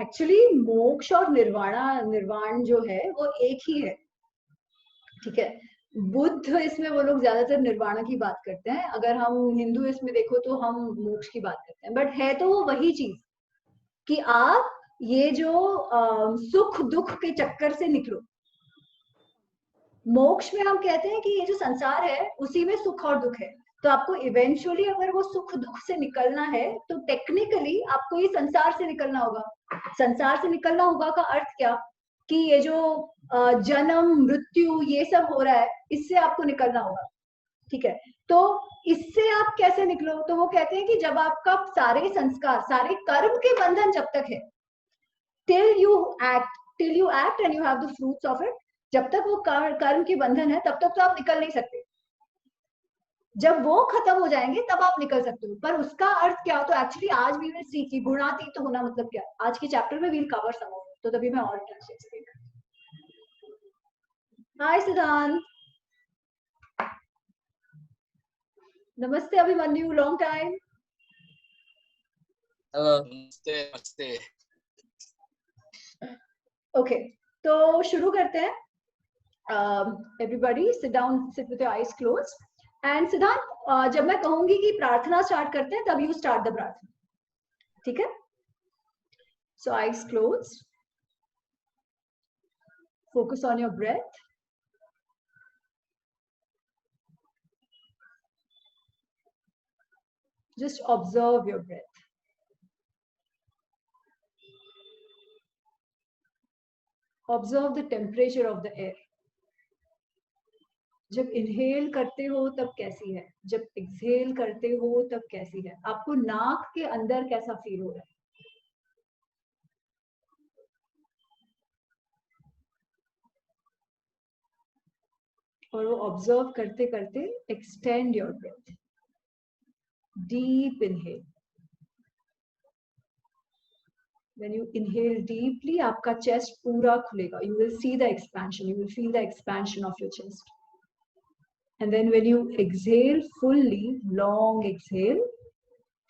Actually मोक्ष और निर्वाण जो है वो एक ही है, ठीक है। बुद्ध इसमें वो लोग ज्यादातर निर्वाणा की बात करते हैं, अगर हम हिंदू इसमें देखो तो हम मोक्ष की बात करते हैं, बट है तो वो वही चीज कि आप ये जो सुख दुख के चक्कर से निकलो। मोक्ष में हम कहते हैं कि ये जो संसार है उसी में सुख और दुख है, तो आपको इवेंचुअली अगर वो सुख दुख से निकलना है तो टेक्निकली आपको ये संसार से निकलना होगा। संसार से निकलना होगा का अर्थ क्या, कि ये जो जन्म मृत्यु ये सब हो रहा है इससे आपको निकलना होगा, ठीक है। तो इससे आप कैसे निकलो, तो वो कहते हैं कि जब आपका सारे संस्कार सारे कर्म के बंधन जब तक है, till you act and you have the fruits of it, जब तक वो कर्म के बंधन है तब तक तो आप निकल नहीं सकते। जब वो खत्म हो जाएंगे तब आप निकल सकते हो। पर उसका अर्थ क्या, तो एक्चुअली आज भी विल सी कि गुणातीत तो होना मतलब क्या, आज के चैप्टर में वील कवर सम ऑफ, तो तभी मैं और ट्रांसलेट कर। हाय सिद्धांत, नमस्ते अभिमन्यु, लॉन्ग टाइम। नमस्ते नमस्ते। ओके, तो शुरू करते हैं। Everybody sit down, sit with your eyes closed. And सिद्धांत, जब मैं कहूंगी कि प्रार्थना स्टार्ट करते हैं तब यू स्टार्ट द प्रार्थना, ठीक है। So eyes closed, focus on your breath. Just observe your breath. Observe the temperature of the air. जब इनहेल करते हो तब कैसी है, जब एक्सहेल करते हो तब कैसी है, आपको नाक के अंदर कैसा फील हो रहा है। और वो ऑब्जर्व करते करते extend your breath. Deep inhale, when you inhale deeply आपका चेस्ट पूरा खुलेगा, you will see the expansion, you will feel the expansion of your chest. And then when you exhale fully, long exhale,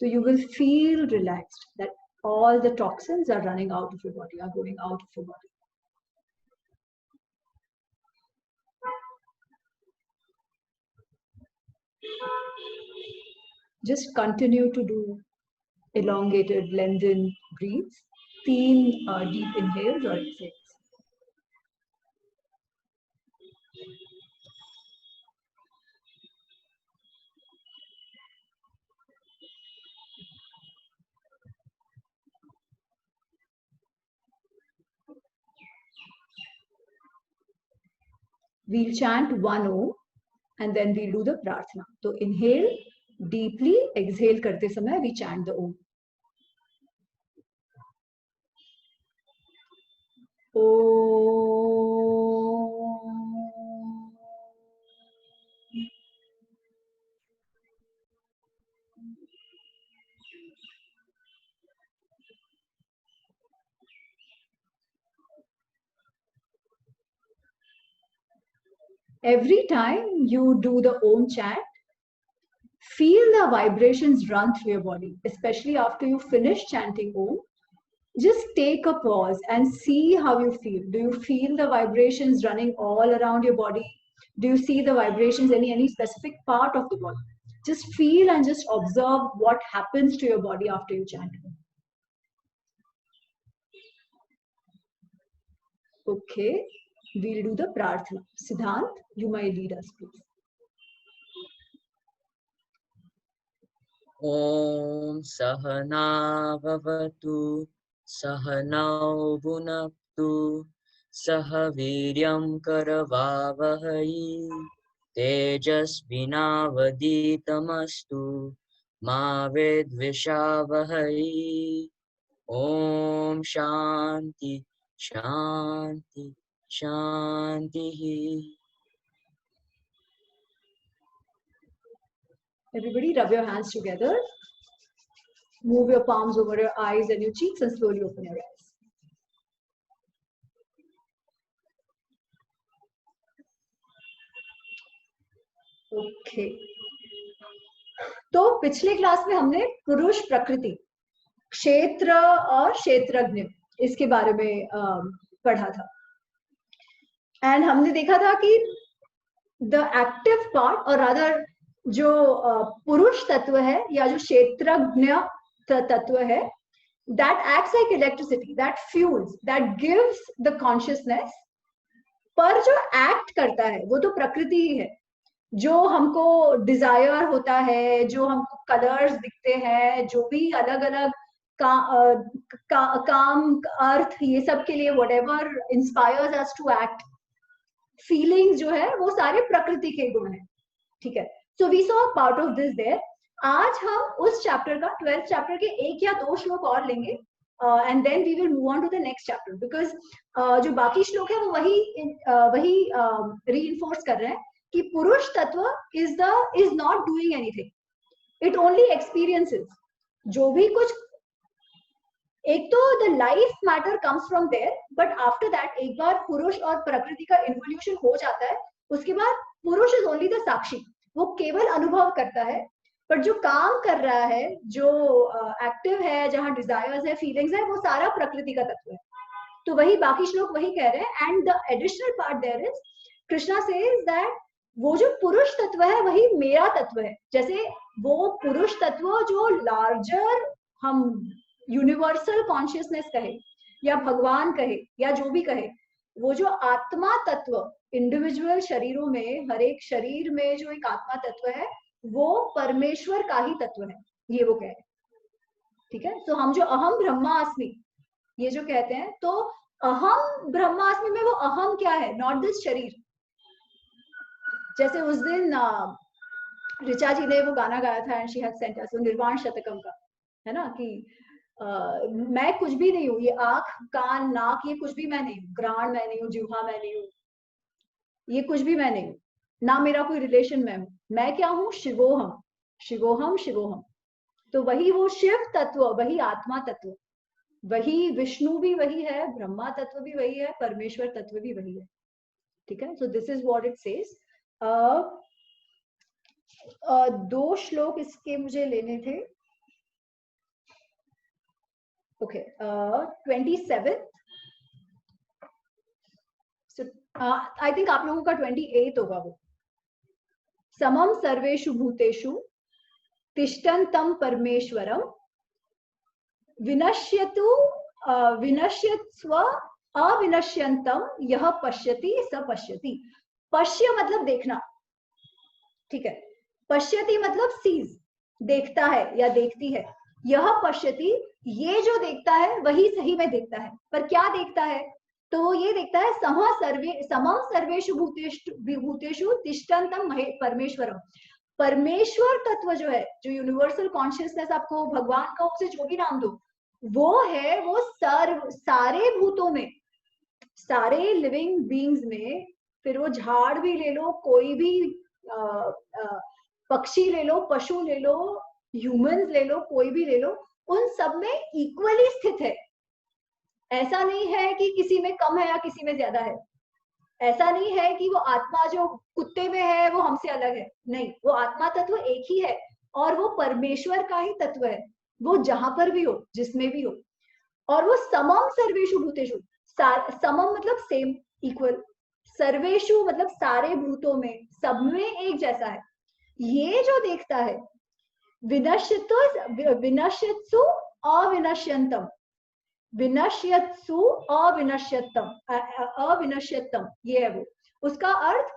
so you will feel relaxed, that all the toxins are running out of your body, are going out of your body. Just continue to do elongated, lengthened breaths, 3 deep inhales or exhales. We'll chant one Om and then we'll do the prarthana. So inhale deeply, exhale karte samay we chant the Om. Every time you do the Om chant, feel the vibrations run through your body, especially after you finish chanting Om. Just take a pause and see how you feel. Do you feel the vibrations running all around your body? Do you see the vibrations any specific part of the body? Just feel and just observe what happens to your body after you chant. Okay, we'll do the prarthana. Siddhant, you might lead us, please. Om Sahana Bhavatu Sahanau Bhunaktu Sahaviryam Karavavahai Tejasvinavaditamastu Ma Vidvishavahai. Om Shanti Shanti Shanti. Everybody rub your hands together. Move your palms over your eyes and your cheeks and slowly open your eyes. Okay. तो पिछले class में हमने पुरुष प्रकृति, क्षेत्र और क्षेत्रज्ञ इसके बारे में पढ़ा था। एंड हमने देखा था कि द एक्टिव पार्ट और रादर जो पुरुष तत्व है या जो क्षेत्रज्ञ तत्व है, that acts like electricity, that fuels, that gives the consciousness, पर जो एक्ट करता है वो तो प्रकृति ही है। जो हमको डिजायर होता है, जो हमको कलर्स दिखते हैं, जो भी अलग अलग काम अर्थ ये सब के लिए whatever inspires us to act, feelings जो है वो सारे प्रकृति के गुण है, ठीक है। So we saw part of this there. आज हम उस चैप्टर का 12th चैप्टर के 1 या 2 श्लोक और लेंगे and then we will move on to the next chapter, because जो बाकी श्लोक है वो वही रीइंफोर्स कर रहे हैं कि पुरुष तत्व is not doing anything, it only experiences. जो भी कुछ, एक तो the life matter comes from there, but after that एक बार पुरुष और प्रकृति का इन्वोल्यूशन हो जाता है, उसके बाद पुरुष इज ओनली द साक्षी, वो केवल अनुभव करता है। बट जो काम कर रहा है, जो एक्टिव है, जहाँ डिजायर्स है, फीलिंग्स है, वो सारा प्रकृति का तत्व है। तो वही बाकी श्लोक वही कह रहे हैं। And the additional part there is Krishna says that वो जो पुरुष तत्व है वही मेरा तत्व है। जैसे वो पुरुष तत्व जो लार्जर, हम यूनिवर्सल कॉन्शियसनेस कहे या भगवान कहे या जो भी कहे, वो जो आत्मा तत्व इंडिविजुअल शरीरों में, हर एक शरीर में जो एक आत्मा तत्व है वो परमेश्वर का ही तत्व है, ये वो कह रहे हैं, ठीक है। तो हम जो अहम ब्रह्मास्मि ये जो कहते हैं, तो अहम ब्रह्मास्मि में वो अहम क्या है, नॉट दिस शरीर। जैसे उस दिन ऋचा जी ने वो गाना गाया था एंड शी हैड सेंट अस, निर्वाण शतकम का, है ना, कि मैं कुछ भी नहीं हूँ, ये आंख कान नाक ये कुछ भी मैं नहीं हूँ, घ्राण मैं नहीं हूँ, जिह्वा मैं नहीं हूँ, ये कुछ भी मैं नहीं हूँ, ना मेरा कोई रिलेशन मैं क्या हूँ, शिवोहम शिवोहम शिवोहम। तो वही वो शिव तत्व, वही आत्मा तत्व, वही विष्णु भी वही है, ब्रह्मा तत्व भी वही है, परमेश्वर तत्व भी वही है, ठीक है। So this is what it says. 2 श्लोक इसके मुझे लेने थे। ओके, 27, आई थिंक आप लोगों का 28 होगा वो। समम सर्वेषु भूतेषु तिष्ठन्तं परमेश्वरम विनश्यतु विनश्यत्स्व अविनश्यन्तं यः पश्यति स पश्यति। पश्य मतलब देखना, ठीक है। पश्यति मतलब सीज, देखता है या देखती है। यह पश्यति, ये जो देखता है वही सही में देखता है। पर क्या देखता है, तो वो ये देखता है समम सर्वेषु भूतेषु तिष्ठन्तं परमेश्वरम। परमेश्वर तत्व जो है, जो यूनिवर्सल कॉन्शियसनेस, आपको भगवान का उसे जो भी नाम दो, वो है, वो सारे भूतों में, सारे लिविंग बीइंग्स में, फिर वो झाड़ भी ले लो, कोई भी पक्षी ले लो, पशु ले लो, ह्यूमंस ले लो, कोई भी ले लो, उन सब में इक्वली स्थित है। ऐसा नहीं है कि किसी में कम है या किसी में ज्यादा है। ऐसा नहीं है कि वो आत्मा जो कुत्ते में है वो हमसे अलग है, नहीं, वो आत्मा तत्व एक ही है और वो परमेश्वर का ही तत्व है, वो जहां पर भी हो, जिसमें भी हो। और वो समम सर्वेषु भूतेषु, समम मतलब सेम, इक्वल, सर्वेषु मतलब सारे भूतों में, सब में एक जैसा है। ये जो देखता है, विनश्यत्सु अविनश्यन्तम, विनश्यत्सु अविनश्यतम, अविनश्यतम, ये है वो। उसका अर्थ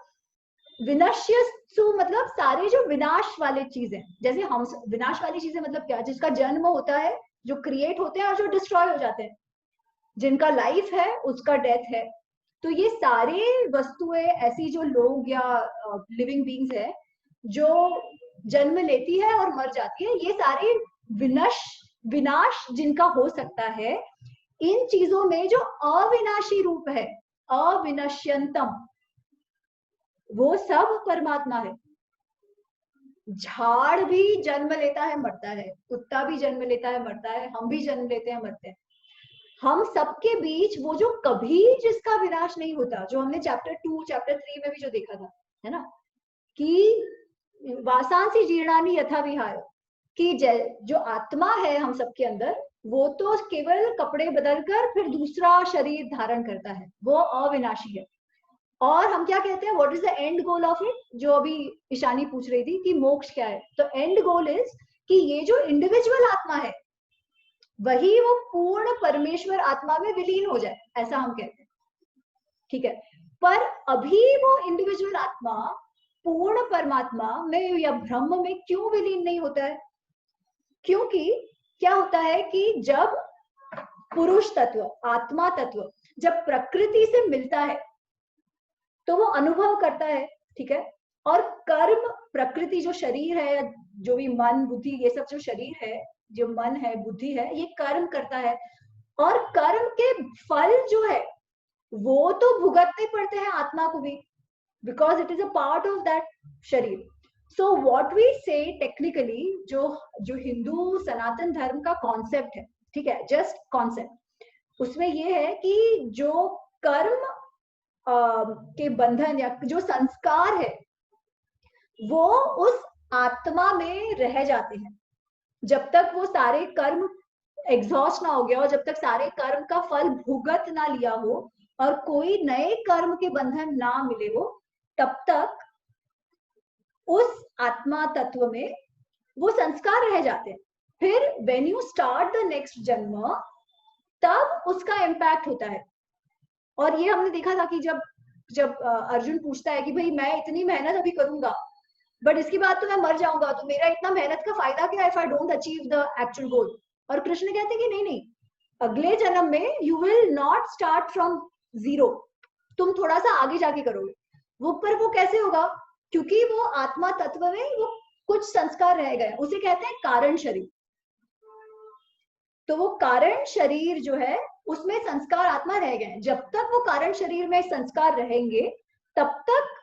विनश्यत्सु मतलब सारे जो विनाश वाले चीजें, जैसे हम, विनाश वाली चीजें मतलब क्या, जिसका जन्म होता है, जो क्रिएट होते हैं और जो डिस्ट्रॉय हो जाते हैं, जिनका लाइफ है उसका डेथ है। तो ये सारे वस्तुएं ऐसी, जो लोग या लिविंग बीइंग्स है जो जन्म लेती है और मर जाती है, ये सारे विनाश जिनका हो सकता है, इन चीजों में जो अविनाशी रूप है, अविनश्यंतम, वो सब परमात्मा है। झाड़ भी जन्म लेता है, मरता है, कुत्ता भी जन्म लेता है, मरता है, हम भी जन्म लेते हैं, मरते हैं। हम सबके बीच वो जो कभी जिसका विनाश नहीं होता, जो हमने चैप्टर 2 चैप्टर 3 में भी जो देखा था, है ना, कि वासांसी जीर्णानि यथा विहाय, कि जो आत्मा है हम सबके अंदर, वो तो केवल कपड़े बदलकर फिर दूसरा शरीर धारण करता है, वो अविनाशी है। और हम क्या कहते हैं, what is the end goal of it, जो अभी ईशानी पूछ रही थी कि मोक्ष क्या है, तो एंड गोल इज कि ये जो इंडिविजुअल आत्मा है वही वो पूर्ण परमेश्वर आत्मा में विलीन हो जाए, ऐसा हम कहते हैं, ठीक है। पर अभी वो इंडिविजुअल आत्मा पूर्ण परमात्मा में या ब्रह्म में क्यों विलीन नहीं होता है? क्योंकि क्या होता है कि जब पुरुष तत्व, आत्मा तत्व जब प्रकृति से मिलता है तो वो अनुभव करता है, ठीक है। और कर्म, प्रकृति जो शरीर है, जो भी मन बुद्धि ये सब जो शरीर है, जो मन है बुद्धि है, ये कर्म करता है। और कर्म के फल जो है वो तो भुगतने पड़ते हैं आत्मा को भी, because it is a part of that शरीर। सो व्हाट वी से टेक्निकली, जो हिंदू सनातन धर्म का कॉन्सेप्ट है, ठीक है, जस्ट कॉन्सेप्ट, उसमें ये है कि जो कर्म के बंधन या जो संस्कार है वो उस आत्मा में रह जाते हैं जब तक वो सारे कर्म एग्जॉस्ट ना हो गया, और जब तक सारे कर्म का फल भुगत ना लिया हो और कोई नए कर्म के बंधन ना मिले हो, तब तक उस आत्मा तत्व में वो संस्कार रह जाते हैं। फिर when you start the next जन्म, तब उसका इम्पैक्ट होता है। और ये हमने देखा था कि जब अर्जुन पूछता है कि भाई मैं इतनी मेहनत अभी करूंगा बट इसके बाद तो मैं मर जाऊंगा, तो मेरा इतना मेहनत का फायदा क्या है if I don't achieve the actual goal? और कृष्ण कहते हैं कि नहीं नहीं, अगले जन्म में you will not start from zero, तुम थोड़ा सा आगे जाके करोगे। वो पर वो कैसे होगा? क्योंकि वो आत्मा तत्व में वो कुछ संस्कार रह गए, उसे कहते हैं कारण शरीर। तो वो कारण शरीर जो है उसमें संस्कार आत्मा रह गए। जब तक वो कारण शरीर में संस्कार रहेंगे तब तक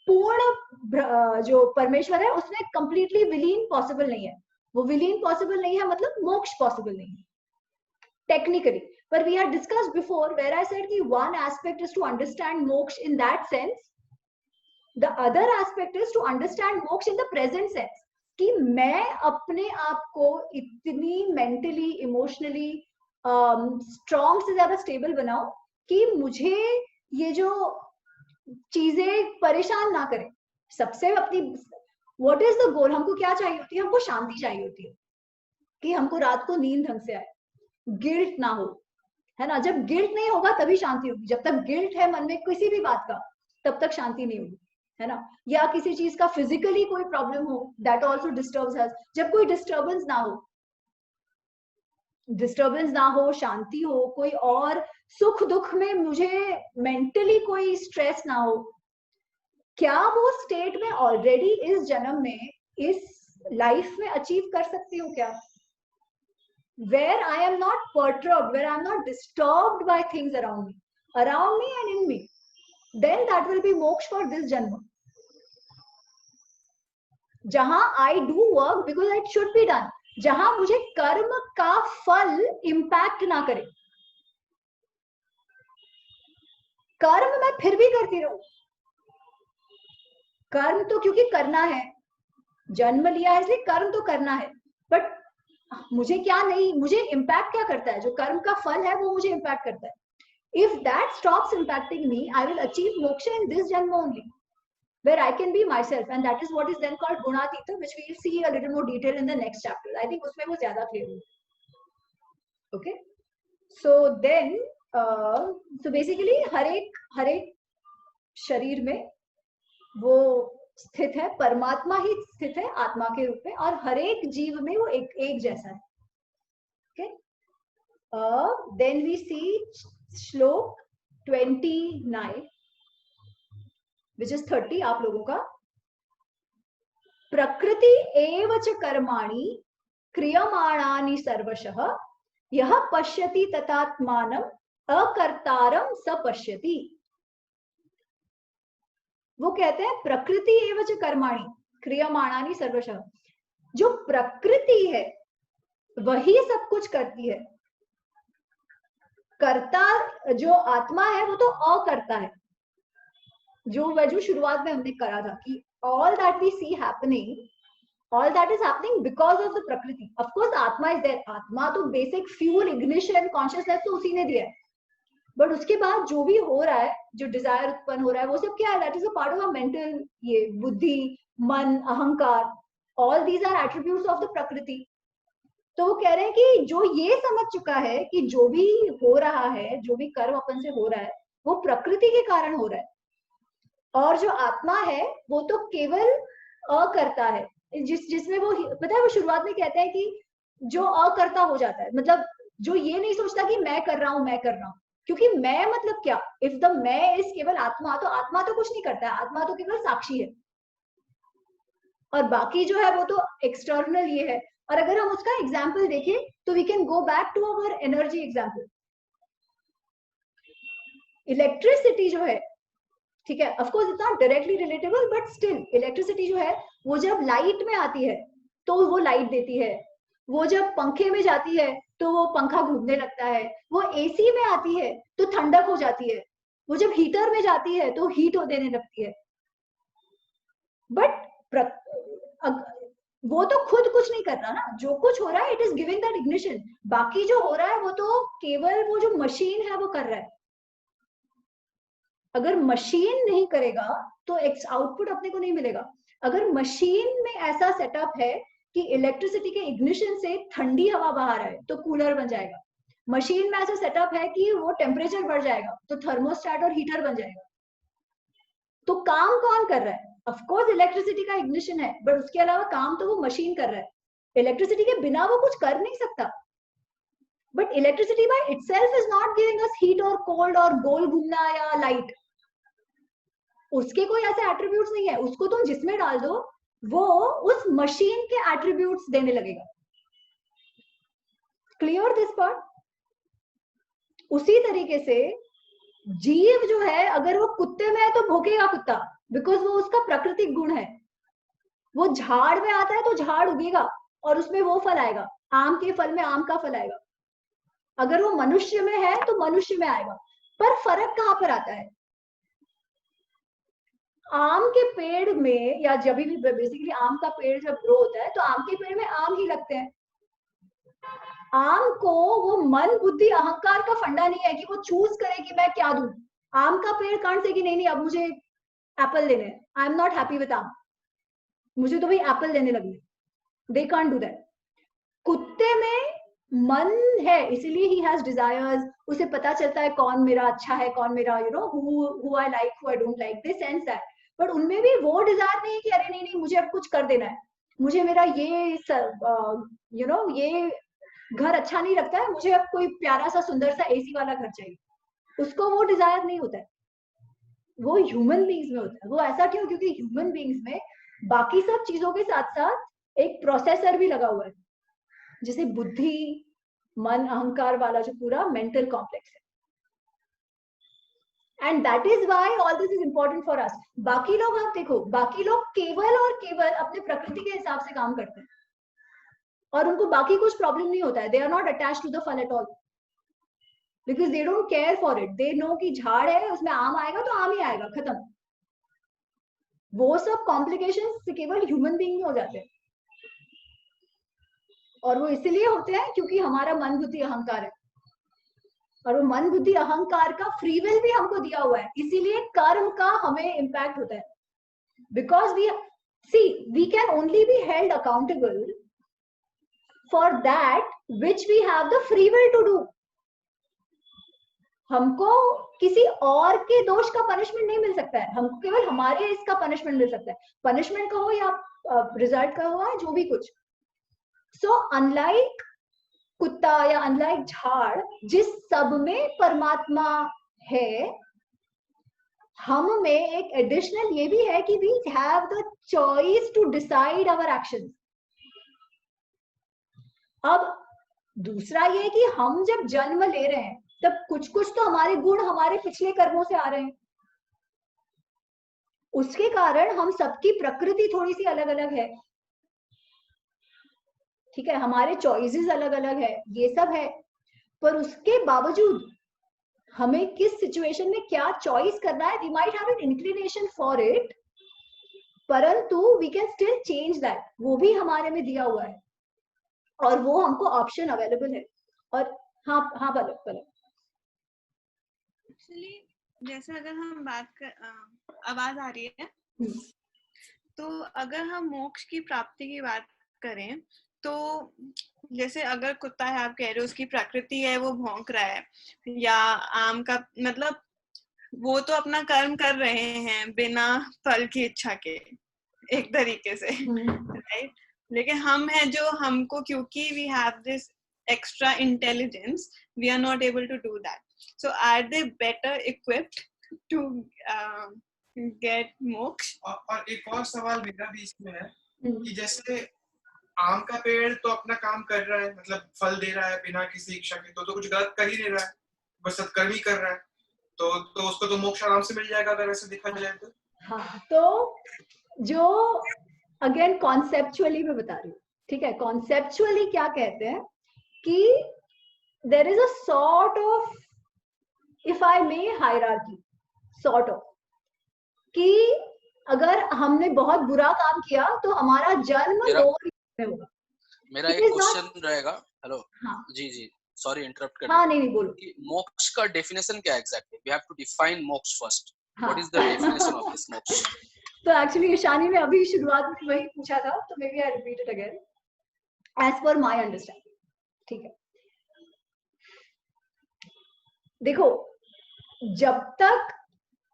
पूर्ण जो परमेश्वर है उसमें कंप्लीटली विलीन पॉसिबल नहीं है। वो विलीन पॉसिबल नहीं है मतलब मोक्ष पॉसिबल नहीं है technically. But we had discussed before where I said कि one aspect is to understand moksha in that sense, the other aspect is to understand moksha in the present sense, कि मैं अपने आप को इतनी मेंटली इमोशनली स्ट्रॉन्ग से ज्यादा stable बनाऊं कि मुझे ये जो चीजें परेशान ना करें। सबसे अपनी व्हाट इज द गोल, हमको क्या चाहिए होती है? हमको शांति चाहिए होती है कि हमको रात को नींद ढंग से आए, गिल्ट ना हो, है ना। जब गिल्ट नहीं होगा तभी शांति होगी। जब तक गिल्ट है मन में किसी भी बात का तब तक शांति नहीं होगी, है ना। या किसी चीज का फिजिकली कोई प्रॉब्लम हो, दैट आल्सो डिस्टर्ब्स अस। जब कोई डिस्टर्बेंस ना हो, शांति हो, कोई और सुख दुख में मुझे मेंटली कोई स्ट्रेस ना हो, क्या वो स्टेट में ऑलरेडी इस जन्म में, इस लाइफ में अचीव कर सकती हूँ क्या? Where I am not perturbed, where I am not disturbed by things around me and in me, then that will be moksha for this janma. जहां I do work because it should be done, जहां मुझे कर्म का फल impact ना करे। कर्म मैं फिर भी करती रहूं, कर्म तो क्योंकि करना है, जन्म लिया है इसलिए कर्म तो करना है, बट मुझे क्या नहीं, मुझे इम्पैक्ट क्या करता है? जो कर्म का फल है वो मुझे इम्पैक्ट करता है। If that stops impacting me, I will achieve मोक्ष इन दिस जन्म only, where I can be myself, and that is what is then called Gunatita, which we will see a little more detail in the next chapter. I think उसमें वो ज़्यादा clear होगा। Okay, so then so basically हर एक शरीर में वो स्थित है, परमात्मा ही स्थित है आत्मा के रूप में, और हर एक जीव में वो एक जैसा है। Okay, then we see श्लोक 29 which is 30 आप लोगों का। प्रकृति एव च कर्माणि क्रियमाणानि सर्वशः यः पश्यति तथात्मानं अकर्तारं स पश्यति। वो कहते हैं प्रकृति एव च कर्माणि क्रियमाणानि सर्वशः, जो प्रकृति है वही सब कुछ करती है, कर्ता जो आत्मा है वो तो अकर्ता है। जो शुरुआत में हमने करा था कि all that we see happening all that is happening because of the prakriti. Of course आत्मा is there, आत्मा तो basic fuel, ignition, consciousness तो उसी ने दिया है, but उसके बाद जो भी हो रहा है, जो desire उत्पन्न हो रहा है, वो सब क्या है? That is a part of our mental, ये बुद्धि, मन, अहंकार, all these are attributes of the prakriti. तो वो कह रहे हैं कि जो ये समझ चुका है कि जो भी हो रहा है, जो भी कर्म अपन से हो रहा है, वो प्रकृति के कारण हो रहा है, और जो आत्मा है वो तो केवल अकर्ता है, जिसमें वो पता है, वो शुरुआत में कहते हैं कि जो अकर्ता हो जाता है, मतलब जो ये नहीं सोचता कि मैं कर रहा हूं, मैं कर रहा हूं, क्योंकि मैं मतलब क्या? इफ द मैं इज केवल आत्मा, तो आत्मा तो कुछ नहीं करता है, आत्मा तो केवल साक्षी है, और बाकी जो है वो तो एक्सटर्नल ये है. और अगर हम उसका एग्जाम्पल देखें तो we can go back to our energy example. Electricity जो है, ठीक है, of course it's not directly relatable, but still electricity जो है वो जब लाइट में आती है तो वो लाइट देती है, वो जब पंखे में जाती है तो वो पंखा घूमने लगता है, वो एसी में आती है तो ठंडक हो जाती है, वो जब हीटर में जाती है तो हीट देने लगती है. बट वो तो खुद कुछ नहीं कर रहा ना, जो कुछ हो रहा है it is giving that ignition. बाकी जो हो रहा है वो तो केवल वो जो मशीन है वो कर रहा है. अगर मशीन नहीं करेगा तो आउटपुट अपने को नहीं मिलेगा. अगर मशीन में ऐसा सेटअप है कि इलेक्ट्रिसिटी के इग्निशन से ठंडी हवा बाहर आए तो कूलर बन जाएगा, मशीन में ऐसा सेटअप है कि वो टेम्परेचर बढ़ जाएगा तो थर्मोस्टेट और हीटर बन जाएगा. तो काम कौन कर रहा है? ऑफ कोर्स इलेक्ट्रिसिटी का इग्निशन है, बट उसके अलावा काम तो वो मशीन कर रहा है. इलेक्ट्रिसिटी के बिना वो कुछ कर नहीं सकता. But electricity by itself is not giving us heat और कोल्ड और गोल घूमना या लाइट. उसके कोई ऐसे एट्रीब्यूट्स नहीं है, उसको तुम जिसमें डाल दो वो उस मशीन के एट्रीब्यूट्स देने लगेगा. Clear this part? उसी तरीके से जीव जो है, अगर वो कुत्ते में है तो भौंकेगा कुत्ता, बिकॉज वो उसका प्राकृतिक गुण है. वो झाड़ में आता है तो झाड़ उगेगा और उसमें वो फल आएगा, आम के फल में आम का फल आएगा. अगर वो मनुष्य में है तो मनुष्य में आएगा. पर फर्क कहां पर आता है? आम के पेड़ में, या जब भी बेसिकली आम का पेड़ जब ग्रो होता है तो आम के पेड़ में आम ही लगते हैं. आम को वो मन बुद्धि अहंकार का फंडा नहीं है कि वो चूज करे कि मैं क्या दूं. आम का पेड़ कांट से कि नहीं नहीं अब मुझे एप्पल देने, आई एम नॉट हैप्पी विद आम, मुझे तो भाई एप्पल देने लगे. They can't do that. कुत्ते में मन है, इसीलिए ही हैज डिजायर्स. उसे पता चलता है कौन मेरा अच्छा है, कौन मेरा who I like, who I don't like. They sense that. But उनमें भी वो डिजायर नहीं है कि अरे नहीं नहीं मुझे अब कुछ कर देना है, मुझे मेरा ये ये घर अच्छा नहीं लगता है, मुझे अब कोई प्यारा सा सुंदर सा एसी वाला घर चाहिए. उसको वो डिजायर नहीं होता है. वो ह्यूमन बींग्स में होता है. वो ऐसा क्यों? क्योंकि ह्यूमन बींग्स में बाकी सब चीजों के साथ साथ एक प्रोसेसर भी लगा हुआ है, जैसे बुद्धि, मन, अहंकार वाला जो पूरा मेंटल कॉम्प्लेक्स है. And that is why all this is important for us. बाकी लोग, आप देखो, बाकी लोग केवल और केवल अपने प्रकृति के हिसाब से काम करते हैं और उनको बाकी कुछ प्रॉब्लम नहीं होता है. They are not attached to the फल at all, because they don't care for it. They know कि झाड़ है, उसमें आम आएगा तो आम ही आएगा, खत्म. वो सब कॉम्प्लिकेशंस केवल ह्यूमन बीइंग में हो जाते हैं, और वो इसलिए होते हैं क्योंकि हमारा मन बुद्धि अहंकार है, और वो मन बुद्धि अहंकार का फ्री विल भी हमको दिया हुआ है. इसीलिए कर्म का हमें इम्पैक्ट होता है. Because we can only be held accountable for that which we have the free will to do. हमको किसी और के दोष का पनिशमेंट नहीं मिल सकता है, हमको केवल हमारे इसका पनिशमेंट मिल सकता है. पनिशमेंट कहो या रिजल्ट कहो या जो भी कुछ. सो अनलाइक कुत्ता या अनलाइक झाड़, जिस सब में परमात्मा है, हम में एक एडिशनल ये भी है कि we have the choice to decide our actions. अब दूसरा ये कि हम जब जन्म ले रहे हैं तब कुछ कुछ तो हमारे गुण हमारे पिछले कर्मों से आ रहे हैं. उसके कारण हम सबकी प्रकृति थोड़ी सी अलग अलग है, ठीक है, हमारे चॉइसेस अलग अलग है, ये सब है. पर उसके बावजूद हमें किस सिचुएशन में क्या चॉइस करना है, we might have an inclination for it, परंतु we can still change that, वो भी हमारे में दिया हुआ है और वो हमको ऑप्शन अवेलेबल है। और हाँ हाँ पलक पलक एक्चुअली जैसे अगर हम बात कर आवाज आ रही है, तो अगर हम मोक्ष की प्राप्ति की बात करें तो जैसे अगर कुत्ता है, आप कह रहे हो उसकी प्रकृति है वो भौंक रहा है, या आम का मतलब वो तो अपना कर्म कर रहे हैं बिना फल की इच्छा के एक तरीके से, राइट? लेकिन हम हैं जो हमको, क्योंकि we have this extra intelligence, we are not able to do that. So are they better equipped to get moksha? और एक और सवाल मेरा भी इसमें है कि जैसे आम का पेड़ तो अपना काम कर रहा है, मतलब फल दे रहा है बिना किसी इच्छा के, तो कुछ गलत कर ही नहीं रहा है, बस सत्कर्म ही कर रहा है, तो उसको तो मोक्ष आराम से मिल जाएगा अगर ऐसे देखा जाए तो। हाँ, तो जो अगेन कॉन्सेप्चुअली मैं बता रही हूँ, ठीक है? कॉन्सेप्चुअली क्या कहते हैं कि there is a sort of, if I may, hierarchy, sort of, कि अगर हमने बहुत बुरा काम किया तो हमारा जन्म लोअर में होगा। मेरा एक क्वेश्चन रहेगा। हेलो, हाँ जी जी, सॉरी इंटरप्ट करने। हाँ नहीं बोलो। मोक्ष का डेफिनेशन क्या exactly? We have to define moksha first. What is the definition of this moksha? तो एक्चुअली ईशानी ने अभी शुरुआत में वही पूछा था, तो maybe I repeat it again as per my understanding, ठीक है? देखो, जब तक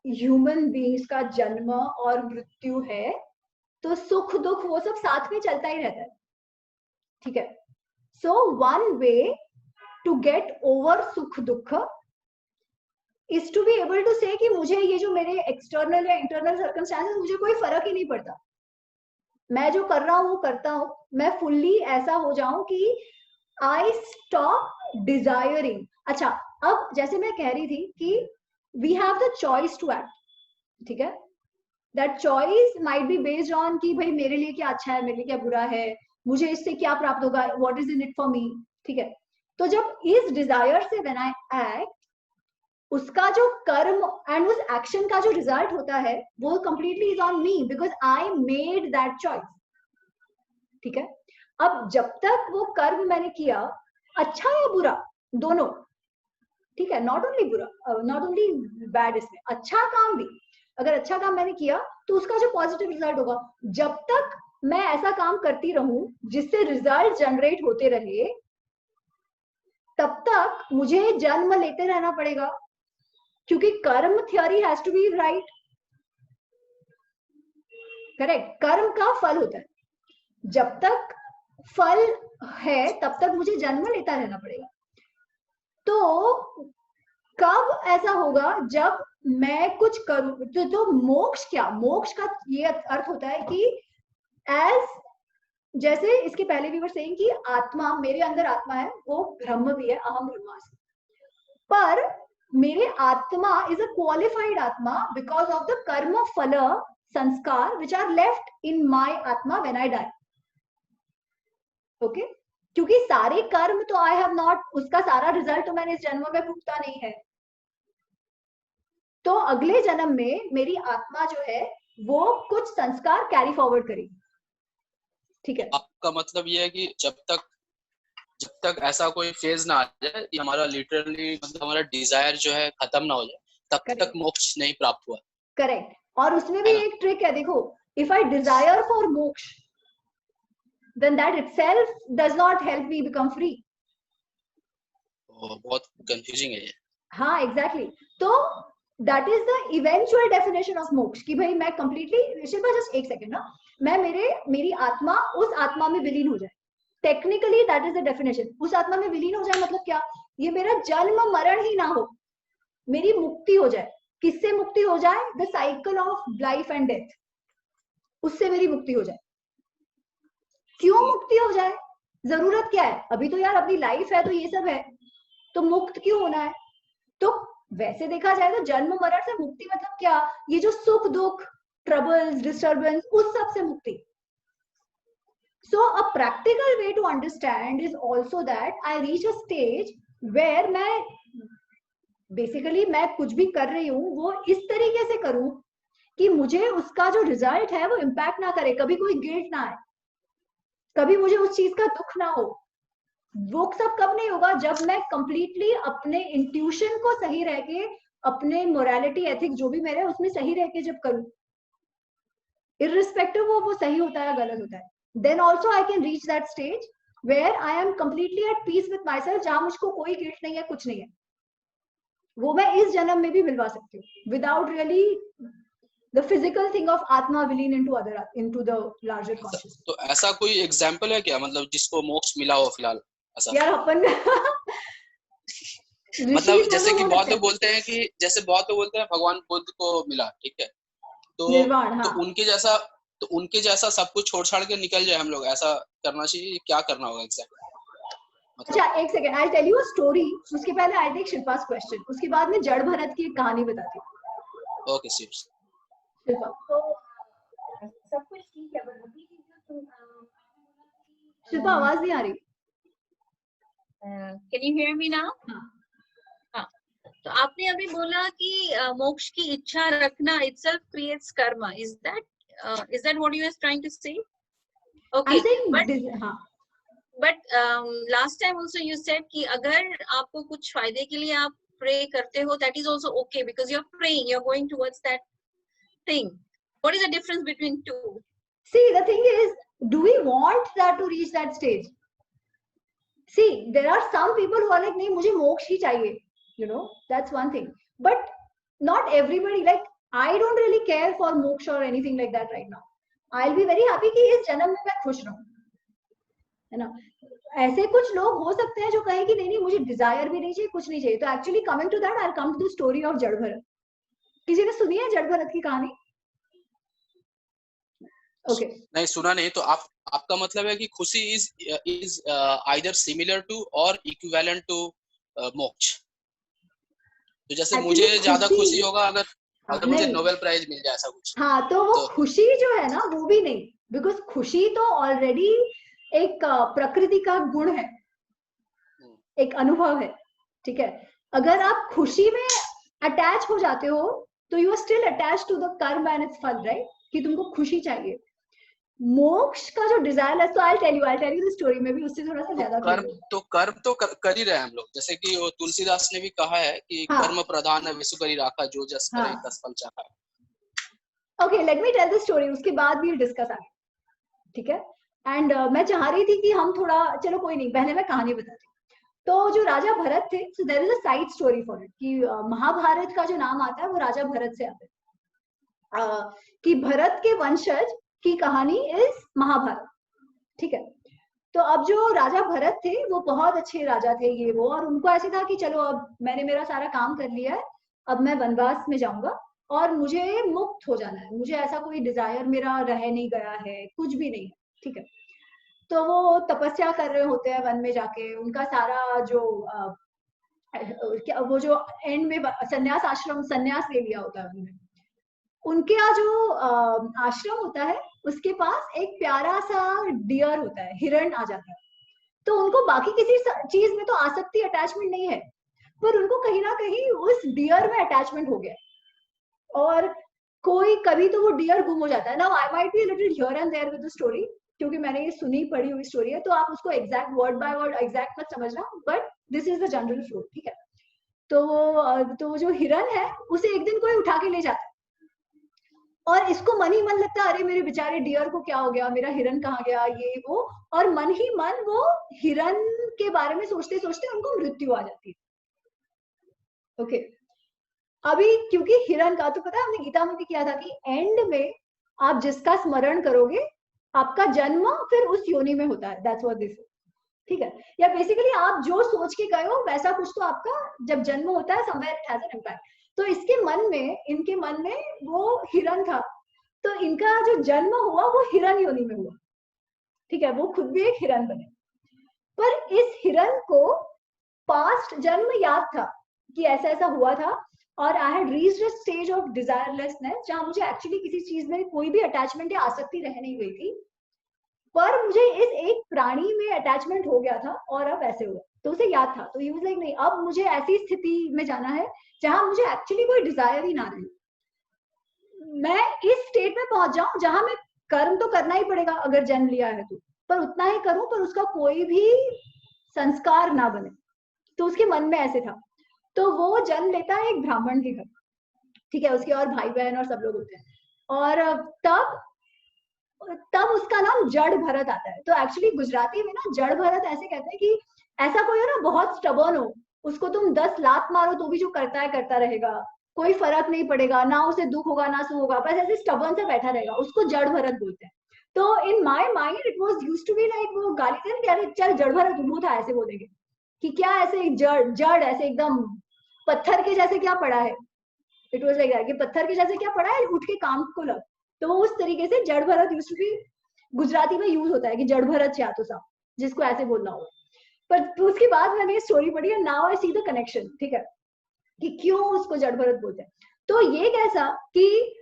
ह्यूमन बीइंग्स का जन्म और मृत्यु है तो सुख दुख वो सब साथ में चलता ही रहता है, ठीक है? So one way to get over sukh dukh is to be able to say कि मुझे ये जो मेरे एक्सटर्नल या इंटरनल सर्कमस्टेंसेस, मुझे कोई फर्क ही नहीं पड़ता, मैं जो कर रहा हूँ वो करता हूँ, मैं फुल्ली ऐसा हो जाऊं कि आई स्टॉप डिजायरिंग। अच्छा, अब जैसे मैं कह रही थी कि we have the choice to act, ठीक है? That choice might be based on कि भाई मेरे लिए क्या अच्छा है, मेरे लिए क्या बुरा है, मुझे इससे क्या प्राप्त होगा, what is in it for me, ठीक है? तो जब इस डिजायर से व्हेन आई एक्ट, उसका जो कर्म एंड उस एक्शन का जो रिजल्ट होता है वो completely is on me, because I made that choice, ठीक है? अब जब तक वो कर्म मैंने किया, अच्छा या बुरा दोनों, ठीक है? नॉट ओनली बुरा, नॉट ओनली बैड, इसमें अच्छा काम भी, अगर अच्छा काम मैंने किया तो उसका जो पॉजिटिव रिजल्ट होगा, जब तक मैं ऐसा काम करती रहूं जिससे रिजल्ट जनरेट होते रहे, तब तक मुझे जन्म लेते रहना पड़ेगा, क्योंकि karma theory has to be right, correct? कर्म का फल होता है, जब तक फल है तब तक मुझे जन्म लेता रहना पड़ेगा। तो कब ऐसा होगा जब मैं कुछ करूं, तो मोक्ष क्या, मोक्ष का ये अर्थ होता है कि एज, जैसे इसके पहले भी वर सेइंग कि आत्मा, मेरे अंदर आत्मा है, वो ब्रह्म भी है, अहम ब्रह्मास्मि, पर मेरे आत्मा इज अ क्वालिफाइड आत्मा बिकॉज ऑफ द कर्म फल संस्कार विच आर लेफ्ट इन माई आत्मा व्हेन आई डाई, ओके? क्योंकि सारे कर्म तो आई हैव नॉट, उसका सारा रिजल्ट तो मैंने इस जन्म में भुगता नहीं है, तो अगले जन्म में मेरी आत्मा जो है वो कुछ संस्कार कैरी फॉरवर्ड करेगी, ठीक है? आपका मतलब ये है कि जब तक ऐसा कोई फेज ना आ जाए कि हमारा लिटरली मतलब हमारा डिजायर जो है खत्म ना हो जाए, तब तक मोक्ष नहीं प्राप्त हुआ। करेक्ट। और उसमें भी एक ट्रिक है, देखो, इफ आई डिजायर फॉर मोक्ष, then that itself does not help me become free. बहुत कंफ्यूजिंग है ये। हाँ, एग्जैक्टली। तो that is the eventual definition of मोक्ष, कि भाई मैं completely, शिल्पा जस्ट एक सेकेंड ना, मैं मेरी आत्मा उस आत्मा में विलीन हो जाए, technically that is the definition. उस आत्मा में विलीन हो जाए मतलब क्या, ये मेरा जन्म मरण ही ना हो, मेरी मुक्ति हो जाए। किससे मुक्ति हो जाए? The cycle of life and death, उससे मेरी मुक्ति हो जाए। क्यों मुक्ति हो जाए? जरूरत क्या है? अभी तो यार अपनी लाइफ है, तो ये सब है, तो मुक्त क्यों होना है? तो वैसे देखा जाए तो जन्म मरण से मुक्ति मतलब क्या? ये जो सुख दुख, ट्रबल्स, डिस्टर्बेंस, उस सब से मुक्ति। So a practical way to understand is also that I reach a stage where मैं basically मैं कुछ भी कर रही हूँ वो इस तरीके से करूँ कि मुझे उसका जो रिजल्ट है वो इम्पैक्ट ना करे, कभी कोई गिल्ट ना आए, कभी मुझे उस चीज का दुख ना हो। वो सब कब नहीं होगा? जब मैं कंप्लीटली अपने इंट्यूशन को सही रह के, अपने मोरालिटी एथिक जो भी मेरे उसमें सही रह के जब करूं, इररिस्पेक्टिव वो सही होता है या गलत होता है, then also I can reach that stage where I am completely at peace with myself, जहां मुझको कोई गिल्ट नहीं है, कुछ नहीं है। वो मैं इस जन्म में भी मिलवा सकती हूँ without really the physical thing of atma vileen into the larger consciousness. तो ऐसा कोई एग्जांपल है क्या, मतलब जिसको मोक्ष मिला हो फिलहाल ऐसा? यार अपन मतलब जैसे कि बहुत लोग बोलते हैं कि, जैसे बहुत लोग बोलते हैं भगवान बुद्ध को मिला, ठीक है, तो निर्वाण, हाँ। तो उनके जैसा सब कुछ छोड़ छाड़ के निकल जाए हम लोग, ऐसा करना चाहिए? क्या करना होगा एग्जैक्टली? अच्छा एक second, I tell you a story, उसके पहले आई टेक शिल्पा's क्वेश्चन, उसके बाद में जड़ भरत की एक कहानी बताती हूँ। ओके शिल्पा। तो सब कुछ ठीक है, शिल्पा आवाज नहीं आ रही। Can you hear me now? हाँ, तो आपने अभी बोला कि मोक्ष की इच्छा रखना itself creates karma. Is that what you are trying to say? Okay, but last time also you said कि अगर आपको कुछ फायदे के लिए आप pray करते हो, that is also okay because you're praying, you're going towards that thing. What is the difference between two? See, the thing is, do we want that to reach that stage? See, there are some people who are like, नहीं मुझे मोक्ष ही चाहिए, you know, that's one thing. But not everybody, like I don't really care for moksha or anything like that right now. I'll be very happy कि इस जन्म में मैं खुश रहूं, है ना। ऐसे कुछ लोग हो सकते हैं जो कहें कि नहीं मुझे डिजायर भी नहीं चाहिए, कुछ नहीं चाहिए। तो actually coming to that, I will come to the story of Jad Bharat. किसी ने सुनी है जड़ भरत की कहानी? ओके नहीं सुना नहीं। तो आपका मतलब है कि खुशी इज आइदर सिमिलर टू और इक्विवेलेंट टू मोक्ष। तो जैसे मुझे ज्यादा खुशी होगा अगर मुझे नोबेल प्राइज मिल जाए, ऐसा कुछ। हाँ, तो वो खुशी जो है ना वो भी नहीं, बिकॉज खुशी तो ऑलरेडी एक प्रकृति का गुण है, एक अनुभव है, ठीक है। अगर आप खुशी में अटैच हो जाते हो तो you are still attach to the karma and its phal, right, कि तुमको खुशी चाहिए। मोक्ष का जो डिजायर है, तो I tell you the story में भी उससे थोड़ा सा ज्यादा कर्म तो कर ही रहे हैं हम लोग। जैसे कि वो तुलसीदास ने भी कहा है कि कर्म प्रधान है विश्व करी राखा, जो जस करे तस फल चाहा। Okay, let me tell the story, उसके बाद भी डिस्कस आगे, ठीक है। एंड मैं चाह रही थी कि हम थोड़ा, चलो कोई नहीं, पहले मैं कहानी बताती हूँ। तो जो राजा भरत थे, so there is a side story for it, कि महाभारत का जो नाम आता है वो राजा भरत से आता है, कि भरत के वंशज की कहानी इज महाभारत, ठीक है। तो अब जो राजा भरत थे वो बहुत अच्छे राजा थे ये वो, और उनको ऐसे था कि चलो अब मैंने मेरा सारा काम कर लिया है, अब मैं वनवास में जाऊंगा और मुझे मुक्त हो जाना है, मुझे ऐसा कोई डिजायर मेरा रह नहीं गया है, कुछ भी नहीं है, ठीक है। तो वो तपस्या कर रहे होते हैं वन में जाके, उनका सारा जो वो जो एंड में संन्यास आश्रम, संन्यास ले लिया होता है उन्होंने। उनके यहाँ जो आश्रम होता है उसके पास एक प्यारा सा डियर होता है, हिरण आ जाता है। तो उनको बाकी किसी चीज में तो आसक्ति, अटैचमेंट नहीं है, पर उनको कहीं ना कहीं उस डियर में अटैचमेंट हो गया। और कोई कभी तो वो डियर गुम हो जाता है। Now I might be a little here and there with the story, क्योंकि मैंने ये सुनी पढ़ी हुई स्टोरी है, तो आप उसको exact word by word exact मत समझना, but this is the general flow, ठीक है। तो जो हिरण है उसे एक दिन कोई उठा के ले जाता है, और इसको मन ही मन लगता है, अरे मेरे बेचारे डियर को क्या हो गया, मेरा हिरण कहाँ गया, ये वो, और मन ही मन वो हिरण के बारे में सोचते सोचते उनको मृत्यु आ जाती है। ओके, अभी क्योंकि हिरण का तो पता है, हमने गीता में भी किया था कि एंड में आप जिसका स्मरण करोगे आपका जन्म फिर उस योनि में होता है, दैट्स व्हाट दिस इज, ठीक है। या बेसिकली आप जो सोच के गए हो वैसा कुछ तो आपका जब जन्म होता है, somewhere it has an impact. तो इसके मन में, इनके मन में वो हिरण था, तो इनका जो जन्म हुआ वो हिरण योनि में हुआ, ठीक है। वो खुद भी एक हिरण बने, पर इस हिरण को पास्ट जन्म याद था कि ऐसा ऐसा हुआ था, और I had reached a stage of desirelessness, जहां मुझे एक्चुअली किसी चीज में कोई भी अटैचमेंट या आसक्ति रह नहीं गई थी, पर मुझे इस एक प्राणी में अटैचमेंट हो गया था, और अब ऐसे हुआ। तो उसे याद था, तो ही वाज लाइक नहीं, अब मुझे ऐसी स्थिति में जाना है जहां मुझे एक्चुअली कोई डिजायर ही ना रहे। मैं इस स्टेट में पहुंच जाऊं जहां मैं कर्म तो करना ही पड़ेगा अगर जन्म लिया है तो, पर उतना ही करूं पर उसका कोई भी संस्कार ना बने। तो उसके मन में ऐसे था। तो वो जन्म लेता है एक ब्राह्मण के घर, ठीक है, उसके और भाई बहन और सब लोग होते हैं। और तब उसका नाम जड़ भरत आता है। तो एक्चुअली गुजराती में ना जड़ भरत ऐसे कहते हैं कि ऐसा कोई हो ना बहुत स्टबर्न हो, उसको तुम 10 लात मारो तो भी जो करता है करता रहेगा, कोई फर्क नहीं पड़ेगा, ना उसे दुख होगा ना सुख होगा, बस ऐसे स्टबर्न सा बैठा रहेगा, उसको जड़ भरत बोलते हैं। तो in my mind it was used to be like, वो गाली देते हैं, अरे चल जड़ भरत उठो था, ऐसे बोलेंगे कि क्या ऐसे जड़ जड़ ऐसे एकदम पत्थर के जैसे क्या पड़ा है। इट वाज लाइक कि पत्थर के जैसे क्या पड़ा है, उठ के काम को लग। तो वो उस तरीके से Jad Bharat used to be Gujarati में यूज होता है कि जड़ भरत चाहतो सा, जिसको ऐसे बोलना होगा। पर उसके बाद मैंने ये स्टोरी पढ़ी है, now I see the connection, ठीक है, कि क्यों उसको जड़ भरत बोलते हैं। तो ये कैसा कि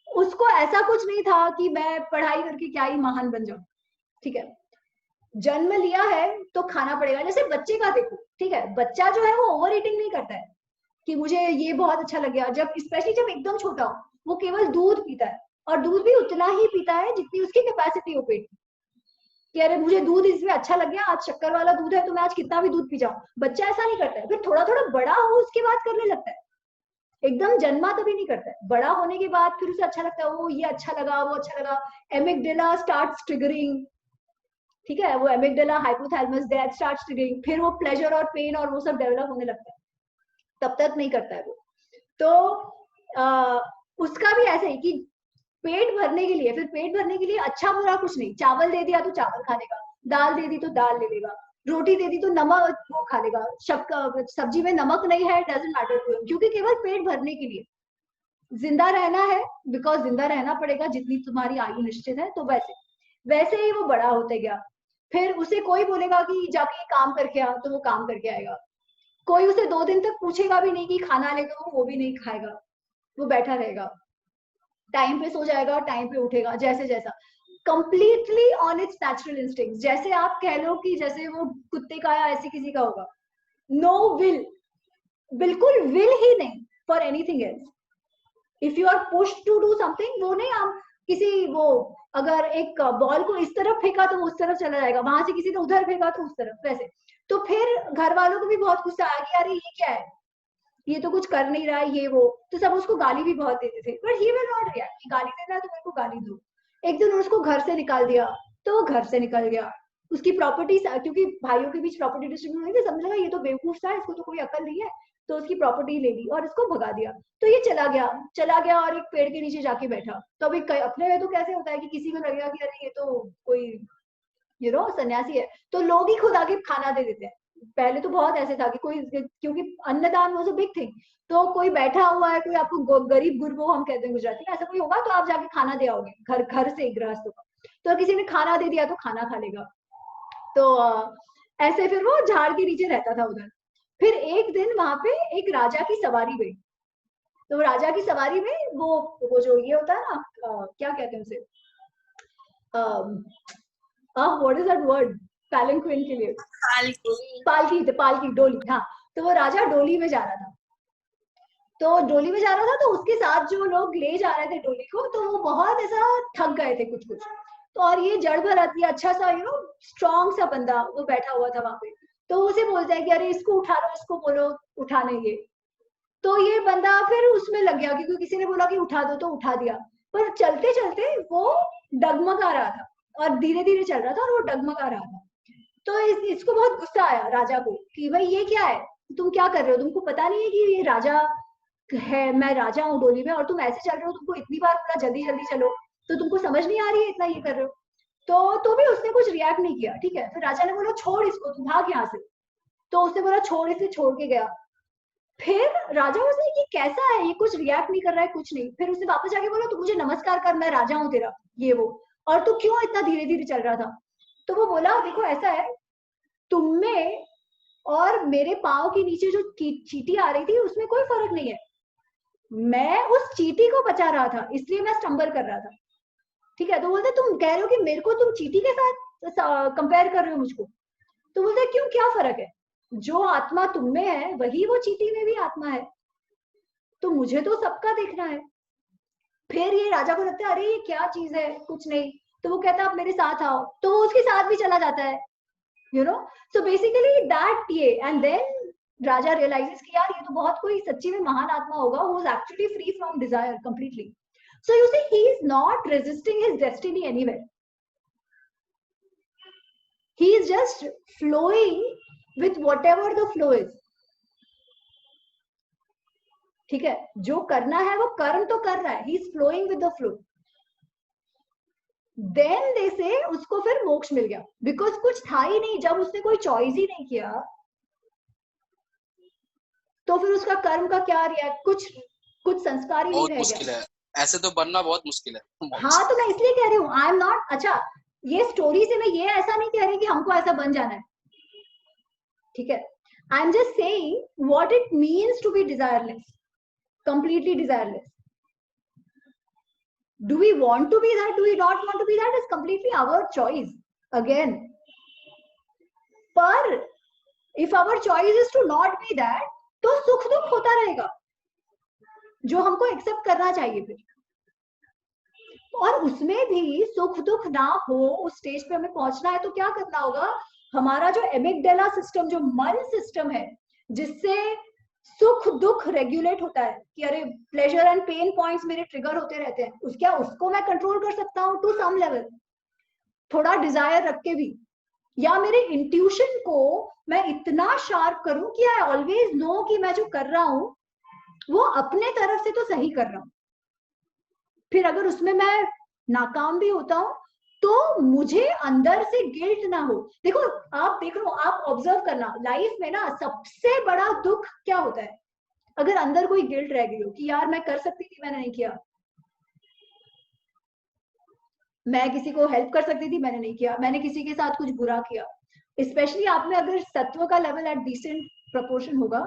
उसको ऐसा कुछ नहीं था कि मैं पढ़ाई करके क्या ही महान बन जाऊं, ठीक है, जन्म लिया है तो खाना पड़ेगा। जैसे बच्चे का देखो, ठीक है, बच्चा जो है वो ओवर ईटिंग नहीं करता है कि मुझे ये बहुत अच्छा लग गया, जब स्पेशली जब एकदम छोटा हो वो केवल दूध पीता है, और दूध भी उतना ही पीता है जितनी उसकी कैपेसिटी हो पेट की, कि अरे मुझे दूध इसमें अच्छा लग गया, आज शक्कर वाला दूध है तो मैं आज कितना भी दूध पी जाऊं। बच्चा ऐसा नहीं करता है, फिर थोड़ा थोड़ा बड़ा हो उसके बाद करने लगता है, एकदम जन्मा तभी नहीं करता है, बड़ा होने के बाद फिर उसे अच्छा लगता है, वो ये अच्छा लगा वो अच्छा लगा, एमिगडाला स्टार्ट्स ट्रिगरिंग, ठीक है, वो amygdala hypothalamus that starts triggering, फिर वो प्लेजर और पेन और वो सब डेवलप होने लगता है, तब तक नहीं करता है वो। तो उसका भी ऐसा ही कि पेट भरने के लिए, फिर पेट भरने के लिए अच्छा बुरा कुछ नहीं, चावल दे दिया तो चावल खा लेगा, दाल दे दी तो दाल ले लेगा, रोटी दे दी तो नमक वो खा लेगा, सब्जी में नमक नहीं है डजंट मैटर टू हिम, क्योंकि केवल पेट भरने के लिए जिंदा रहना है, बिकॉज जिंदा रहना पड़ेगा जितनी तुम्हारी आयु निश्चित है। तो वैसे ही वो बड़ा होते गया। फिर उसे कोई बोलेगा कि जाके काम करके आ, तो वो काम करके आएगा। कोई उसे 2 दिन तक पूछेगा भी नहीं कि खाना ले दो, वो भी नहीं खाएगा, वो बैठा रहेगा, टाइम पे सो जाएगा, टाइम पे उठेगा, जैसे जैसा completely on it's natural instinct. जैसे आप कह लो कि जैसे वो कुत्ते का या ऐसे किसी का होगा, नो विल, बिल्कुल विल ही नहीं for anything else. If you are pushed to do something, वो नहीं, हम किसी वो अगर एक बॉल को इस तरफ फेंका तो वो उस तरफ चला जाएगा, वहां से किसी ने उधर फेंका तो उस तरफ, वैसे। तो फिर घर वालों को भी बहुत गुस्सा आया कि अरे ये क्या है, ये तो कुछ कर नहीं रहा है, ये वो, तो सब उसको गाली भी बहुत देते थे, but he will not react, गाली देना है तो मेरे को गाली दो। एक दिन उसको घर से निकाल दिया, तो वो घर से निकल गया। उसकी प्रॉपर्टी, क्योंकि भाइयों के बीच प्रॉपर्टी डिस्ट्रीब्यूट हुई थी, समझ लगा ये तो बेवकूफ था, इसको तो कोई अकल नहीं है, तो उसकी प्रॉपर्टी ले ली और इसको भगा दिया। तो ये चला गया और एक पेड़ के नीचे जाके बैठा। तो अभी अपने में तो कैसे होता है कि किसी को लगेगा कि अरे ये तो कोई सन्यासी है, तो लोग ही खुद आके खाना दे देते हैं। पहले तो बहुत ऐसे था कि कोई, क्योंकि अन्नदान वाज अ बिग थिंग, तो कोई बैठा हुआ है, कोई आपको गरीब गुरबो हम कहते हैं गुजराती में, ऐसा कोई होगा तो आप जाके खाना दे आओगे घर घर से गृहस्थों का। तो किसी ने खाना दे दिया तो खाना खा लेगा। तो ऐसे फिर वो झाड़ के नीचे रहता था उधर। फिर एक दिन वहां पे एक राजा की सवारी गई। तो राजा की सवारी में वो जो ये होता है ना, क्या कहते हैं उसे, व्हाट इज दैट वर्ड, पैलंक्विन के लिए, पालकी डोली, हाँ। तो वो राजा डोली में जा रहा था। तो उसके साथ जो लोग ले जा रहे थे डोली को, तो वो बहुत ऐसा थक गए थे कुछ। तो और ये जड़ भरत, ये अच्छा सा स्ट्रॉन्ग सा बंदा वो बैठा हुआ था वहां पे। तो उसे बोलता है कि अरे इसको उठा लो, इसको बोलो उठाने ये। तो ये बंदा फिर उसमें लग गया, क्योंकि किसी ने बोला कि उठा दो तो उठा दिया। पर चलते चलते वो डगमगा रहा था, और धीरे धीरे चल रहा था और वो डगमगा रहा था। तो इसको बहुत गुस्सा आया राजा को कि भाई ये क्या है, तुम क्या कर रहे हो, तुमको पता नहीं है कि ये राजा है, मैं राजा हूँ डोली में, और तुम ऐसे चल रहे हो, तुमको इतनी बार बोला जल्दी जल्दी चलो, तो तुमको समझ नहीं आ रही है, इतना ये कर रहे हो। तो भी उसने कुछ रिएक्ट नहीं किया, ठीक है। फिर राजा ने बोला छोड़ इसको, तू भाग यहाँ से। तो उसने बोला छोड़ इसे, छोड़ के गया। फिर राजा उसने कि कैसा है ये, कुछ रिएक्ट नहीं कर रहा है, कुछ नहीं। फिर उसने वापस जाके बोला तू मुझे नमस्कार कर, मैं राजा हूँ तेरा, ये वो, और तू क्यों इतना धीरे धीरे चल रहा था। तो वो बोला देखो ऐसा है, तुम में और मेरे पाँव के नीचे जो चींटी आ रही थी उसमें कोई फर्क नहीं है, मैं उस चींटी को बचा रहा था, इसलिए मैं स्टम्बल कर रहा था, ठीक है। तो बोलते तुम कह रहे हो कि मेरे को तुम चींटी के साथ कंपेयर कर रहे हो मुझको। तो बोलते क्यों, क्या फर्क है, जो आत्मा तुम में है वही वो चींटी में भी आत्मा है। तो मुझे तो सबका देखना है। फिर ये राजा को लगता है अरे ये क्या चीज है, कुछ नहीं, तो वो कहता है आप मेरे साथ आओ, तो वो उसके साथ भी चला जाता है, you know. So basically that ये, एंड देन राजा रियलाइजेस कि यार ये तो बहुत कोई सच्ची में महान आत्मा होगा, who is actually free from desire completely. So you see he is not resisting his destiny anywhere, he is just flowing with whatever the flow is. ठीक है, जो करना है वो कर्म तो कर रहा है, he is flowing with the flow. Then they say उसको फिर मोक्ष मिल गया, बिकॉज कुछ था ही नहीं, जब उसने कोई चॉइस ही नहीं किया तो फिर उसका कर्म का क्या रिएक्ट, कुछ संस्कार ही नहीं रह गया। है ऐसे तो बनना बहुत मुश्किल है। हाँ, तो मैं इसलिए कह रही हूँ आई एम नॉट, अच्छा ये स्टोरी से मैं ये ऐसा नहीं कह रही कि हमको ऐसा बन जाना है, ठीक है। I am just saying what it means to be desireless, completely desireless. Do we want to be that? Do we not want to be that? It's completely our choice. Again, पर if our choice is to not be that, तो सुख दुख होता रहेगा, जो हमको accept करना चाहिए फिर। और उसमें भी सुख दुख ना हो, उस स्टेज पे हमें पहुंचना है तो क्या करना होगा, हमारा जो एमिगडाला सिस्टम, जो मन सिस्टम है, जिससे सुख दुख रेगुलेट होता है कि अरे प्लेजर एंड पेन पॉइंट्स मेरे ट्रिगर होते रहते हैं, उसको मैं कंट्रोल कर सकता हूँ टू सम लेवल, थोड़ा डिजायर रख के भी, या मेरे इंट्यूशन को मैं इतना शार्प करूं कि आई ऑलवेज नो कि मैं जो कर रहा हूं वो अपने तरफ से तो सही कर रहा हूं। फिर अगर उसमें मैं नाकाम भी होता हूं तो मुझे अंदर से गिल्ट ना हो। देखो आप देख लो, आप ऑब्जर्व करना लाइफ में ना, सबसे बड़ा दुख क्या होता है, अगर अंदर कोई गिल्ट रह गई हो कि यार मैं कर सकती थी, मैंने नहीं किया, मैं किसी को हेल्प कर सकती थी, मैंने नहीं किया, मैंने किसी के साथ कुछ बुरा किया। स्पेशली आप में अगर सत्व का लेवल एट डिसेंट प्रोपोर्शन होगा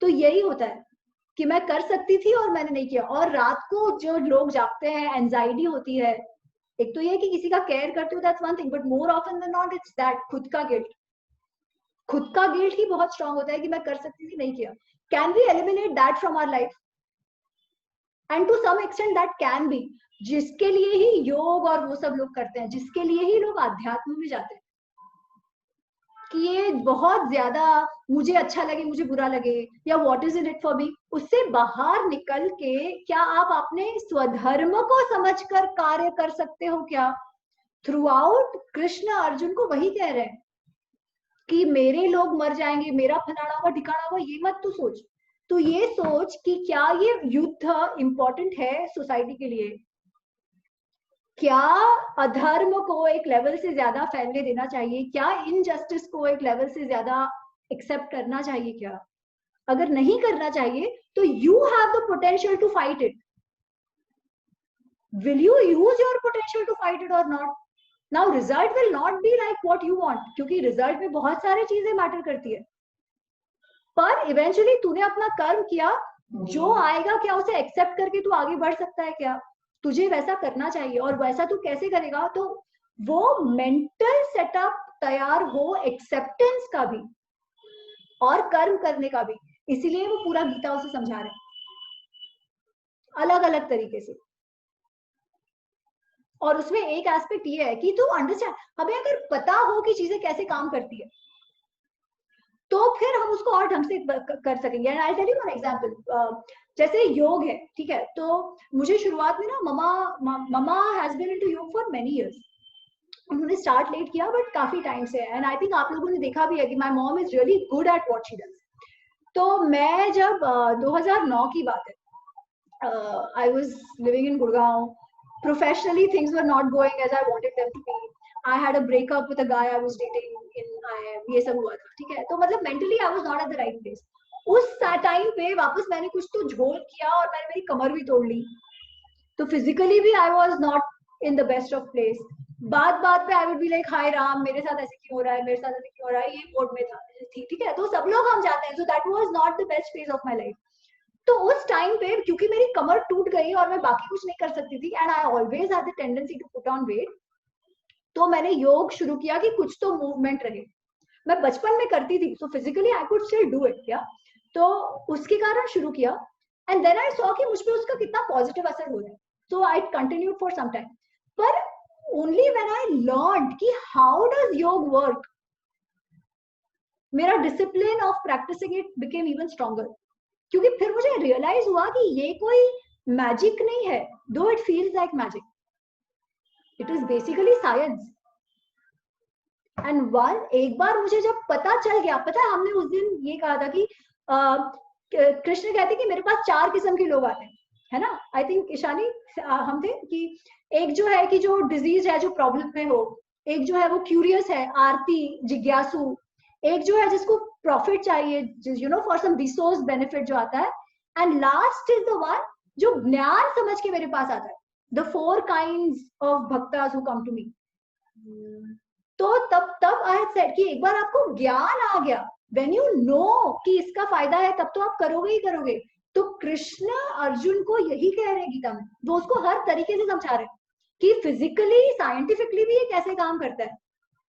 तो यही होता है कि मैं कर सकती थी और मैंने नहीं किया। और रात को जो लोग जागते हैं, एंजाइटी होती है, एक तो ये कि किसी का केयर करते हो, that's one thing, but more often than not it's that खुद का गिल्ट ही बहुत स्ट्रांग होता है कि मैं कर सकती थी, नहीं किया। Can we eliminate that from our life? And to some extent that can be, जिसके लिए ही योग और वो सब लोग करते हैं, जिसके लिए ही लोग आध्यात्म में जाते हैं, कि ये बहुत ज्यादा मुझे अच्छा लगे, मुझे बुरा लगे, या what is in it for me, उससे बाहर निकल के क्या आप अपने स्वधर्म को समझकर कार्य कर सकते हो क्या? थ्रू आउट कृष्ण अर्जुन को वही कह रहे हैं कि मेरे लोग मर जाएंगे, मेरा फलाना हुआ ठिकाना हुआ, ये मत तू सोच। तो ये सोच कि क्या ये युद्ध इंपॉर्टेंट है सोसाइटी के लिए, क्या अधर्म को एक लेवल से ज्यादा फैलने देना चाहिए, क्या इनजस्टिस को एक लेवल से ज्यादा एक्सेप्ट करना चाहिए क्या? अगर नहीं करना चाहिए तो you have the potential to fight it. Will you use your potential to fight it और not? Now result will not be like what you want, क्योंकि रिजल्ट में बहुत सारी चीजें मैटर करती है, पर इवेंचुअली तूने अपना कर्म किया, जो आएगा क्या उसे एक्सेप्ट करके तू आगे बढ़ सकता है क्या? तुझे वैसा करना चाहिए। और वैसा तू कैसे करेगा? तो वो मेंटल सेटअप तैयार हो एक्सेप्टेंस का भी और कर्म करने का भी। इसीलिए वो पूरा गीता उसे समझा रहे हैं अलग अलग तरीके से। और उसमें एक एस्पेक्ट ये है कि तू अंडरस्टैंड, हमें अगर पता हो कि चीजें कैसे काम करती है तो फिर हम उसको और ढंग से कर सकेंगे। And I tell you one example, जैसे योग है, ठीक है, तो मुझे शुरुआत में ना mama has been into yoga for many years. उन्होंने स्टार्ट लेट किया बट काफी टाइम से, एंड आई थिंक आप लोगों ने देखा भी है कि my mom is really good at what she does. तो मैं जब 2009 की बात है, I was living in Gurgaon, professionally things were not going as I wanted them to be, I had a breakup with a guy I was dating in IIM, ये सब हुआ था, ठीक है। तो मतलब mentally I was not at the right place. उस time पे वापस मैंने कुछ तो झोल किया और मैंने मेरी कमर भी तोड़ ली, तो फिजिकली भी I was not in the best of place. बात पे आई वुड बी लाइक हाय राम, मेरे साथ ऐसे क्यों हो रहा है, मेरे साथ ऐसे क्यों हो रहा है, ये मोड में था, ठीक है, तो सब लोग हम जाते हैं। So that was not the best phase of my life. तो उस टाइम पे क्योंकि मेरी कमर टूट गई और मैं बाकी कुछ नहीं कर सकती थी, and I always had the tendency to put on weight, तो मैंने योग शुरू किया कि कुछ तो मूवमेंट रहे। मैं बचपन में करती थी, so physically I could still do it, क्या, तो उसके कारण शुरू किया। एंड देन आई सॉ कि मुझ पे उसका कितना पॉजिटिव असर हो रहा है. So I continued for some time. पर ओनली व्हेन आई लर्नड कि हाउ डज योग वर्क, मेरा discipline of practicing it became even stronger. क्योंकि फिर मुझे रियलाइज हुआ कि ये कोई मैजिक नहीं है, दो it feels like magic, it is basically science. And एक बार मुझे जब पता चल गया, पता है हमने उस दिन ये कहा था कि कृष्ण कहते कि मेरे पास 4 किस्म के लोग आते हैं, है ना. आई थिंक ईशानी हम थे कि एक जो है कि जो डिजीज है, जो प्रॉब्लम में हो, एक जो है वो क्यूरियस है, आरती जिज्ञासु, एक जो है जिसको प्रॉफिट चाहिए, you know for some resource benefit जो आता है, and last is the one जो ज्ञान समझ के मेरे पास आता है, the 4 kinds of bhaktas who come to me. तो तब आई हैड सेड कि एक बार आपको ज्ञान आ गया, व्हेन यू नो कि इसका फायदा है, तब तो आप करोगे ही करोगे. तो कृष्ण अर्जुन को यही कह रहे हैं गीता में, वो उसको हर तरीके से समझा रहे हैं कि फिजिकली साइंटिफिकली भी ये कैसे काम करता है,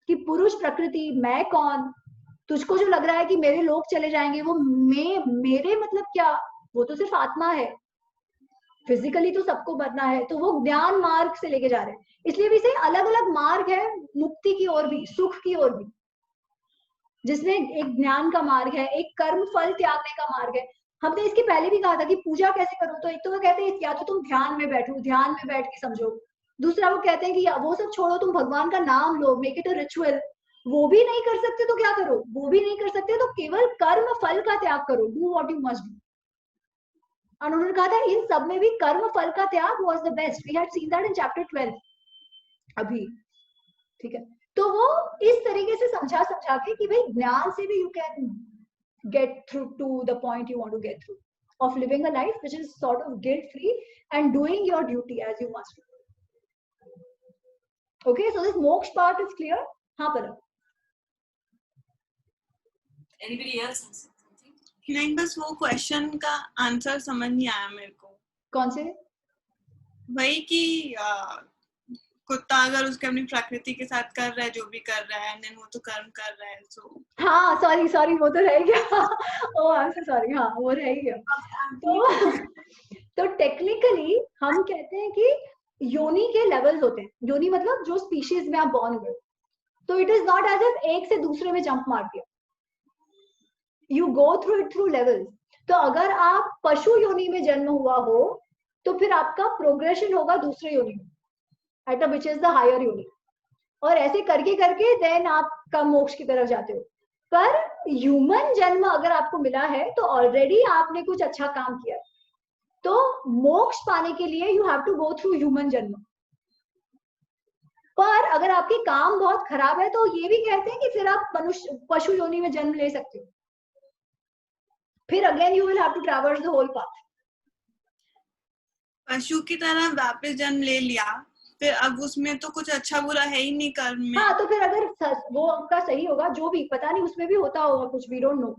कि पुरुष प्रकृति, मैं कौन, तुझको जो लग रहा है कि मेरे लोग चले जाएंगे, वो मेरे मतलब क्या, वो तो सिर्फ आत्मा है, फिजिकली तो सबको मरना है. तो वो ज्ञान मार्ग से लेके जा रहे हैं. इसलिए भी से अलग अलग मार्ग है मुक्ति की ओर भी, सुख की ओर भी, जिसमें एक ज्ञान का मार्ग है, एक कर्म फल त्यागने का मार्ग है. हमने इसके पहले भी कहा था कि पूजा कैसे करो, तो एक तो वो कहते हैं या तो तुम ध्यान में बैठो, ध्यान में बैठ के समझो. दूसरा वो कहते हैं कि वो सब छोड़ो, तुम भगवान का नाम लो, मेक इट अ रिचुअल. वो भी नहीं कर सकते तो क्या करो, वो भी नहीं कर सकते तो केवल कर्म फल का त्याग करो, do what you must do. और उन्होंने कहा था इन सब में भी कर्म फल का त्याग was the best. We had seen that in chapter 12 अभी, ठीक है. तो वो इस तरीके से समझा के कि भाई ज्ञान से भी you can get through to the point you want to get through, of living a life which is sort of guilt free and doing your duty as you must do. Okay, so this moksha part is clear. हाँ पर anybody else has something? नहीं, बस वो question का answer समझ नहीं आया मेरे को. कौन से? वही कि कुत्ता अगर उसके अपनी प्रकृति के साथ कर रहा है जो भी कर रहा है, देन वो तो कर्म कर रहा है. सो हाँ सॉरी वो तो रह गया. ओह आई एम सो सॉरी. हाँ वो रह गया. तो टेक्निकली हम कहते हैं कि योनि के लेवल्स होते हैं. योनि मतलब जो स्पीशीज में आप बॉर्न हुए, तो it is not as if एक से दूसरे में जंप मार दिया, you go through it through levels. तो अगर आप पशु योनि में जन्म हुआ हो तो फिर आपका प्रोग्रेशन होगा दूसरे योनि में, at which is the higher yoni, और ऐसे करके करके देन आपका मोक्ष की तरफ जाते हो. पर ह्यूमन जन्म अगर आपको मिला है तो ऑलरेडी आपने कुछ अच्छा काम किया है. तो मोक्ष पाने के लिए you have to go through human janam. पर अगर आपके काम बहुत खराब है तो ये भी कहते हैं कि फिर आप मनुष्य पशु योनि में जन्म ले सकते हो. फिर again you will have to traverse the whole path. पशु की तरह वापस जन्म ले लिया, फिर अब उसमें तो कुछ अच्छा बुरा है ही नहीं कर्म में. हाँ, तो फिर अगर वो उनका सही होगा, जो भी पता नहीं उसमें भी होता होगा कुछ, वी डोंट नो,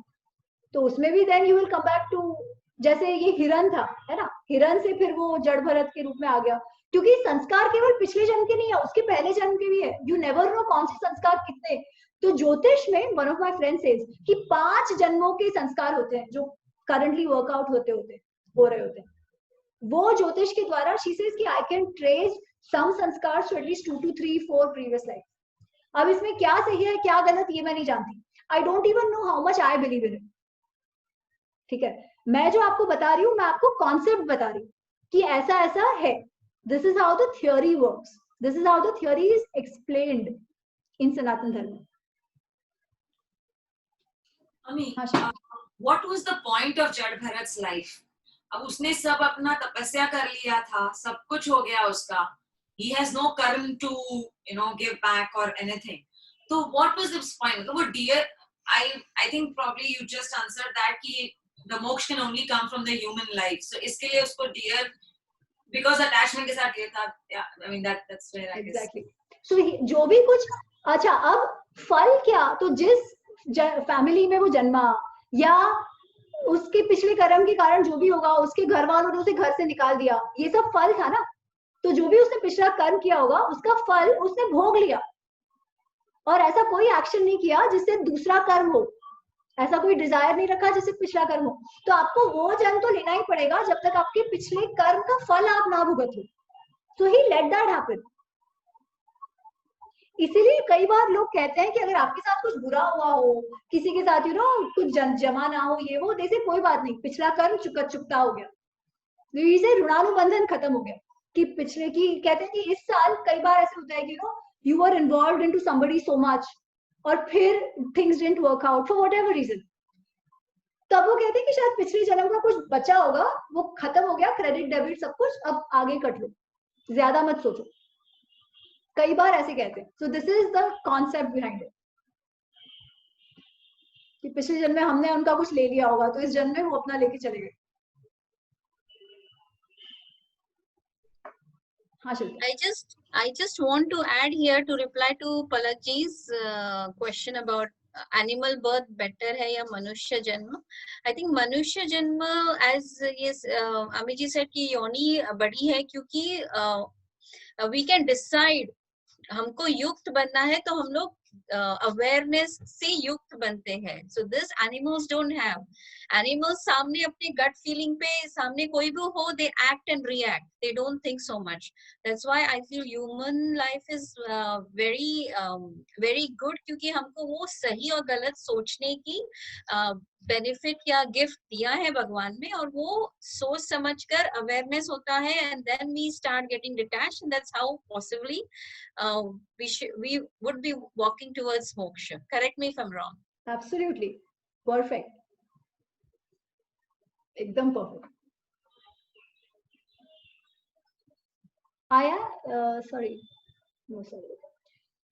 तो उसमें भी then you will come back to, जैसे ये हिरन था, है ना, हिरन से फिर वो जड़ भरत के रूप में आ गया, क्योंकि संस्कार केवल पिछले जन्म के नहीं है, उसके पहले जन्म के भी है. यू नेवर नो कौन से संस्कार कितने. तो ज्योतिष में one of my friend says कि 5 जन्मों के संस्कार होते हैं जो करंटली वर्कआउट हो रहे होते हैं. वो ज्योतिष के द्वारा शी सेज कि आई कैन ट्रेस some संस्कार to at least 2 to 3 4 previous life. अब इसमें क्या सही है क्या गलत ये मैं नहीं जानती. I don't even know how much I believe in it. ठीक है, मैं जो आपको बता रही हूँ, मैं आपको कॉन्सेप्ट बता रही हूँ कि ऐसा ऐसा है. This is how the theory works. This is how the theory is explained in Sanatan Dharma. What was the point of Jad Bharat's life? अब उसने सब अपना तपस्या कर लिया था, सब कुछ हो गया उसका. He has no karma to, give back or anything. So what was his point? So deer, I think probably you just answered that कि the moksha can only come from the human life. So इसके लिए उसको deer, because attachment के साथ ये था. Yeah, I mean that's where I guess. Exactly. So जो भी कुछ, अच्छा अब फल क्या, तो जिस फैमिली में वो जन्मा या उसके पिछले कर्म के कारण जो भी होगा, उसके घर वालों ने उसे घर से निकाल दिया, ये सब फल था ना. तो जो भी उसने पिछला कर्म किया होगा उसका फल उसने भोग लिया, और ऐसा कोई एक्शन नहीं किया जिससे दूसरा कर्म हो. ऐसा कोई डिजायर नहीं रखा जैसे पिछला कर्म हो, तो आपको वो जन्म तो लेना ही पड़ेगा जब तक आपके पिछले कर्म का फल आप ना भुगत हो। So he let that happen. इसीलिए कई बार लोग कहते हैं कि अगर आपके साथ कुछ बुरा हुआ हो, किसी के साथ कुछ जमा ना हो, ये वो, जैसे कोई बात नहीं, पिछला कर्म चुकता हो गया, इसे ऋणानुबंधन खत्म हो गया। कि पिछले की कहते हैं कि इस साल कई बार ऐसे होता है कि you are involve into somebody so much और फिर things didn't work out for whatever reason, तब वो कहते हैं कि शायद पिछले जन्म का कुछ बचा होगा, वो खत्म हो गया, क्रेडिट डेबिट सब कुछ, अब आगे कट लो, ज्यादा मत सोचो। कई बार ऐसे कहते हैं। So this is the concept behind it, कि पिछले जन्म में हमने उनका कुछ ले लिया होगा तो इस जन्म में वो अपना लेके चले गए। हाँ I just want to add here to reply to Palakji's question about animal birth better है या मनुष्य जन्म। I think मनुष्य जन्म as yes Amit ji said कि योनि बड़ी है, क्योंकि we can decide हमको युक्त बनना है तो हम लोग अवेयरनेस से युक्त बनते हैं। So this animals don't have. Animals सामने अपने गट फीलिंग पे, सामने कोई भी हो, they act and react, they don't think so much. That's why I feel human life is very good, क्योंकि हमको वो सही और गलत सोचने की बेनिफिट या गिफ्ट दिया है भगवान ने, और वो सोच समझकर अवेयरनेस होता है, and then we start getting detached, and that's how possibly we would be walking towards moksha. Correct me if I'm wrong. Absolutely perfect, एकदम perfect. आया sorry no sorry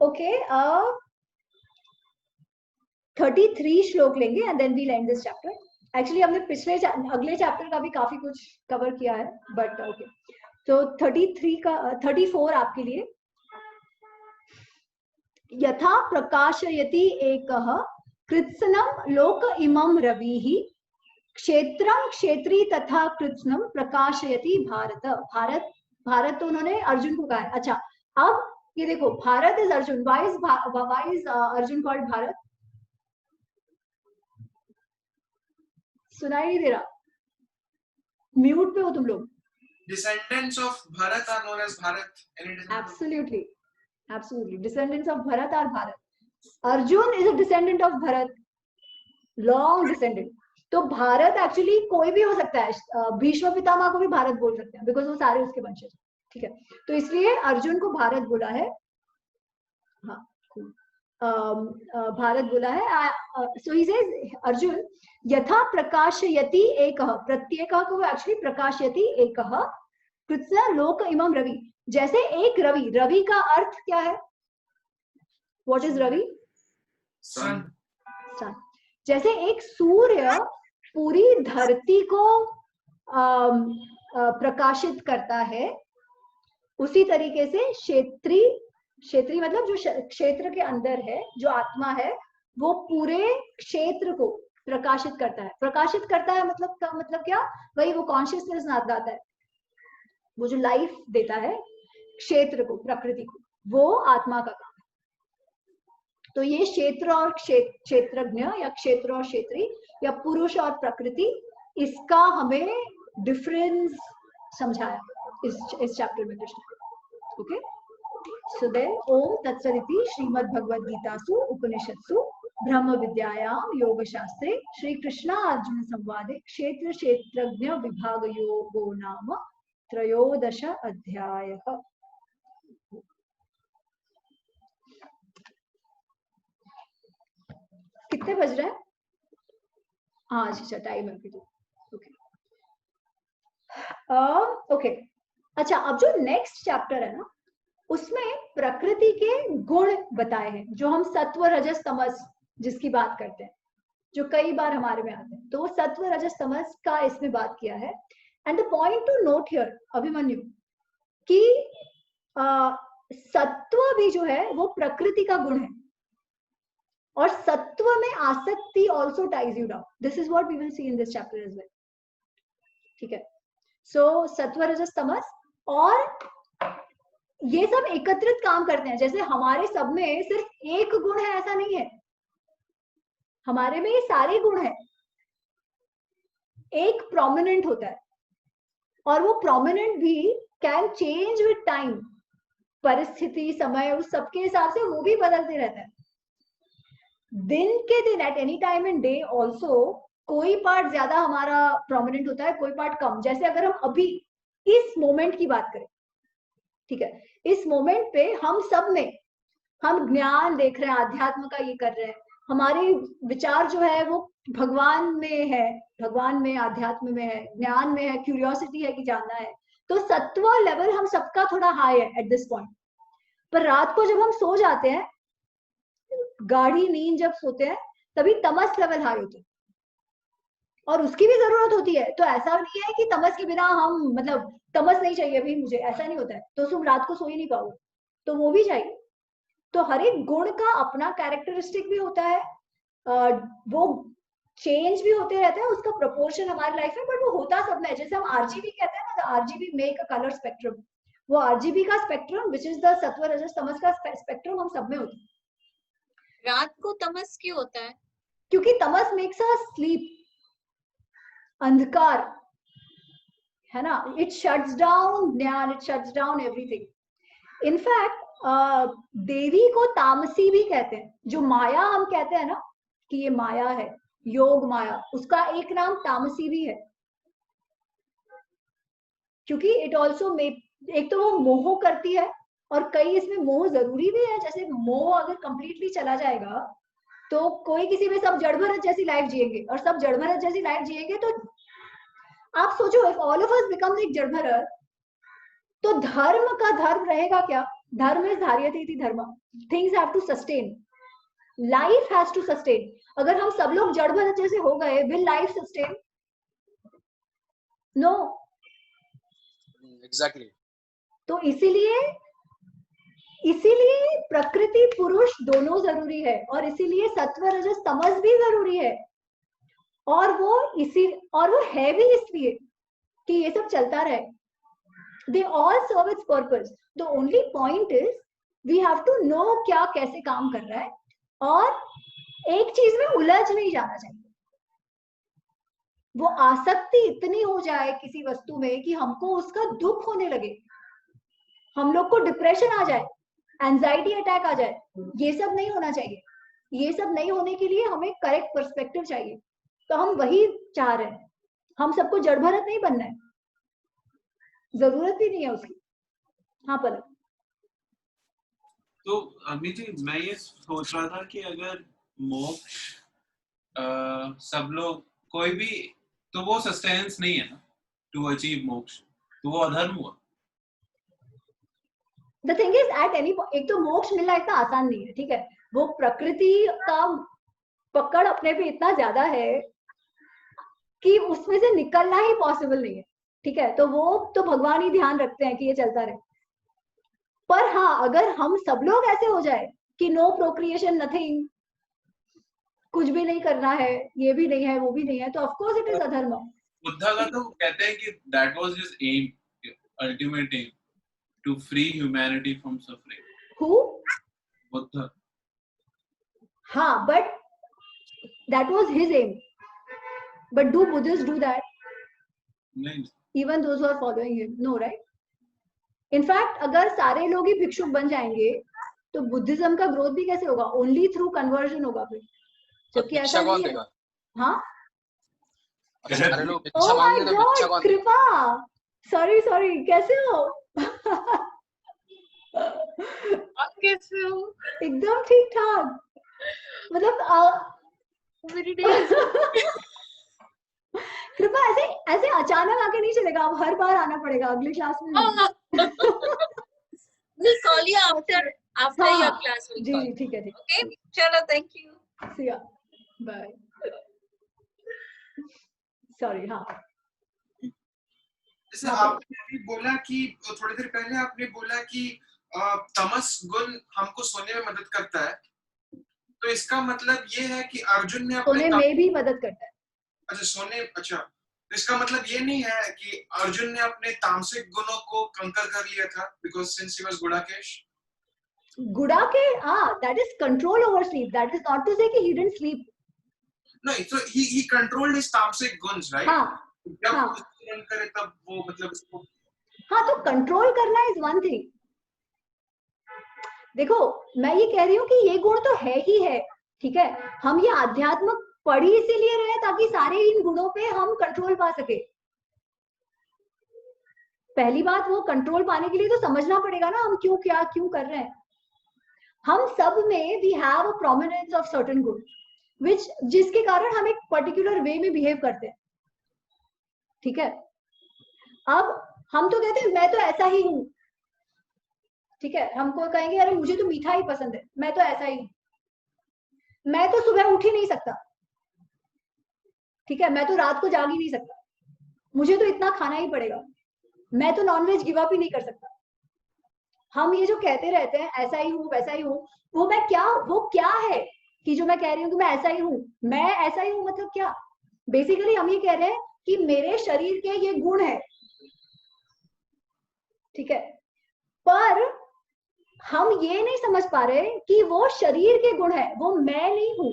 okay 33 श्लोक लेंगे and then we'll end this chapter. Actually हमने पिछले अगले chapter का भी काफी कुछ कवर किया है, but okay. तो 33 का 34 आपके लिए। यथा प्रकाशयति एकः कृत्स्नं लोक इमं रविः क्षेत्रं क्षेत्री तथा कृत्स्नं प्रकाशयति भारत। भारत तो उन्होंने अर्जुन को कहा है। अच्छा, अब ये देखो, Bharat is Arjun. Why is Arjun called Bharat? सुनाई नहीं दे रहा, म्यूट पे हो तुम लोग। Descendants of Bharat are known as Bharat, and it is Absolutely. Descendants of Bharat are Bharat. Arjun is a descendant of Bharat, long descendant. तो भारत एक्चुअली कोई भी हो सकता है, भीष्म पितामह को भी भारत बोल सकते हैं, बिकॉज वो सारे उसके वंशज। ठीक है, तो इसलिए अर्जुन को भारत बोला है। हाँ, भारत बोला है। सो ही सेज अर्जुन यथा प्रकाशयति एकः, प्रत्येकः को एक्चुअली प्रकाशयति एकः कृत्स्नं लोक इमं रवि। जैसे एक रवि, रवि का अर्थ क्या है? What is Ravi? Sun. Sun. जैसे एक सूर्य पूरी धरती को प्रकाशित करता है, उसी तरीके से क्षेत्री मतलब जो क्षेत्र के अंदर है, जो आत्मा है, वो पूरे क्षेत्र को प्रकाशित करता है। प्रकाशित करता है मतलब क्या? वही वो कॉन्शियसनेस लाता है, वो जो लाइफ देता है क्षेत्र को, प्रकृति को, वो आत्मा का काम है। तो ये क्षेत्र और क्षेत्रज्ञ या क्षेत्र और क्षेत्री या पुरुष और प्रकृति, इसका हमें डिफरेंस समझाया इस चैप्टर में कृष्ण। ओके, सो देन ओम तत्सदिति श्रीमद् भगवद गीतासु उपनिषत्सु ब्रह्म विद्यायां योग शास्त्रे श्री कृष्ण अर्जुन संवादे क्षेत्र क्षेत्रज्ञ विभाग योगो नाम त्रयोदश अध्यायः। कितने बज रहे हैं? हाँ, अच्छा, टाइम है। ओके ओके, अच्छा, अब जो नेक्स्ट चैप्टर है ना, उसमें प्रकृति के गुण बताए हैं, जो हम सत्व रजस तमस जिसकी बात करते हैं, जो कई बार हमारे में आते हैं। तो सत्व रजस तमस का इसमें बात किया है। And the point two note here Abhimanyu, कि सत्व भी जो है वो प्रकृति का गुण है, और सत्व में आसक्ति also ties you down. This is what we will see in this chapter as well. ठीक है, सो सत्व रजस तमस, और ये सब एकत्रित काम करते हैं। जैसे हमारे सब में सिर्फ एक गुण है ऐसा नहीं है, हमारे में ये सारे गुण हैं, एक प्रोमिनेंट होता है और वो प्रोमिनेंट भी कैन चेंज विद टाइम, परिस्थिति समय उस सबके हिसाब से वो भी बदलते रहता है। दिन के दिन at any time in day also कोई पार्ट ज्यादा हमारा प्रोमिनेंट होता है, कोई पार्ट कम। जैसे अगर हम अभी इस मोमेंट की बात करें, ठीक है, इस मोमेंट पे हम सब में हम ज्ञान देख रहे हैं, अध्यात्म का ये कर रहे हैं, हमारे विचार जो है वो भगवान में है, भगवान में, अध्यात्म में है, ज्ञान में है, क्यूरियोसिटी है कि जानना है। तो सत्व लेवल हम सबका थोड़ा हाई है एट दिस पॉइंट। पर रात को जब हम सो जाते हैं, गाढ़ी नींद जब सोते हैं, तभी तमस लेवल हाई होते हैं और उसकी भी जरूरत होती है। तो ऐसा नहीं है कि तमस के बिना हम, मतलब तमस नहीं चाहिए भी मुझे, ऐसा नहीं होता है, तो तुम रात को सो ही नहीं पाओगे, तो वो भी चाहिए। तो हर एक गुण का अपना कैरेक्टरिस्टिक भी होता है, वो चेंज भी होते रहता है, उसका प्रोपोर्शन हमारी लाइफ में, बट वो होता सब में। जैसे हम आरजीबी कहते हैं ना, RGB make a colour spectrum, वो आरजीबी का स्पेक्ट्रम विच इज द सत्व रजस तमस का स्पेक्ट्रम हम सब में होता है। रात को तमस क्यों होता है? क्योंकि तमस मेक्स अस स्लीप, अंधकार है ना, it shuts down gyan, it shuts down everything. In fact देवी को तामसी भी कहते हैं। जो माया हम कहते हैं ना कि ये माया है, योग माया, उसका एक नाम तामसी भी है, क्योंकि इट ऑल्सो एक तो वो मोह करती है और कई इसमें मोह जरूरी भी है। जैसे मोह अगर कंप्लीटली चला जाएगा तो कोई किसी में सब जड़ भरत जैसी लाइफ जिएंगे, और सब जड़ भरत जैसी लाइफ जिएंगे तो आप सोचो, if all of us become like जड़ भरत, तो धर्म का धर्म रहेगा क्या? धर्म इज धार्यते इति धर्म, things have to sustain, life has to sustain. अगर हम सब लोग जड़ भरत जैसे हो गए, will life sustain? No, exactly. तो इसीलिए प्रकृति पुरुष दोनों जरूरी है, और इसीलिए सत्व रजस तमस भी जरूरी है। और वो है भी इसलिए कि ये सब चलता रहे। They all serve its purpose. The only point is we have to know क्या कैसे काम कर रहा है, और एक चीज में उलझ नहीं जाना चाहिए। वो आसक्ति इतनी हो जाए किसी वस्तु में कि हमको उसका दुख होने लगे, हम लोग को डिप्रेशन आ जाए, एंजाइटी अटैक आ जाए, ये सब नहीं होना चाहिए। ये सब नहीं होने के लिए हमें करेक्ट पर्सपेक्टिव चाहिए। तो हम वही चाह रहे हैं, हम सबको जड़ भरत नहीं बनना है, जरूरत भी नहीं है उसकी। हाँ पलक। तो अम्मी जी, मैं ये सोच रहा था कि अगर मोक्ष सब लोग कोई भी, तो वो सस्टेनेंस नहीं है ना टू अचीव मोक्ष, तो वो अधर्म हुआ। The thing is, at any point, एक तो मोक्ष मिलना इतना आसान नहीं है, ठीक है, वो प्रकृति का पकड़ अपने पे इतना ज्यादा है कि उसमें से निकलना ही पॉसिबल नहीं है, ठीक है। तो वो तो भगवान ही ध्यान रखते हैं कि ये चलता रहे। पर हाँ, अगर हम सब लोग ऐसे हो जाए कि नो प्रोक्रिएशन, नथिंग, कुछ भी नहीं करना है, ये भी नहीं है, वो भी नहीं है, तो ऑफ कोर्स इट इज अधर्म। बुद्धा का तो कहते हैं कि that was his aim, ultimate aim, to free humanity from suffering. Who? Buddha. हाँ, but that was his aim, but do Buddhist do that? नहीं, even those who are following him, no, right? In fact, अगर सारे लोग ही भिक्षुक बन जाएंगे तो Buddhism का ग्रोथ भी कैसे होगा? ओनली थ्रू कन्वर्जन होगा फिर, जबकि ऐसा नहीं है। हाँ, सारे लोग भिक्षा मांगेंगे तो भिक्षा कौन देगा? कृपा, सॉरी, कैसे हो? कैसे हो? एकदम ठीक ठाक, मतलब कृपा ऐसे अचानक आके नहीं चलेगा, अब हर बार आना पड़ेगा अगली क्लास में। We'll call you after your class. जी, ठीक है। Okay, चलो, thank you. See ya. Bye. Sorry, हाँ। जैसे आपने बोला कि थोड़ी देर पहले आपने बोला कि तमस गुण हमको सोने में मदद करता है, तो इसका मतलब ये है कि अर्जुन ने अपने सोने में भी मदद करता है। अच्छा, तो इसका मतलब ये नहीं है कि अर्जुन ने अपने तामसिक गुणों को कंकर कर लिया था, because since he was Gudakesh. Gudakesh, that is control over sleep, that is not to say कि he didn't sleep. No, so he controlled his tamasic guns, right? हाँ, जब हाँ, उसको run करे तब वो मतलब उसको हाँ, तो कंट्रोल करना इज वन थिंग. देखो मैं ये कह रही हूँ कि ये गुण तो है ही है, ठीक है. हम ये अध्यात्म पढ़ ही इसीलिए रहे ताकि सारे इन गुणों पे हम कंट्रोल पा सके. पहली बात, वो कंट्रोल पाने के लिए तो समझना पड़ेगा ना हम क्यों क्या क्यों कर रहे हैं. हम सब में we have a prominence of certain good which जिसके कारण हम एक पर्टिकुलर वे में बिहेव करते हैं, ठीक है. अब हम तो कहते हैं मैं तो ऐसा ही हूं, ठीक है. हमको कहेंगे अरे मुझे तो मीठा ही पसंद है, मैं तो ऐसा ही हूं. मैं तो सुबह उठ ही नहीं सकता, ठीक है. मैं तो रात को जाग ही नहीं सकता, मुझे तो इतना खाना ही पड़ेगा. मैं तो नॉनवेज गिव अप ही नहीं कर सकता. हम ये जो कहते रहते हैं ऐसा ही हूँ वैसा ही हूँ, वो क्या है कि जो मैं कह रही हूँ कि मैं ऐसा ही हूँ, मैं ऐसा ही हूँ मतलब क्या. बेसिकली हम ये कह रहे हैं कि मेरे शरीर के ये गुण है, ठीक है. पर हम ये नहीं समझ पा रहे कि वो शरीर के गुण है, वो मैं नहीं हूं.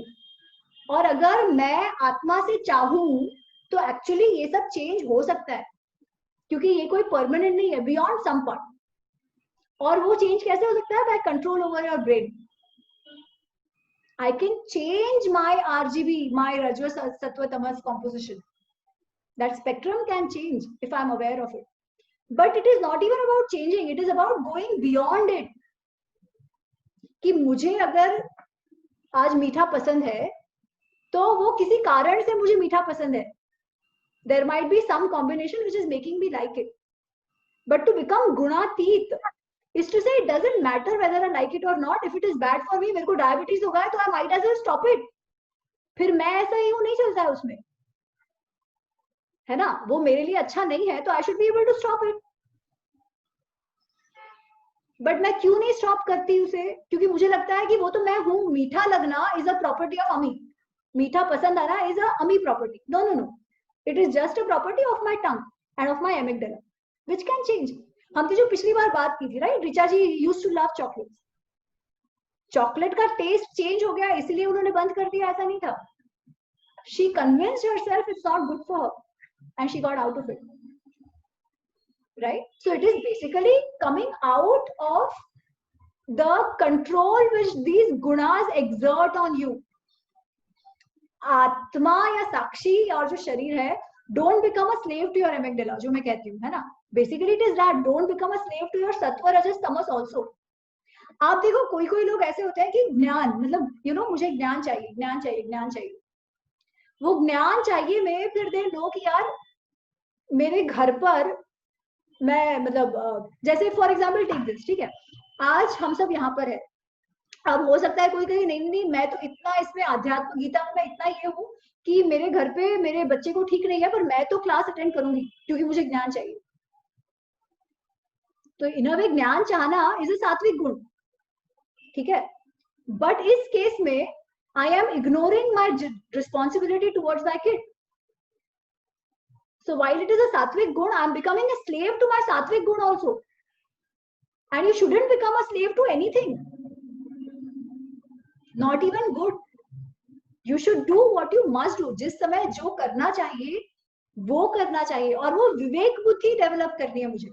और अगर मैं आत्मा से चाहूं तो एक्चुअली ये सब चेंज हो सकता है, क्योंकि ये कोई परमानेंट नहीं है, बियॉन्ड सम पॉइंट. और वो चेंज कैसे हो सकता है? By control over your brain. I can change my RGB, my Rajva Sattva Tamas composition. That spectrum can change if I'm aware of it. But it is not even about changing, it is about going beyond it. कि मुझे अगर आज मीठा पसंद है तो वो किसी कारण से मुझे मीठा पसंद है. There might be some combination which is making me like it. But to become gunatit is to say it doesn't matter whether I like it or not. If it is bad for me, मेरे को diabetes हो गया है तो I might as well stop it. फिर मैं ऐसा ही हूँ नहीं चलता है उसमें, है ना. वो मेरे लिए अच्छा नहीं है तो I should be able to stop it. But मैं क्यों नहीं स्टॉप करती उसे? क्योंकि मुझे लगता है कि वो तो मैं हूँ. मीठा लगना इज अ प्रॉपर्टी ऑफ अमी. मीठा पसंद आना इज अ अमी property. No no no, it is just a property of my tongue and of my amygdala which can change. हमने जो पिछली बार बात की थी, right, Richa ji used to love chocolate. Chocolate का टेस्ट चेंज हो गया इसलिए उन्होंने बंद कर दिया, ऐसा नहीं था. She convinced herself it's not good for her and she got out of it, right? So it is basically coming out of the control which these gunas exert on you. आत्मा या साक्षी और जो शरीर है, don't become a slave to your amygdala, जो मैं कहती हूँ, है ना. Basically it is that, don't become a slave to your sattva rajas tamas also. आप देखो कोई लोग ऐसे होते हैं कि ज्ञान मतलब मुझे ज्ञान चाहिए, ज्ञान चाहिए, ज्ञान चाहिए. वो ज्ञान चाहिए में फिर दे लो कि यार मेरे घर पर मैं मतलब जैसे फॉर एग्जाम्पल टेक दिस, ठीक है. आज हम सब यहाँ पर है. अब हो सकता है कोई कहे नहीं मैं तो इतना इसमें आध्यात्म गीता में मैं इतना ये हूँ कि मेरे घर पे मेरे बच्चे को ठीक नहीं है पर मैं तो क्लास अटेंड करूंगी क्योंकि मुझे ज्ञान चाहिए. तो इन अ वे ज्ञान चाहना इज अ सात्विक गुण, ठीक है. बट इस केस में I am ignoring my responsibility towards my kid. So while it is a sattvic gun, I am becoming a slave to my sattvic gun also. And you shouldn't become a slave to anything. Not even good. You should do what you must do. जिस समय जो करना चाहिए वो करना चाहिए. और वो विवेक बुद्धि डेवलप करनी है मुझे.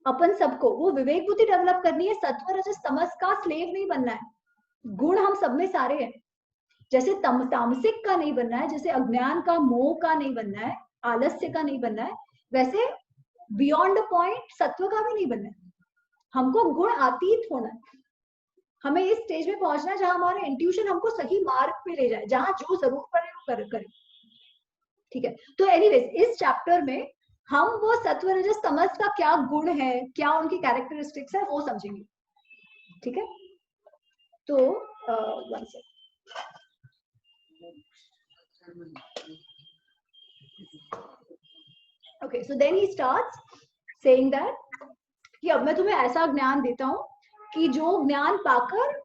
अपन सबको वो विवेक बुद्धि डेवलप करनी है. सत्व रजस तमस का स्लेव नहीं बनना है. गुण हम सब में सारे हैं. जैसे तामसिक का नहीं बनना है, जैसे अज्ञान का, मोह का नहीं बनना है, आलस्य का नहीं बनना है, वैसे बियॉन्ड पॉइंट सत्व का भी नहीं बनना है. हमको गुण अतीत होना है. हमें इस स्टेज में पहुंचना है जहां हमारा इंट्यूशन हमको सही मार्ग पे ले जाए, जहां जो जरूरत पड़े वो करें. ठीक है. तो एनीवेज इस चैप्टर में हम वो सत्व रजस तमस का क्या गुण है, क्या उनकी कैरेक्टरिस्टिक्स है, वो समझेंगे. ठीक है. तो one second. Okay, so then he starts saying that कि अब मैं तुम्हें ऐसा ज्ञान देता हूँ कि जो ज्ञान पाकर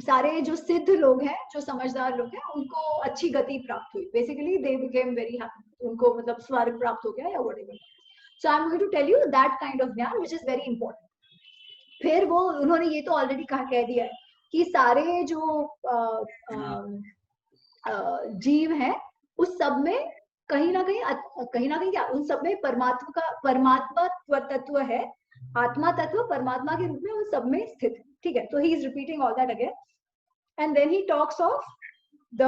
सारे जो सिद्ध लोग हैं, जो समझदार लोग हैं, उनको अच्छी गति प्राप्त हुई. Basically they became very happy. उनको मतलब स्वर्ग प्राप्त हो गया या whatever. So I am going to tell you that kind of gyan which is very important. फिर वो उन्होंने ये तो ऑलरेडी कह दिया है कि सारे जो जीव हैं उस सब में कहीं ना कहीं क्या उन सब में परमात्मा तत्व है, आत्मा तत्व परमात्मा के रूप में उन सब में स्थित है। ठीक है, तो he is repeating all that again and then he talks of the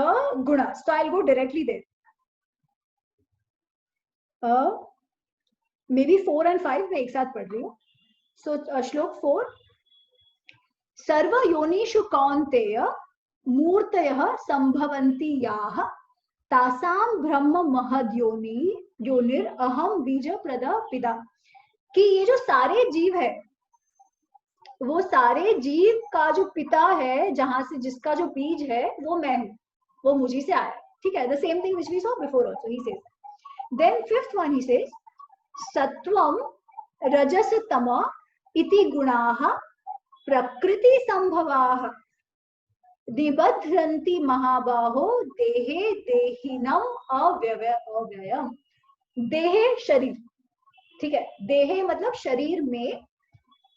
guna. So I will go directly there. May be 4 और 5 मैं एक साथ पढ़ रही हूँ। सो श्लोक 4, सर्व योनिषु कौन्तेय मूर्तयः संभवन्ति याः तासां ब्रह्म महद्योनिर अहम बीज प्रद पिता। कि ये जो सारे जीव है वो सारे जीव का जो पिता है, जहां से जिसका जो बीज है वो मैं हूं, वो मुझी से आया। ठीक है, the same thing which we saw before also he says. Then fifth one he says सत्वम रजस तम इति गुणाः प्रकृति संभवाः निबध्रन्ति महाबाहो देहे देहिनम अव्ययम। देहे शरीर, ठीक है, देहे मतलब शरीर में,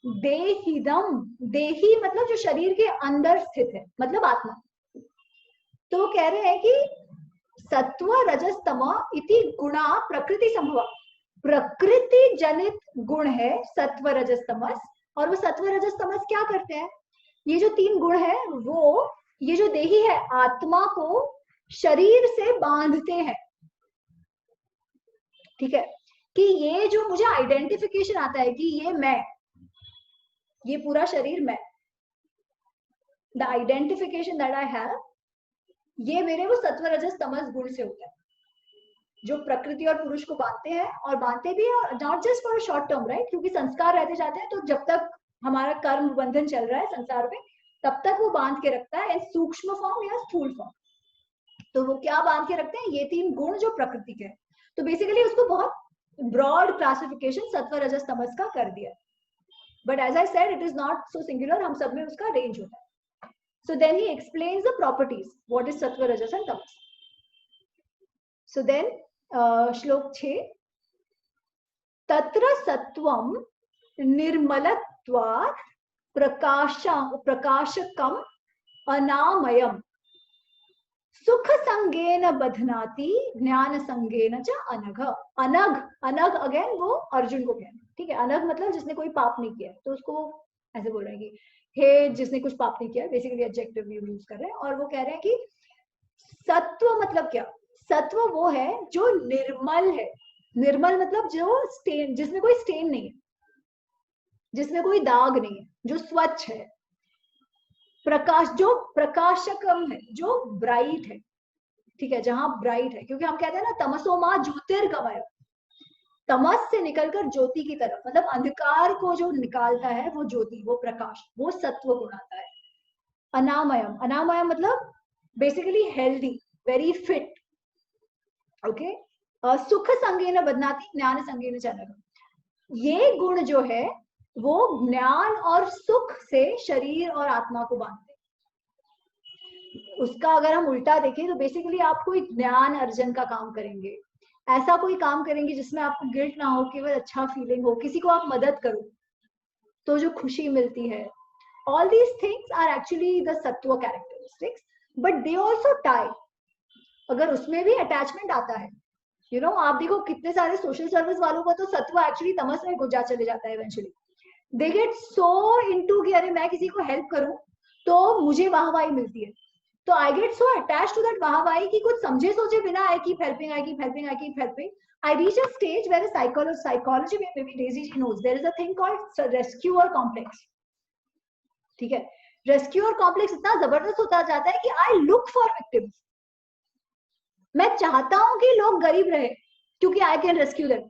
देहिदम देही मतलब जो शरीर के अंदर स्थित है, मतलब आत्मा। तो कह रहे हैं कि सत्व रजस तम इति गुणा प्रकृति संभवा, प्रकृति जनित गुण है सत्व रजस तमस। और वो सत्व रजस तमस क्या करते हैं? ये जो 3 गुण है वो ये जो देही है आत्मा को शरीर से बांधते हैं। ठीक है, कि ये जो मुझे आइडेंटिफिकेशन आता है कि ये मैं, ये पूरा शरीर मैं, the identification that I have, ये मेरे वो सत्व रजस तमस गुण से होता है जो प्रकृति और पुरुष को बांधते हैं। और बांधते भी not just for short term, right, क्योंकि संस्कार रहते जाते हैं। तो जब तक हमारा कर्म बंधन चल रहा है संसार में तब तक वो बांध के रखता है सूक्ष्म फॉर्म या स्थूल फॉर्म। तो वो क्या बांध के रखते हैं? ये 3 गुण जो प्रकृति के हैं। तो बेसिकली उसको बहुत ब्रॉड क्लासिफिकेशन सत्व रजस तमस का कर दिया। But as I said it is not so singular, हम सब में उसका रेंज होता है। So then he explains the properties, what is sattva rajas and Tamas. So then श्लोक 6, तत्र सत्वम निर्मलत्वात् प्रकाशकम अनामयम सुख संगेन बध्नाति ज्ञान संगेन च अनघ। अनघ अगेन वो अर्जुन को कहना। ठीक है, अनघ मतलब जिसने कोई पाप नहीं किया, तो उसको ऐसे बोल रहे हैं कि हे जिसने कुछ पाप नहीं किया, बेसिकली एडजेक्टिव यूज कर रहे हैं। और वो कह रहे हैं कि सत्व मतलब क्या? सत्व वो है जो निर्मल है। निर्मल मतलब जो स्टेन, जिसमें कोई स्टेन नहीं है, जिसमें कोई दाग नहीं है, जो स्वच्छ है। प्रकाश, जो प्रकाशकम है, जो ब्राइट है। ठीक है, जहां ब्राइट है, क्योंकि हम कहते हैं ना तमसो मां ज्योतिर्गमय, तमस से निकलकर ज्योति की तरफ, मतलब अंधकार को जो निकालता है वो ज्योति, वो प्रकाश, वो सत्व गुण आता है। अनामयम, अनामयम मतलब basically healthy, very fit. Okay, सुख संगेन बध्नाति ज्ञान संगेन च अनघ। ये गुण जो है वो ज्ञान और सुख से शरीर और आत्मा को बांधते। उसका अगर हम उल्टा देखें तो बेसिकली आप कोई ज्ञान अर्जन का काम करेंगे, ऐसा कोई काम करेंगे जिसमें आपको गिल्ट ना हो, केवल अच्छा फीलिंग हो, किसी को आप मदद करो तो जो खुशी मिलती है। All these things are actually the sattva characteristics, but they also tie. अगर उसमें भी अटैचमेंट आता है, यू नो, आप देखो कितने सारे सोशल सर्विस वालों का तो सत्व एक्चुअली तमस में गुजा चले जाता है eventually. They get so into कि अरे मैं किसी को हेल्प करूं तो मुझे वाहवाही मिलती है, तो I get so attached to that wahwahi कि कुछ समझे सोचे बिना I keep helping, I keep helping, I keep helping. I reach a stage where the psychology में maybe Daisy ji knows there is a thing called rescuer complex. ठीक है, rescuer complex इतना जबरदस्त होता जाता है कि I look for victims. मैं चाहता हूं कि लोग गरीब रहे क्योंकि I can rescue them.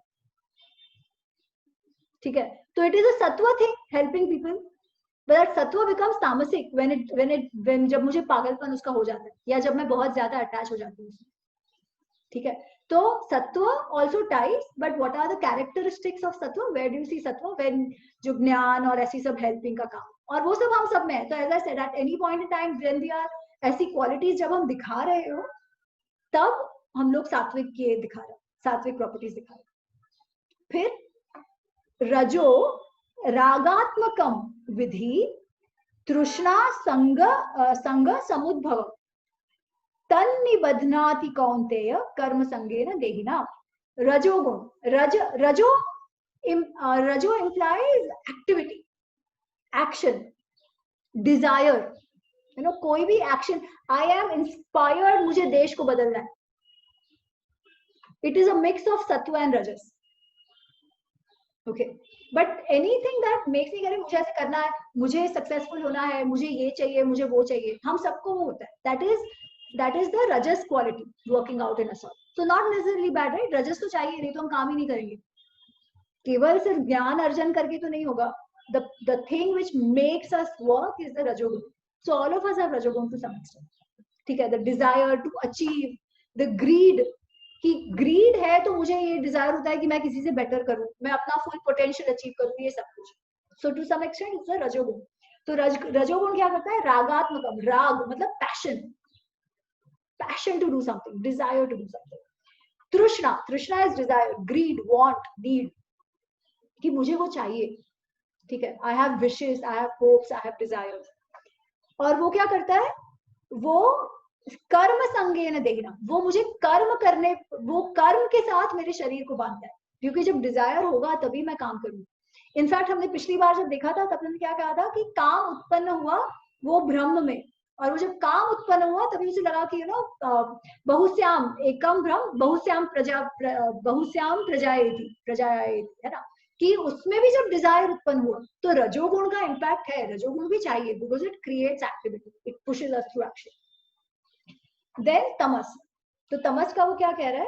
ठीक है, तो it is a sattva thing, helping people. But that sattva becomes tamasic when जब मुझे पागलपन उसका हो जाता है या जब मैं बहुत ज्यादा अटैच हो जाती हूँ। ठीक है, तो सत्व also ties, but what are the characteristics of sattva? Where do you see sattva? When जो ज्ञान और ऐसी सब helping का काम, और वो सब हम सब में है। तो as I said, at any point in time when we are ऐसी qualities जब हम दिखा रहे हो तब हम लोग सात्विक ये दिखा रहे, सात्विक प्रॉपर्टीज दिखा रहे। फिर रजो रागात्मकम विधि तृष्णा संग समुद्भव तन्निबध्नाति कौन्तेय कर्म संगेन देहिना. रजोगुण, रजो implies activity, action, desire. You know, कोई भी action. I am inspired, मुझे देश को बदलना है. It is a mix of sattva and rajas. Okay, but anything that makes me, मुझे ऐसे करना है, मुझे successful होना है, मुझे ये चाहिए, मुझे वो चाहिए, हम सबको वो होता है. That is the rajas quality working out in us all. So not necessarily bad, right? rajas तो चाहिए, नहीं तो हम काम ही नहीं करेंगे. केवल सिर्फ ज्ञान अर्जन करके तो नहीं होगा. The thing which makes us work is the rajogun. So all of us have rajogun to some extent. ठीक है, the desire to achieve, the greed, कि greed है तो मुझे ये desire होता है कि मैं किसी से better करूं, मैं अपना full potential achieve करूं, ये सब कुछ. So to some extent it's the rajogun. तो रजोगुण क्या करता है? रागात्मकम, राग मतलब passion to do something, desire to do something. Trishna is desire, greed, want, need, कि मुझे वो चाहिए. ठीक है, I have wishes, I have hopes, I have desires. और वो क्या करता है? वो कर्म संगेन देहिना, वो मुझे कर्म करने, वो कर्म के साथ मेरे शरीर को बांधता है, क्योंकि जब डिजायर होगा तभी मैं काम करूंगी. इनफैक्ट हमने पिछली बार जब देखा था तब हमने क्या कहा था कि काम उत्पन्न हुआ वो ब्रह्म में, और वो जब काम उत्पन्न हुआ तभी उसे लगा कि बहुश्याम एकम ब्रह्म बहुश्याम प्रजाएति, है ना, कि उसमें भी जब डिजायर उत्पन्न हुआ तो रजोगुण का इम्पैक्ट है. रजोगुण भी चाहिए because it creates activity, it pushes us through action. Then tamas, तो तमस का वो क्या कह रहा है?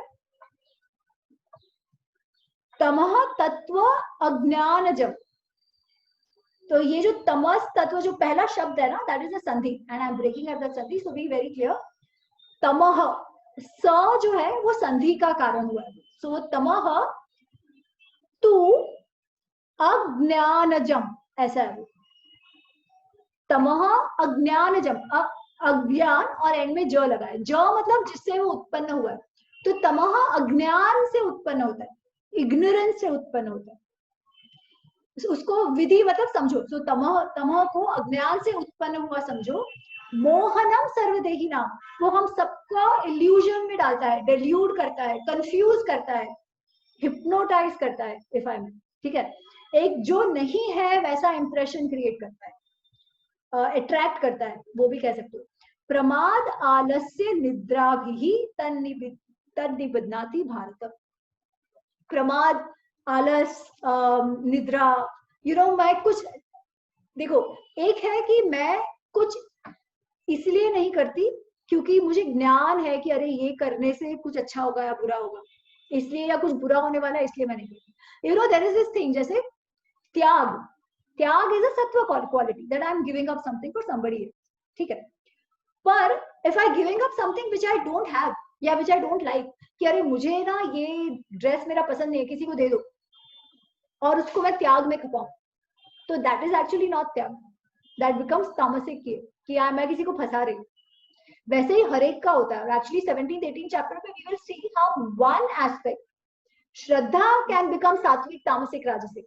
तमः तत्व अज्ञानजम. तो ये जो तमस तत्व, जो पहला शब्द है ना, that is a sandhi, and I am breaking at that sandhi, so be very clear. तमः, स जो है वो संधि का कारण हुआ है. सो तमः तू अज्ञानजम, ऐसा है. तमः अज्ञानजम, अज्ञान और एंड में ज लगा है. ज मतलब जिससे वो उत्पन्न हुआ है. तो तमः अज्ञान से उत्पन्न होता है, इग्नोरेंस से उत्पन्न होता है. उसको विधि मतलब समझो. तो तमः को अज्ञान से उत्पन्न हुआ समझो. मोहनम सर्वदेही नाम, वो हम सबका इल्यूजन में डालता है, डिल्यूड करता है, कंफ्यूज करता है, हिप्नोटाइज करता है, इफ आई मीन. ठीक है, एक जो नहीं है वैसा इंप्रेशन क्रिएट करता है, अट्रैक्ट करता है, वो भी कह सकते हो. प्रमाद आलस्य निद्रा भी तन्निबध्नाति भारत. प्रमाद, आलस, निद्रा, मैं कुछ, देखो, एक है कि मैं कुछ इसलिए नहीं करती क्योंकि मुझे ज्ञान है कि अरे ये करने से कुछ अच्छा होगा या बुरा होगा, इसलिए, या कुछ बुरा होने वाला है इसलिए मैं नहीं करती. देयर इज दिस थिंग, जैसे त्याग इज अ सत्व quality, that I am giving up something for somebody else. ठीक है, पर if I giving up something which I don't have या व्हिच आई डोंट लाइक, कि अरे मुझे ना ये ड्रेस मेरा पसंद नहीं है, किसी को दे दो, और उसको मैं त्याग में खपाऊं, तो दैट इज एक्चुअली नॉट त्याग, दैट बिकम्स तामसिक, कि मैं किसी को फंसा रही हूँ. वैसे ही हर एक का होता है. एक्चुअली 17th-18th चैप्टर पे we will see how one aspect, shraddha can become satvik tamasik राजसिक,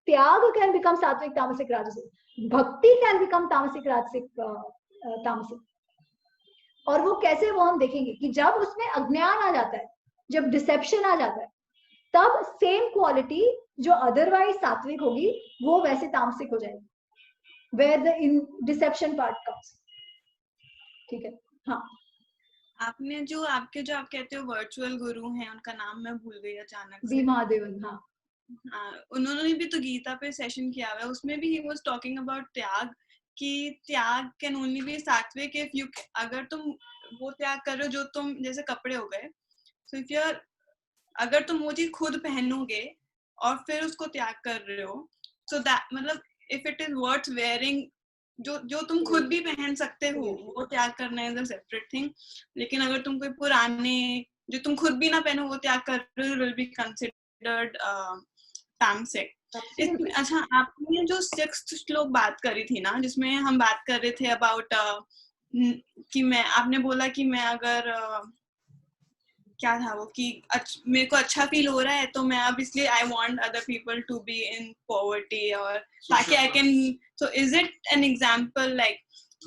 त्याग कैन बिकम सात्विक तामसिक राजसिक, भक्ति कैन बिकम तामसिक राजसिक तामसिक. और वो कैसे, वो हम देखेंगे कि जब उसमें अज्ञान आ जाता है, जब डिसेप्शन आ जाता है, तब सेम क्वालिटी जो अदरवाइज सात्विक होगी वो वैसे तामसिक हो जाएगी, where the deception part comes. ठीक है. हाँ, आपने जो आप कहते हो वर्चुअल गुरु हैं, उनका नाम मैं भूल गई अचानक से. वी महादेवन. हाँ, उन्होंने भी तो गीता पे सेशन किया हुआ है, उसमें भी he was talking about त्याग, कि त्याग कैन ओनली बी सात्विक इफ यू, अगर तुम वो त्याग कर रहे हो जो तुम, जैसे कपड़े हो गए, सो इफ यूर, अगर तुम वो चीज खुद पहनोगे और फिर उसको त्याग कर रहे हो, सो दैट मतलब if it is worth wearing, जो तुम खुद भी पहन सकते हो, वो त्याग करना इज अ सेपरेट थिंग. लेकिन अगर तुम कोई पुराने जो तुम खुद भी ना पहनो वो त्याग कर रहे हो, विल बी कंसिडर्ड तामसिक. अच्छा, आपने जो 6th श्लोक बात करी थी ना, जिसमें हम बात कर रहे थे अबाउट कि आपने बोला कि मैं अगर क्या था वो, कि मेरे को अच्छा फील हो रहा है तो मैं अब इसलिए I want other people to be in poverty, और ताकि I can, so is it an example like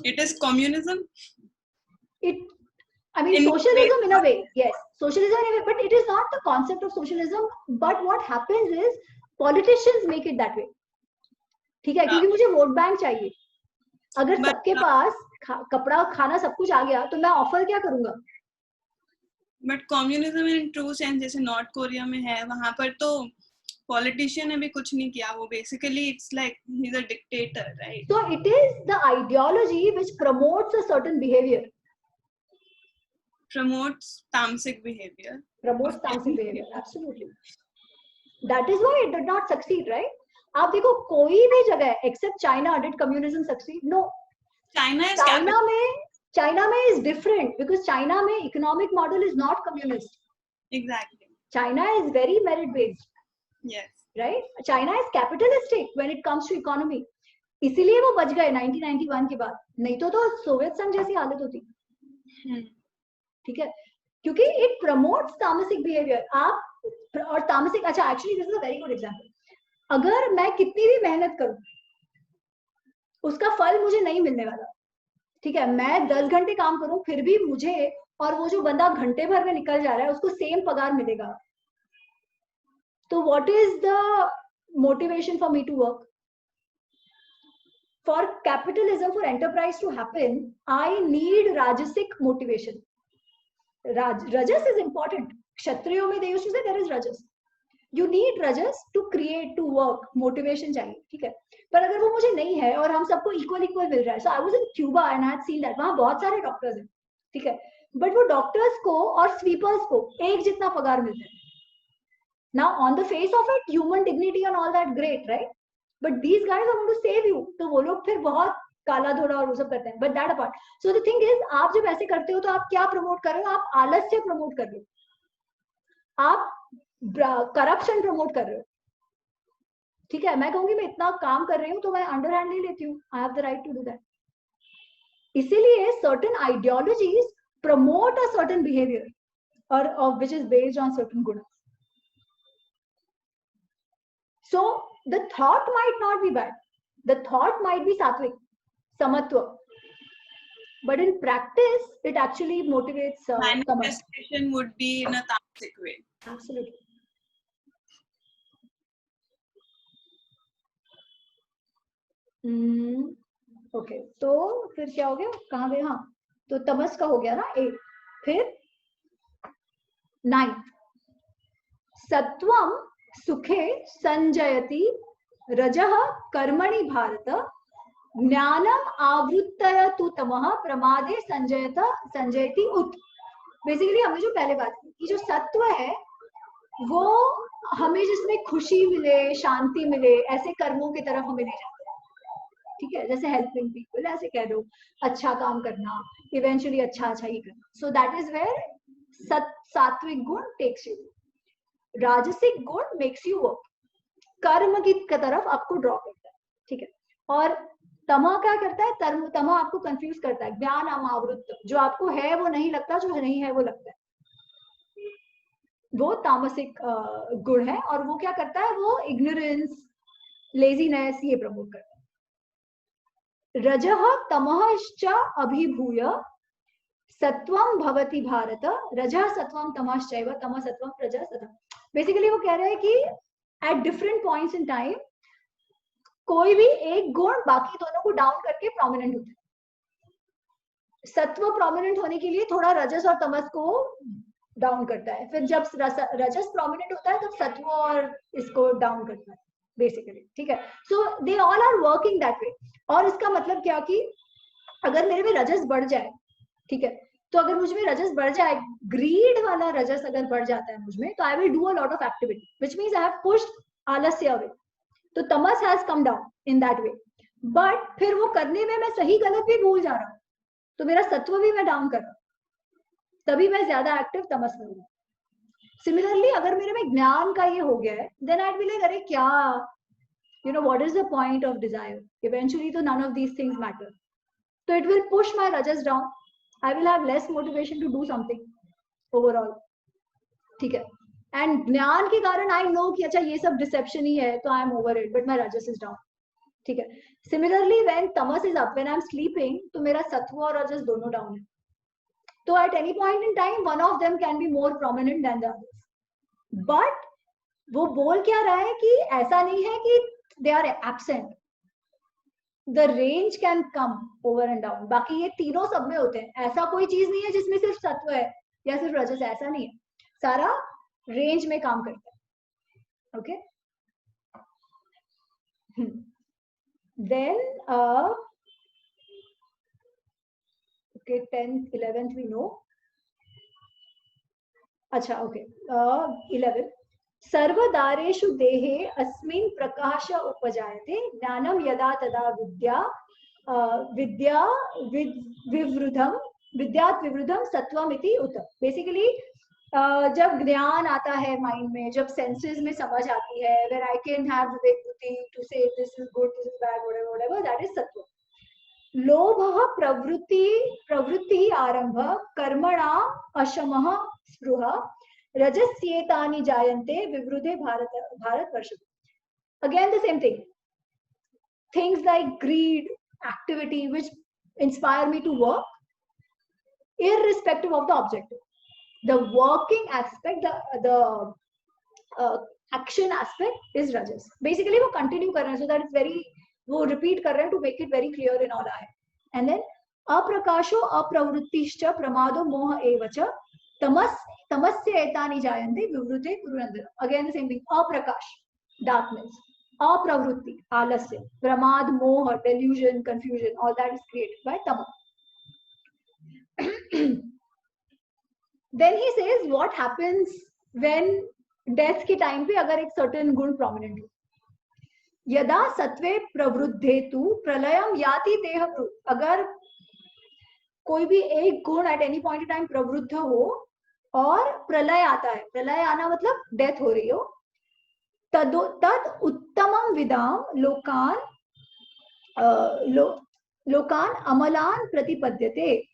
it is communism? I mean, socialism in a way, yes, socialism in a way, but it is not the concept of socialism. But what happens is politicians make it that way. ठीक है, क्योंकि मुझे vote bank चाहिए. अगर सबके पास कपड़ा खाना सब कुछ आ गया तो मैं ऑफर क्या करूंगा? But communism in true sense जैसे नॉर्थ कोरिया में है, वहां पर तो पॉलिटिशियन ने भी कुछ नहीं किया, वो basically it's like he is a dictator, right? So it is the ideology which promotes a certain behavior. Promotes tamasic behavior. Promotes tamasic behavior, absolutely. That is why it did not succeed, right? आप देखो कोई भी जगह except China did communism succeed? No. China में is different because China में economic model is not communist. Exactly. China is very merit based. Yes. Right? China is capitalistic when it comes to economy. इसीलिए वो बच गए 1991 के बाद, नहीं तो सोवियत संघ जैसी हालत होती. ठीक है, क्योंकि इट प्रमोट्स तामसिक बिहेवियर. आप और तामसिक, अच्छा actually this is a very good example. अगर मैं कितनी भी मेहनत करूं उसका फल मुझे नहीं मिलने वाला. ठीक है, मैं 10 घंटे काम करूं फिर भी मुझे और वो जो बंदा घंटे भर में निकल जा रहा है उसको सेम पगार मिलेगा. तो what is the motivation for me to work? For capitalism, for enterprise to happen, I need rajasic motivation. Rajas is important. Kshatriyo mein they used to say there is rajas. You need rajas to create, to work. Motivation चाहिए, ठीक है. पर अगर वो मुझे नहीं है और हम सबको equal मिल रहा है. So I was in Cuba and I had seen that. वहाँ बहुत सारे डॉक्टर्स हैं, ठीक है. But वो डॉक्टर्स को और स्वीपर्स को एक जितना पगार मिलता है. Now on the face of it, human dignity and all that great, right? But these guys are going to save you. तो वो लोग फिर बहुत काला धोला और वो सब करते हैं. But that apart. So the thing is, आप जब ऐसे करते हो तो आप क्या प्रमोट कर रहे हो? आप आलस्य प्रमोट कर रहे हो, आप करप्शन प्रमोट कर रहे हो. ठीक है, मैं कहूंगी मैं इतना काम कर रही हूँ तो मैं अंडर हैंड ले लेती हूँ. I have the right to do that. इसीलिए certain ideologies promote a certain behaviour और which is based on certain good. So the thought might not be bad. The thought might be sattvic, samatva. But in practice, it actually motivates manifestation would be in a tamasic way. Absolutely. Okay. तो फिर क्या हो गया? कहाँ गए? हाँ, तो तमस का हो गया ना 8. फिर 9 सत्वम सुखे संजयति रजः कर्मणि भारत ज्ञानम आवृत्तय तु तमः प्रमादे संजयति उत. बेसिकली हमने जो पहले बात की कि जो सत्व है वो हमें जिसमें खुशी मिले, शांति मिले, ऐसे कर्मों की तरफ हमें ले जाता है. ठीक है, जैसे हेल्पिंग पीपल, ऐसे कह दो, अच्छा काम करना, इवेंचुअली अच्छा ही करना. सो दैट इज वेयर सात्विक गुण टेक्स यू. राजसिक गुण मेक्स यू वर्क, कर्म की तरफ आपको ड्रॉ करता है. ठीक है, और तमा क्या करता है? तमा आपको कंफ्यूज करता है. ज्ञान अमावृत, जो आपको है वो नहीं लगता, जो नहीं है वो लगता है, वो तामसिक गुण है. और वो क्या करता है? वो इग्नोरेंस, लेजीनेस ये प्रमोट करता है. रजः तमश्च अभिभूय सत्वम भवति भारत रजः सत्वम तमश्चैव तमः सत्वम रजः सत्वम. बेसिकली वो कह रहे हैं कि at different points in time कोई भी एक गुण बाकी दोनों को डाउन करके प्रोमिनेंट होता है. सत्व प्रोमिनेंट होने के लिए थोड़ा रजस और तमस को डाउन करता है. फिर जब रजस प्रोमिनेंट होता है तब सत्व और इसको डाउन करता है बेसिकली. ठीक है, so they all are working that way. और इसका मतलब क्या कि अगर मेरे में रजस बढ़ जाए, ठीक है, तो अगर मुझ में रजस बढ़ जाए, ग्रीड वाला रजस अगर बढ़ जाता है मुझ में, तो I will do a lot of activity which means I have pushed आलस्य अवे. तो तमस has come down in that way. But फिर वो करने में मैं सही गलत भी भूल जा रहा हूँ, तो मेरा सत्व भी मैं डाउन कर रहा हूँ, तभी मैं ज्यादा एक्टिव तमस में हूँ. सिमिलरली अगर मेरे में ज्ञान का ये हो गया है, देन आई विल अरे क्या, you know, what is the point of desire? Eventually तो none of these things matter. So it will push my rajas down. I will have less motivation to do something overall. ठीक है, and ज्ञान के कारण I know कि अच्छा ये सब deception ही है, तो I am over it, but my rajas is down. ठीक है. Similarly when tamas is up, when I am sleeping, तो मेरा सत्व और रजस दोनों down है. तो at any point in time one of them can be more prominent than the others. But वो बोल क्या रहा है कि ऐसा नहीं है कि they are absent. The range can come over and down. बाकी ये तीनों सब में होते हैं. ऐसा कोई चीज नहीं है जिसमें सिर्फ सत्व है या सिर्फ रजस, ऐसा नहीं है. सारा रेंज में काम करता है. Okay. Then okay, 10th 11th we know. अच्छा, okay. 11 सर्वदारेषु देहे अस्मिन् प्रकाश उपजायते ज्ञानम यदा तदा विद्यात् विवृद्धम सत्वम इति उत. बेसिकली जब ज्ञान आता है माइंड में, जब सेंसेस में समझ आती है, where I can have विवेक बुद्धि to say this is good, this is bad, whatever, that is सत्व. लोभः प्रवृत्ति आरंभ कर्मणा अशमः स्पृहा रजस्येतानि जायन्ते विवृधे Bharatvarsh. Again the same thing. Things like greed, activity which inspire me to work, irrespective of the objective. The working aspect, the action aspect is rajas. Basically वो continue कर रहे हैं, so that it's very, वो repeat कर रहे हैं to make it very clear in all eye. And then अप्रकाशो अप्रवृत्तिश्च प्रमादो मोह एवच तमस्य एतानि जायन्ते विवृते कुरुनन्दन. Again the same thing. अप्रकाश, darkness. अप्रवृत्ति, आलस्य. प्रमाद, मोह, delusion, confusion, all that is created by tama. Then he says what happens when death के time पे अगर एक certain गुण prominent हो. यदा सत्वे प्रवृद्धेतु प्रलयम याति देह. अगर कोई भी एक गुण at any point in time pravriddha हो और प्रलय आता है, प्रलय आना मतलब डेथ हो रही हो, तद उत्तमम विदाम लोकान अमलान प्रतिपद्यते.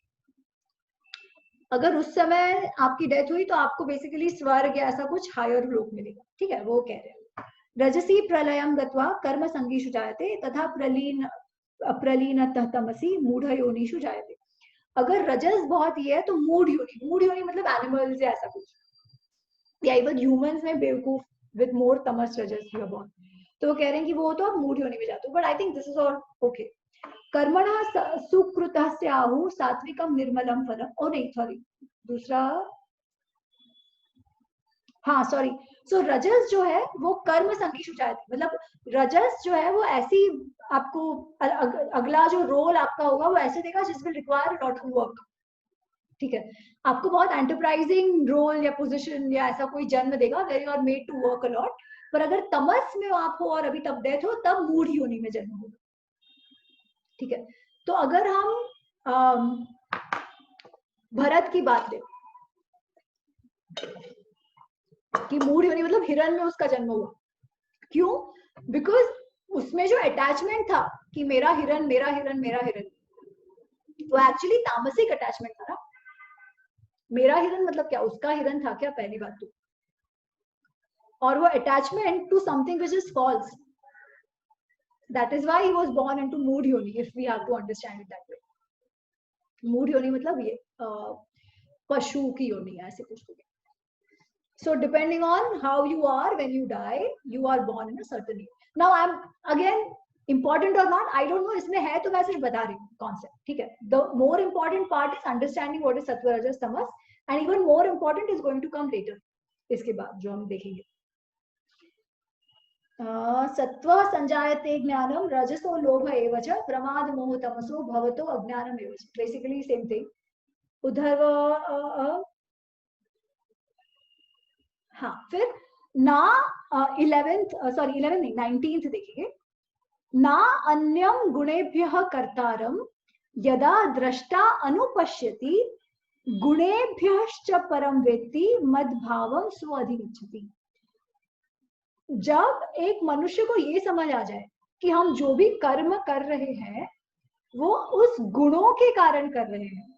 अगर उस समय आपकी डेथ हुई तो आपको बेसिकली स्वर्ग या ऐसा कुछ हायर लोक मिलेगा. ठीक है, वो कह रहे हैं. रजसी प्रलयम गत्वा कर्म संगीषु जायते तथा प्रलीनतः तमसी मूढ़ योनिषु जायते. अगर रजस बहुत ही है तो मूढ़ योनि मतलब एनिमल्स या ऐसा कुछ, या इवन ह्यूमंस में बेवकूफ विद मोर तमस रजस यू आर बोर्न. तो वो कह रहे हैं कि वो तो आप मूढ़ योनि में जाते हो. But I think this is all okay. कर्मणा सुकृतः स्याहु सात्विकम निर्मलम फलम. ओ नहीं, सॉरी, दूसरा, हाँ सॉरी. सो रजस जो है वो कर्म संगीषु जायते, मतलब रजस जो है वो ऐसी आपको अगला जो रोल आपका होगा वो ऐसे देगा जिस will require lot of work. ठीक है, आपको बहुत एंटरप्राइजिंग रोल या पोजीशन या ऐसा कोई जन्म देगा where you are made to work a lot. पर अगर तमस में आप हो और अभी तब डेथ हो तब मूढ़ योनि में जन्म होगा. ठीक है, तो अगर हम भरत की बात लें कि मूढ़ योनि मतलब हिरण में उसका जन्म हुआ. क्यों? बिकॉज उसमें जो अटैचमेंट था कि मेरा हिरण मेरा हिरण मेरा हिरण, वो एक्चुअली तामसिक अटैचमेंट था ना. मेरा हिरण मतलब क्या, उसका हिरण था क्या, पहली बात तो. और वो attachment to something which is false. That is why he was born into mood yoni, if we have to understand it that way. Mood yoni मतलब ये पशु की योनि ऐसे कुछ तो. So depending on how you are when you die, you are born in a certain way. Now I'm again important or not, I don't know. इसमें है तो मैं सिर्फ बता रही हूँ concept. ठीक है. The more important part is understanding what is sattva, rajas, tamas, and even more important is going to come later. इसके बाद जो हम देखेंगे. सत्व संजायते ज्ञानम रजसो लोभ एव च प्रमाद मोह तमसो भवतो अज्ञानम एव च. Basically same thing. उधर हाँ, फिर ना 19th देखेंगे. ना अन्यम गुणेभ्यः कर्तारम यदा द्रष्टा अनुपश्यति गुणेभ्यश्च परम वेत्ति मद्भावम स्वाधिगच्छति. जब एक मनुष्य को ये समझ आ जाए कि हम जो भी कर्म कर रहे हैं वो उस गुणों के कारण कर रहे हैं,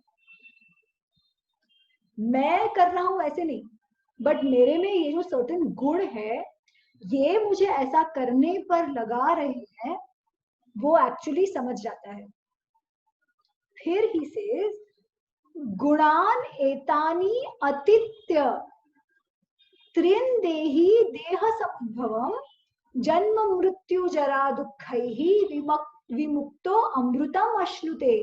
मैं कर रहा हूं ऐसे नहीं, बट मेरे में ये जो सर्टेन गुण है ये मुझे ऐसा करने पर लगा रहे हैं, वो एक्चुअली समझ जाता है. फिर ही सेज गुणान एतानी अतित्य त्रिन देहि देह समुद्भवम जन्म मृत्यु जरा दुःखैहि विमुक्तो अमृतम अश्नुते।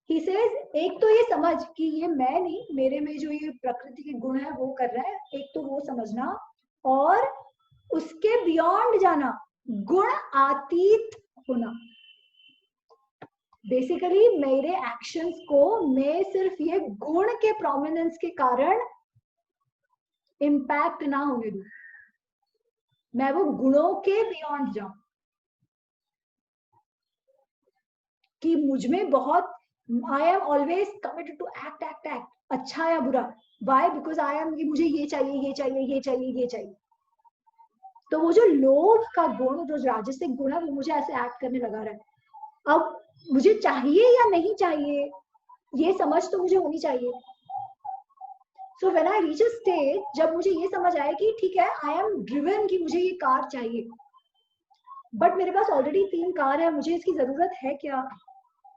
He says, एक तो ये समझ कि ये मैं नहीं, मेरे में जो ये प्रकृति के गुण है वो कर रहा है, एक तो वो समझना, और उसके बियॉन्ड जाना, गुण अतीत होना। बेसिकली मेरे एक्शंस को मैं सिर्फ ये गुण के प्रोमिनेंस के कारण इम्पैक्ट ना होने दूं, मैं वो गुणों के बियॉन्ड जाऊं कि मुझ में बहुत I am always committed to act, अच्छा या बुरा। Why? Because I am कि मुझे ये चाहिए, ये चाहिए, ये चाहिए, ये चाहिए। तो वो जो लोभ का गुण, जो राजसिक गुण है, वो मुझे ऐसे एक्ट करने लगा रहा है। अब मुझे चाहिए या नहीं चाहिए, ये समझ तो मुझे होनी चाहिए। So when I reach a stage, जब मुझे ये समझ आए कि ठीक है, I am driven कि मुझे ये कार चाहिए, बट मेरे पास ऑलरेडी 3 कार है, मुझे इसकी जरूरत है क्या?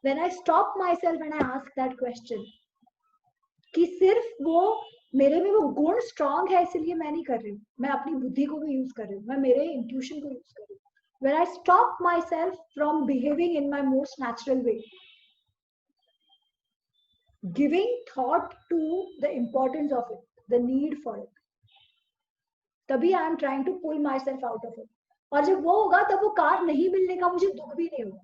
When I stop myself and I ask that question, कि सिर्फ वो मेरे में वो गुण स्ट्रांग है इसलिए मैं नहीं कर रही हूँ, मैं अपनी बुद्धि को भी यूज कर रही हूँ, मैं मेरे इंट्यूशन को यूज कर रही हूँ। When I stop myself from behaving in my most natural way, giving thought to the importance of it, the need for it, तभी I am trying to pull myself out of it। और जब वो होगा तब वो car नहीं मिलने का मुझे दुख भी नहीं होगा,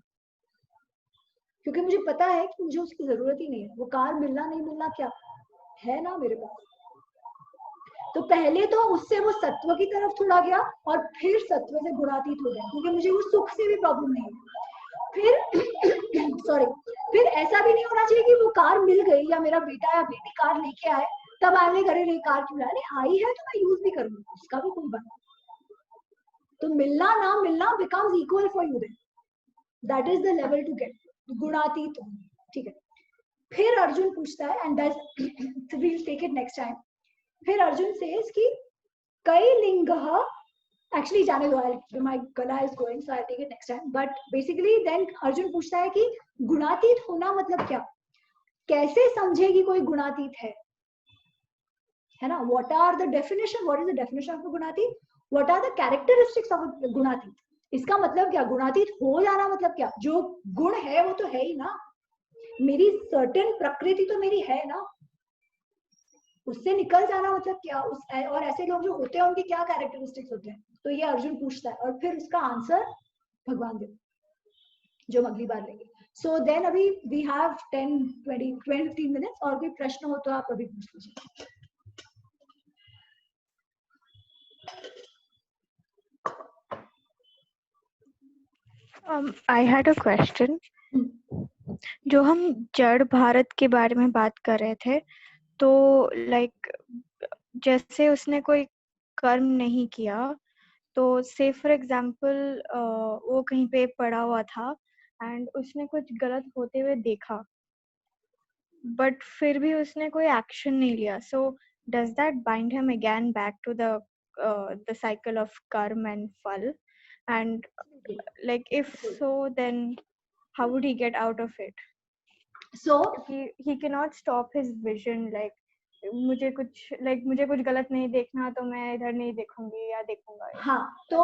क्योंकि मुझे पता है कि मुझे उसकी जरूरत ही नहीं है। वो कार मिलना नहीं मिलना क्या है ना मेरे पास। तो पहले तो उससे वो सत्व की तरफ थोड़ा गया और फिर सत्व से गुणातीत हो गया, क्योंकि मुझे वो सुख से भी प्रॉब्लम नहीं है। फिर सॉरी, फिर ऐसा भी नहीं होना चाहिए कि वो कार मिल गई या मेरा बेटा या बेटी कार लेके आए तब आने घरे रही कार क्यों नहीं आई है तो मैं यूज भी करूंगी, उसका भी कोई बात नहीं। तो मिलना ना मिलना becomes equal for you, then that is the level to get gunatit. ठीक है, फिर अर्जुन पूछता है, and that's we'll take it next time। फिर अर्जुन सेज कि कई लिंग, एक्चुअली जाने दो, my gala is going, so I take it next time. But basically then Arjun पूछता है कि गुणातीत होना मतलब क्या, कैसे समझे कि कोई गुणातीत है ना। What are the definition, what is the definition of gunatit, what are the characteristics of gunatit. इसका मतलब क्या, गुणातीत हो जाना मतलब क्या, जो गुण है वो तो है ही ना, मेरी सर्टेन प्रकृति तो मेरी है ना, उससे निकल जाना मतलब क्या, और ऐसे लोग जो होते हैं उनके क्या कैरेक्टरिस्टिक्स होते हैं। तो ये अर्जुन पूछता है और फिर उसका आंसर भगवान देव, जो हम अगली बार लेंगे। सो देन अभी वी हैव 10-15 मिनट्स, और कोई प्रश्न हो तो आप अभी पूछ लीजिए। I had a question। जो हम जड़ भारत के बारे में बात कर रहे थे, तो लाइक जैसे उसने कोई कर्म नहीं किया, तो से फॉर एग्जाम्पल वो कहीं पे पड़ा हुआ था एंड उसने कुछ गलत होते हुए देखा, बट फिर भी उसने कोई एक्शन नहीं लिया, so does that bind him again back to the cycle of karma and phal, and like if so then how would he get out of it? So he cannot stop his vision, like मुझे कुछ गलत नहीं देखना तो मैं इधर नहीं देखूंगी या देखूंगा। हाँ, तो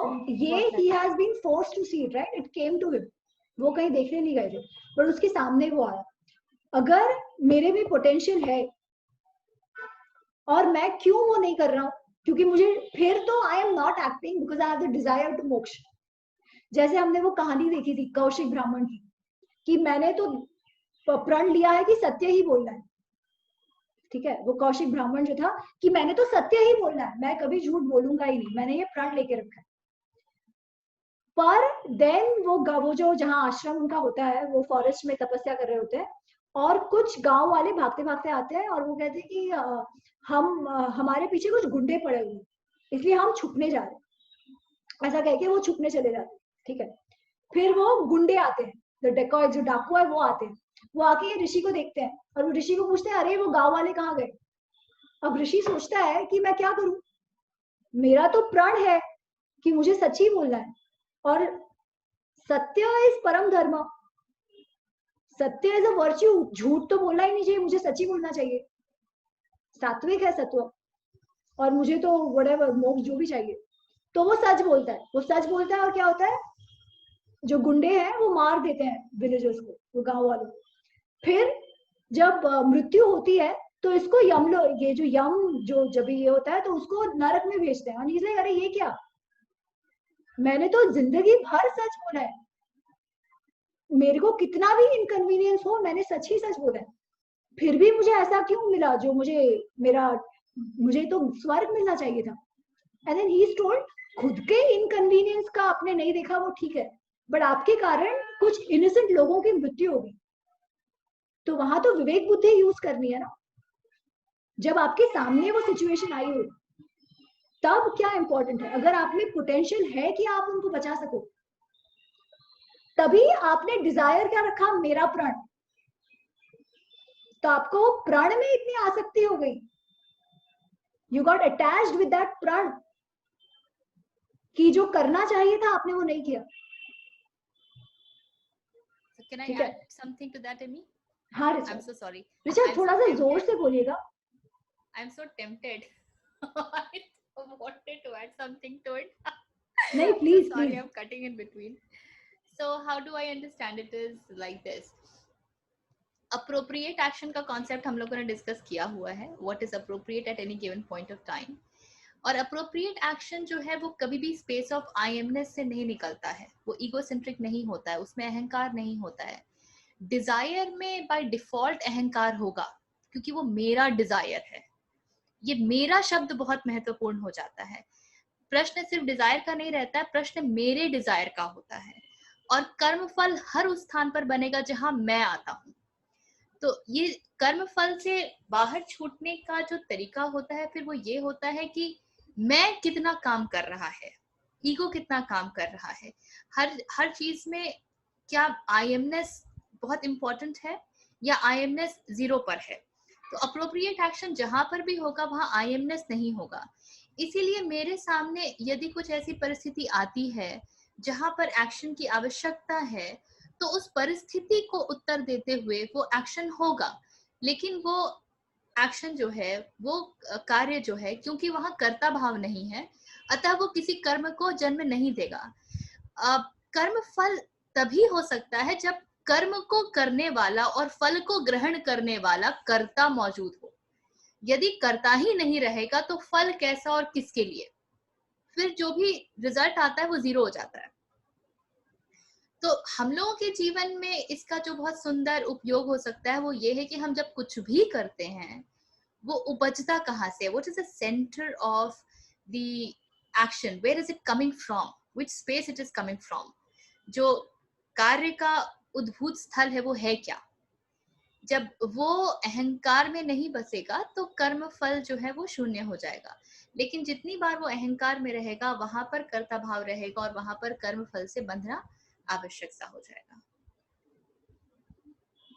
ये he has been forced to see it, right? It came to him, वो कहीं देखने नहीं गए थे, पर उसके सामने वो आया। अगर मेरे में पोटेंशियल है और मैं क्यों वो नहीं कर रहा हूँ, क्योंकि मुझे फिर तो I am not acting because I have the desire to moksha. जैसे हमने वो कहानी देखी थी कौशिक ब्राह्मण की, कि मैंने तो प्रण लिया है कि सत्य ही बोलना है। ठीक है, वो कौशिक ब्राह्मण जो था कि मैंने तो सत्य ही बोलना है, मैं कभी झूठ बोलूंगा ही नहीं, मैंने ये प्रण लेके रखा है। पर देन वो जो जहाँ आश्रम उनका होता है, वो फॉरेस्ट में तपस्या कर रहे होते हैं, और कुछ गांव वाले भागते भागते आते हैं और वो कहते हैं कि हमारे पीछे कुछ गुंडे पड़े हुए, इसलिए हम छुपने जा रहे हैं। ऐसा कह के वो छुपने चले जाते हैं। ठीक है, फिर वो गुंडे आते हैं, जो डाकू है वो आते हैं, वो आके ऋषि को देखते हैं और वो ऋषि को पूछते हैं, अरे वो गांव वाले कहाँ गए। अब ऋषि सोचता है कि मैं क्या करूं, मेरा तो प्रण है कि मुझे सच ही बोलना है, और सत्य इज परम धर्म, सत्य एज अ वर्च्यू, झूठ तो बोलना ही नहीं चाहिए, मुझे सच ही बोलना चाहिए। सात्विक है सत्व, और मुझे तो व्हाटएवर मोक्ष जो भी चाहिए, तो वो सच बोलता है, वो सच बोलता है। और क्या होता है, जो गुंडे हैं वो मार देते हैं विलेजर्स को, वो गांव वालों को। फिर जब मृत्यु होती है तो इसको यम ये जो यम जो जब ये होता है तो उसको नरक में भेजते हैं। और इसलिए अरे ये क्या, मैंने तो जिंदगी भर सच बोला है, मेरे को कितना भी इनकन्वीनियंस हो मैंने सच ही सच बोला है, फिर भी मुझे ऐसा क्यों मिला जो मुझे तो स्वर्ग मिलना चाहिए था। And then he is told, खुद के इनकन्वीनियंस का आपने नहीं देखा वो ठीक है, बट आपके कारण कुछ इनोसेंट लोगों की मृत्यु होगी, तो वहां तो विवेक बुद्धि यूज करनी है ना। जब आपके सामने वो सिचुएशन आई हो तब क्या इंपॉर्टेंट है, अगर आप में पोटेंशियल है कि आप उनको बचा सको, तभी आपने डिजायर क्या रखा, मेरा प्राण, तो आपको प्राण में इतनी आसक्ति हो गई, you got attached with that प्राण, कि जो करना चाहिए था आपने वो नहीं किया। So can I add something to that, Amy? हाँ Richa, I'm so sorry. Richa थोड़ा सा जोर से बोलिएगा। I'm so tempted. I wanted to add something to it. नहीं please, Sorry, please. I'm cutting in between. So how do I understand it is like this. Appropriate action का concept हम लोगों ने discuss किया हुआ है. What is appropriate at any given point of time. और appropriate action जो है वो कभी भी space of I amness से नहीं निकलता है, वो egocentric नहीं होता है, उसमें अहंकार नहीं होता है। Desire में by default अहंकार होगा, क्योंकि वो मेरा desire है। ये मेरा शब्द बहुत महत्वपूर्ण हो जाता है। प्रश्न सिर्फ डिजायर का नहीं रहता है, प्रश्न मेरे डिजायर का होता है। और कर्मफल हर उस स्थान पर बनेगा जहां मैं आता हूं। तो ये कर्मफल से बाहर छूटने का जो तरीका होता है फिर वो ये होता है कि मैं कितना काम कर रहा है, ईगो कितना काम कर रहा है, हर चीज में क्या आई एमनेस बहुत इंपॉर्टेंट है या आई एमनेस जीरो पर है। तो अप्रोप्रिएट एक्शन जहां पर भी होगा वहां आई एमनेस नहीं होगा। इसीलिए मेरे सामने यदि कुछ ऐसी परिस्थिति आती है जहां पर एक्शन की आवश्यकता है, तो उस परिस्थिति को उत्तर देते हुए वो एक्शन होगा, लेकिन वो एक्शन जो है, वो कार्य जो है, क्योंकि वहां कर्ता भाव नहीं है, अतः वो किसी कर्म को जन्म नहीं देगा। कर्म फल तभी हो सकता है जब कर्म को करने वाला और फल को ग्रहण करने वाला कर्ता मौजूद हो। यदि कर्ता ही नहीं रहेगा तो फल कैसा और किसके लिए, फिर जो भी रिजल्ट आता है वो जीरो हो जाता है। तो हम लोगों के जीवन में इसका जो बहुत सुंदर उपयोग हो सकता है वो ये है कि हम जब कुछ भी करते हैं वो उपजता कहाँ से, what is the centre of the action, where is it coming from, which space it is coming from, जो कार्य का उद्भूत स्थल है वो है क्या। जब वो अहंकार में नहीं बसेगा तो कर्म फल जो है वो शून्य हो जाएगा, लेकिन जितनी बार वो अहंकार में रहेगा वहां पर कर्ता भाव रहेगा और वहां पर कर्म फल से बंधना आवश्यक सा हो जाएगा।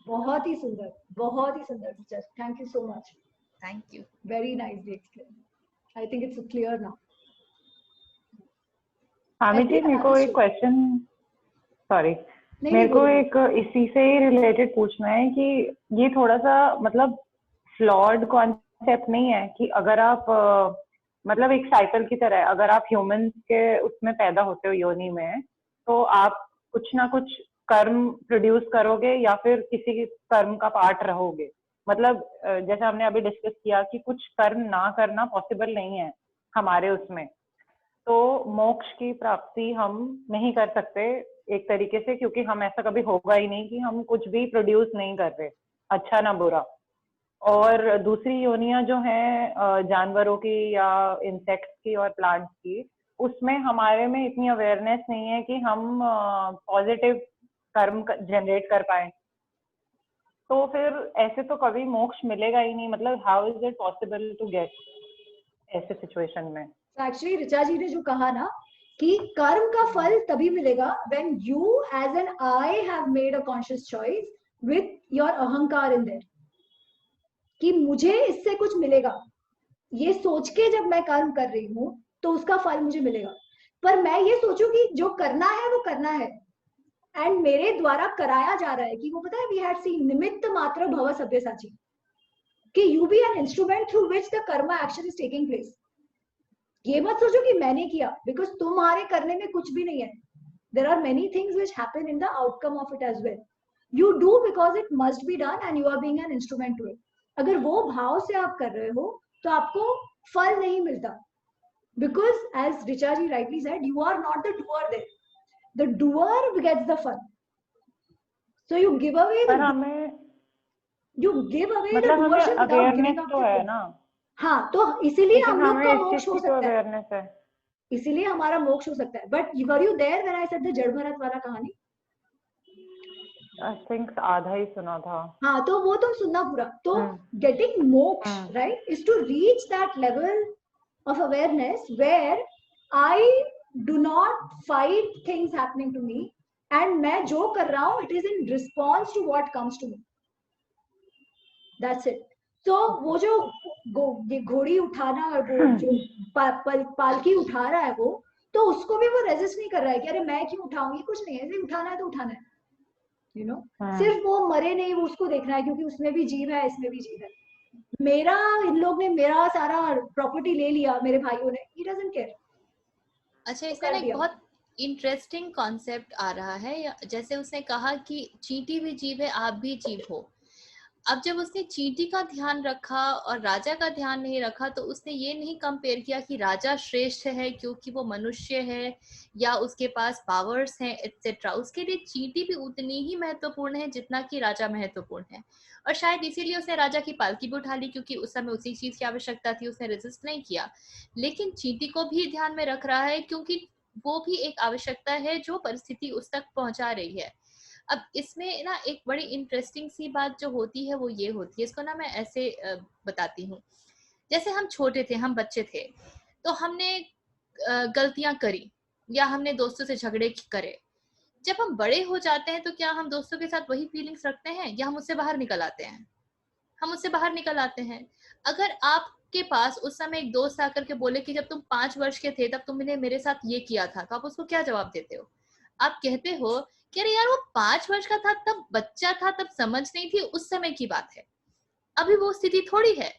बहुत ही सुंदर, बहुत ही सुंदर teacher, thank you so much. Thank you, very nicely explain. I think it's clear now. हामी जी, मेरे को एक क्वेश्चन, सॉरी, मेरे को एक इसी से ही रिलेटेड पूछना है कि ये थोड़ा सा मतलब फ्लॉड कॉन्सेप्ट नहीं है कि अगर आप मतलब एक साइकिल की तरह है, अगर आप ह्यूमंस के उसमें पैदा होते हो योनि में, तो आप कुछ ना कुछ कर्म प्रोड्यूस करोगे या फिर किसी कर्म का पार्ट रहोगे। मतलब जैसे हमने अभी डिस्कस किया कि कुछ कर्म ना करना पॉसिबल नहीं है हमारे उसमें, तो मोक्ष की प्राप्ति हम नहीं कर सकते एक तरीके से, क्योंकि हम ऐसा कभी होगा ही नहीं कि हम कुछ भी प्रोड्यूस नहीं कर रहे, अच्छा ना बुरा। और दूसरी योनियां जो हैं जानवरों की या इंसेक्ट्स की और प्लांट्स की, उसमें हमारे में इतनी अवेयरनेस नहीं है कि हम पॉजिटिव कर्म जनरेट कर पाए, तो फिर ऐसे तो कभी मोक्ष मिलेगा ही नहीं। मतलब how is it possible to get ऐसे सिचुएशन में। एक्चुअली ऋचा जी ने जो कहा ना कि कर्म का फल तभी मिलेगा when you as an I have made a conscious choice with your अहंकार in there, कि मुझे इससे कुछ मिलेगा, ये सोच के जब मैं कर्म कर रही हूँ तो उसका फल मुझे मिलेगा। पर मैं ये सोचूं कि जो करना है वो करना है, एंड मेरे द्वारा कराया जा रहा है कि वो पता है वी हैड सीन निमित्त मात्र भव सब्यसाची, कि you be an instrument through which the karma action is taking place. ये मत सोचो कि मैंने किया, बिकॉज तुम्हारे करने में कुछ भी नहीं है। There are many things which happen in the outcome of it as well. You do because it must be done and you are being an instrument to it. अगर वो भाव से आप कर रहे हो तो आपको फल नहीं मिलता, because as Richa ji rightly said, you are not the doer there, the doer gets the phal. So you give away the, हमें यू गिव अवे द मतलब हमें doership without giving awareness up. तो है ना। हाँ, तो इसीलिए हम लोग का इस मोक्ष चीज हो की तो सकता है, अवेयरनेस है, इसीलिए हमारा मोक्ष हो सकता है। But were you there when I said the Jad Bharat वाला कहानी? आई थिंक आधा ही सुना था। हाँ, तो वो तुम सुनना पूरा। तो getting moksha right is to reach that level of awareness where I do not fight things happening to me, and मैं जो कर रहा हूँ it is in response to what comes to me, that's it. तो वो जो घोड़ी उठाना, वो जो पालकी उठा रहा है, वो तो उसको भी वो रेजिस्ट नहीं कर रहा है कि अरे मैं क्यों उठाऊं, ये कुछ नहीं है, इसे उठाना है तो उठाना है, यू नो। सिर्फ वो मरे नहीं, वो उसको देखना है, क्योंकि उसमें भी जीव है, इसमें भी जीव है। मेरा, इन लोग ने मेरा सारा प्रॉपर्टी ले लिया, मेरे भाइयों ने, ही डजंट केयर। अच्छा, इसमें एक बहुत इंटरेस्टिंग कॉन्सेप्ट आ रहा है। जैसे उसने कहा कि चींटी भी जीव है, आप भी जीव हो। अब जब उसने चींटी का ध्यान रखा और राजा का ध्यान नहीं रखा, तो उसने ये नहीं कंपेयर किया कि राजा श्रेष्ठ है क्योंकि वो मनुष्य है या उसके पास पावर्स हैं एटसेट्रा। उसके लिए चींटी भी उतनी ही महत्वपूर्ण है जितना कि राजा महत्वपूर्ण है। और शायद इसीलिए उसने राजा की पालकी भी उठा ली, क्योंकि उस समय उसी चीज की आवश्यकता थी, उसने रेजिस्ट नहीं किया। लेकिन चींटी को भी ध्यान में रख रहा है क्योंकि वो भी एक आवश्यकता है जो परिस्थिति उस तक पहुंचा रही है। अब इसमें ना एक बड़ी इंटरेस्टिंग सी बात जो होती है वो ये होती है, इसको ना मैं ऐसे बताती हूँ। जैसे हम छोटे थे, हम बच्चे थे, तो हमने गलतियां करी या हमने दोस्तों से झगड़े करे। जब हम बड़े हो जाते हैं तो क्या हम दोस्तों के साथ वही फीलिंग्स रखते हैं या हम उससे बाहर निकल आते हैं? हम उससे बाहर निकल आते हैं। अगर आपके पास उस समय एक दोस्त आकर के बोले कि जब तुम 5 वर्ष के थे तब तुमने मेरे साथ ये किया था, तो आप उसको क्या जवाब देते हो? आप कहते हो कि अरे यार वो 5 वर्ष का था, तब बच्चा था, तब समझ नहीं थी, उस समय की बात है, अभी वो स्थिति थोड़ी है।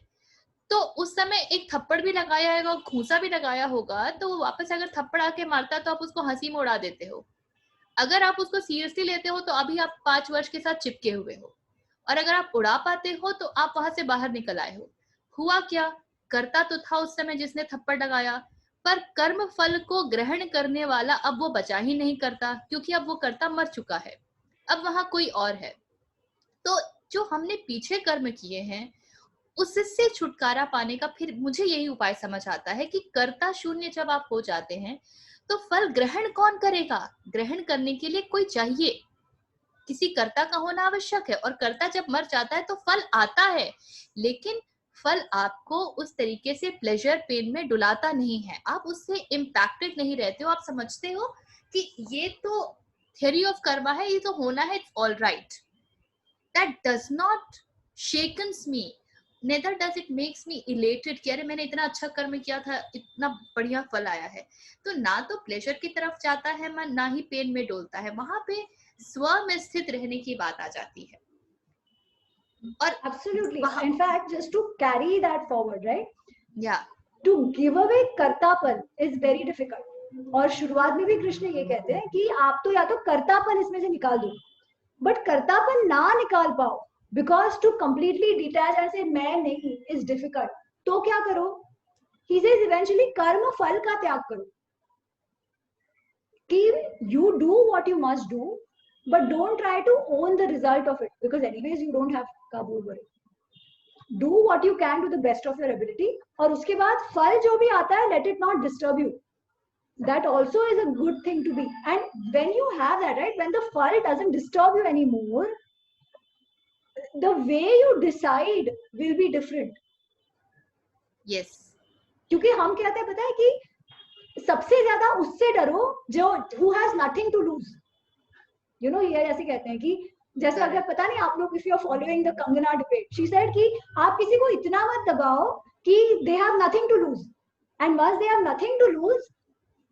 तो उस समय एक थप्पड़ भी लगाया होगा, घूंसा भी लगाया होगा, तो वापस अगर थप्पड़ आके मारता तो आप उसको हंसी में उड़ा देते हो। अगर आप उसको सीरियसली लेते हो तो अभी आप 5 वर्ष के साथ चिपके हुए हो, और अगर आप उड़ा पाते हो तो आप वहां से बाहर निकल आए हो। हुआ क्या? करता तो था उस समय जिसने थप्पड़ लगाया, पर कर्म फल को ग्रहण करने वाला अब वो बचा ही नहीं करता, क्योंकि अब वो कर्ता मर चुका है, अब वहां कोई और है। तो जो हमने पीछे कर्म किए हैं उससे छुटकारा पाने का फिर मुझे यही उपाय समझ आता है कि कर्ता शून्य जब आप हो जाते हैं तो फल ग्रहण कौन करेगा? ग्रहण करने के लिए कोई चाहिए, किसी कर्ता का होना आवश्यक है। और कर्ता जब मर जाता है तो फल आता है, लेकिन फल आपको उस तरीके से प्लेजर पेन में डुलाता नहीं है, आप उससे इम्पैक्टेड नहीं रहते हो। आप समझते हो कि ये तो थ्योरी ऑफ कर्मा है, ये तो होना है, it's all right. That does not shakens me, neither does it makes me elated कि अरे मैंने इतना अच्छा कर्म किया था, इतना बढ़िया फल आया है। तो ना तो प्लेजर की तरफ जाता है मन, ना ही पेन में डोलता है। वहां पे स्व में स्थित रहने की बात आ जाती है। और absolutely, in fact, just to carry that forward, right? Yeah. To give away कर्तापन is very difficult. और शुरुआत में भी कृष्ण ये कहते हैं कि आप तो या तो कर्तापन इसमें से निकाल दो, बट कर्तापन ना निकाल पाओ because to completely detach and say मैं नहीं is difficult, तो क्या करो? He says eventually कर्म फल का त्याग करो, कि you do what you must do, but don't try to own the result of it, because anyways you don't have काबू over it. Do what you can to the best of your ability, और उसके बाद फल जो भी आता है let it not disturb you. That also is a good thing to be. And when you have that, right, when the fal doesn't disturb you anymore, the way you decide will be different. Yes. क्योंकि हम कहते हैं पता है कि सबसे ज्यादा उससे डरो जो who has nothing to lose. You know, ये ऐसे कहते हैं कि जैसे अगर पता नहीं आप लोग if you are following the Kangana debate, she said कि आप किसी को इतना मत दबाओ कि they have nothing to lose, and once they have nothing to lose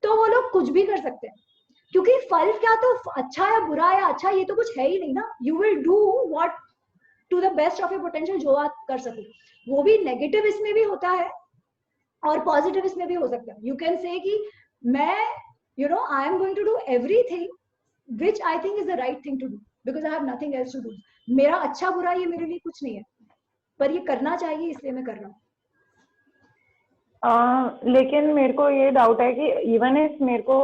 तो वो लोग कुछ भी कर सकते हैं. क्योंकि फल क्या तो अच्छा या बुरा या अच्छा ये तो कुछ है ही नहीं ना. You will do what to the best of your potential, जो आप कर सको. वो भी नेगेटिव इसमें भी होता है और पॉजिटिव इसमें भी हो सकता है. यू कैन से कि मैं I am going to do everything which I think is the right thing to do because I have nothing else to do. मेरा अच्छा बुरा ये मेरे लिए कुछ नहीं है, पर ये करना चाहिए इसलिए मैं कर रहा हूँ. लेकिन मेरे को ये डाउट है कि इवन इफ मेरे को,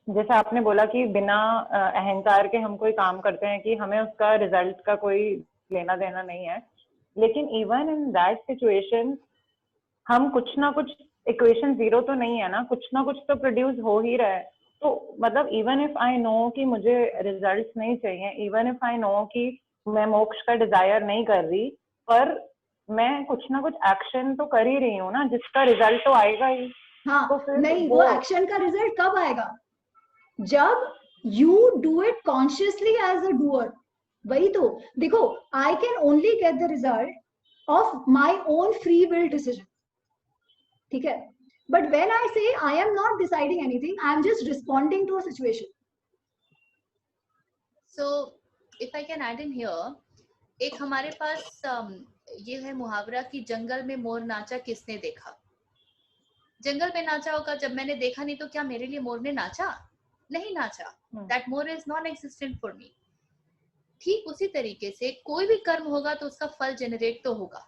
जैसे आपने बोला कि बिना अहंकार के हम कोई काम करते हैं कि हमें उसका रिजल्ट का कोई लेना देना नहीं है, लेकिन इवन इन दैट सिचुएशन हम कुछ ना कुछ, इक्वेशन जीरो तो नहीं है ना, कुछ ना कुछ तो प्रोड्यूस हो ही रहा है. तो मतलब इवन इफ आई नो कि मुझे रिजल्ट्स नहीं चाहिए, इवन इफ आई नो कि मैं मोक्ष का डिजायर नहीं कर रही, पर मैं कुछ ना कुछ एक्शन तो कर ही रही हूँ ना, जिसका रिजल्ट तो आएगा ही. हाँ, तो फिर नहीं, वो एक्शन का रिजल्ट कब आएगा? जब you do it consciously as a doer. वही तो देखो, I can only get the result of my own free will decision. ठीक है, but when I say I am not deciding anything, I am just responding to a situation. So if I can add in here, एक हमारे पास ये है मुहावरा कि जंगल में मोर नाचा किसने देखा. जंगल में नाचा होगा, जब मैंने देखा नहीं तो क्या मेरे लिए मोर ने नाचा? नहीं नाचा. That more is non existent for me. ठीक उसी तरीके से कोई भी कर्म होगा तो उसका फल जनरेट तो होगा,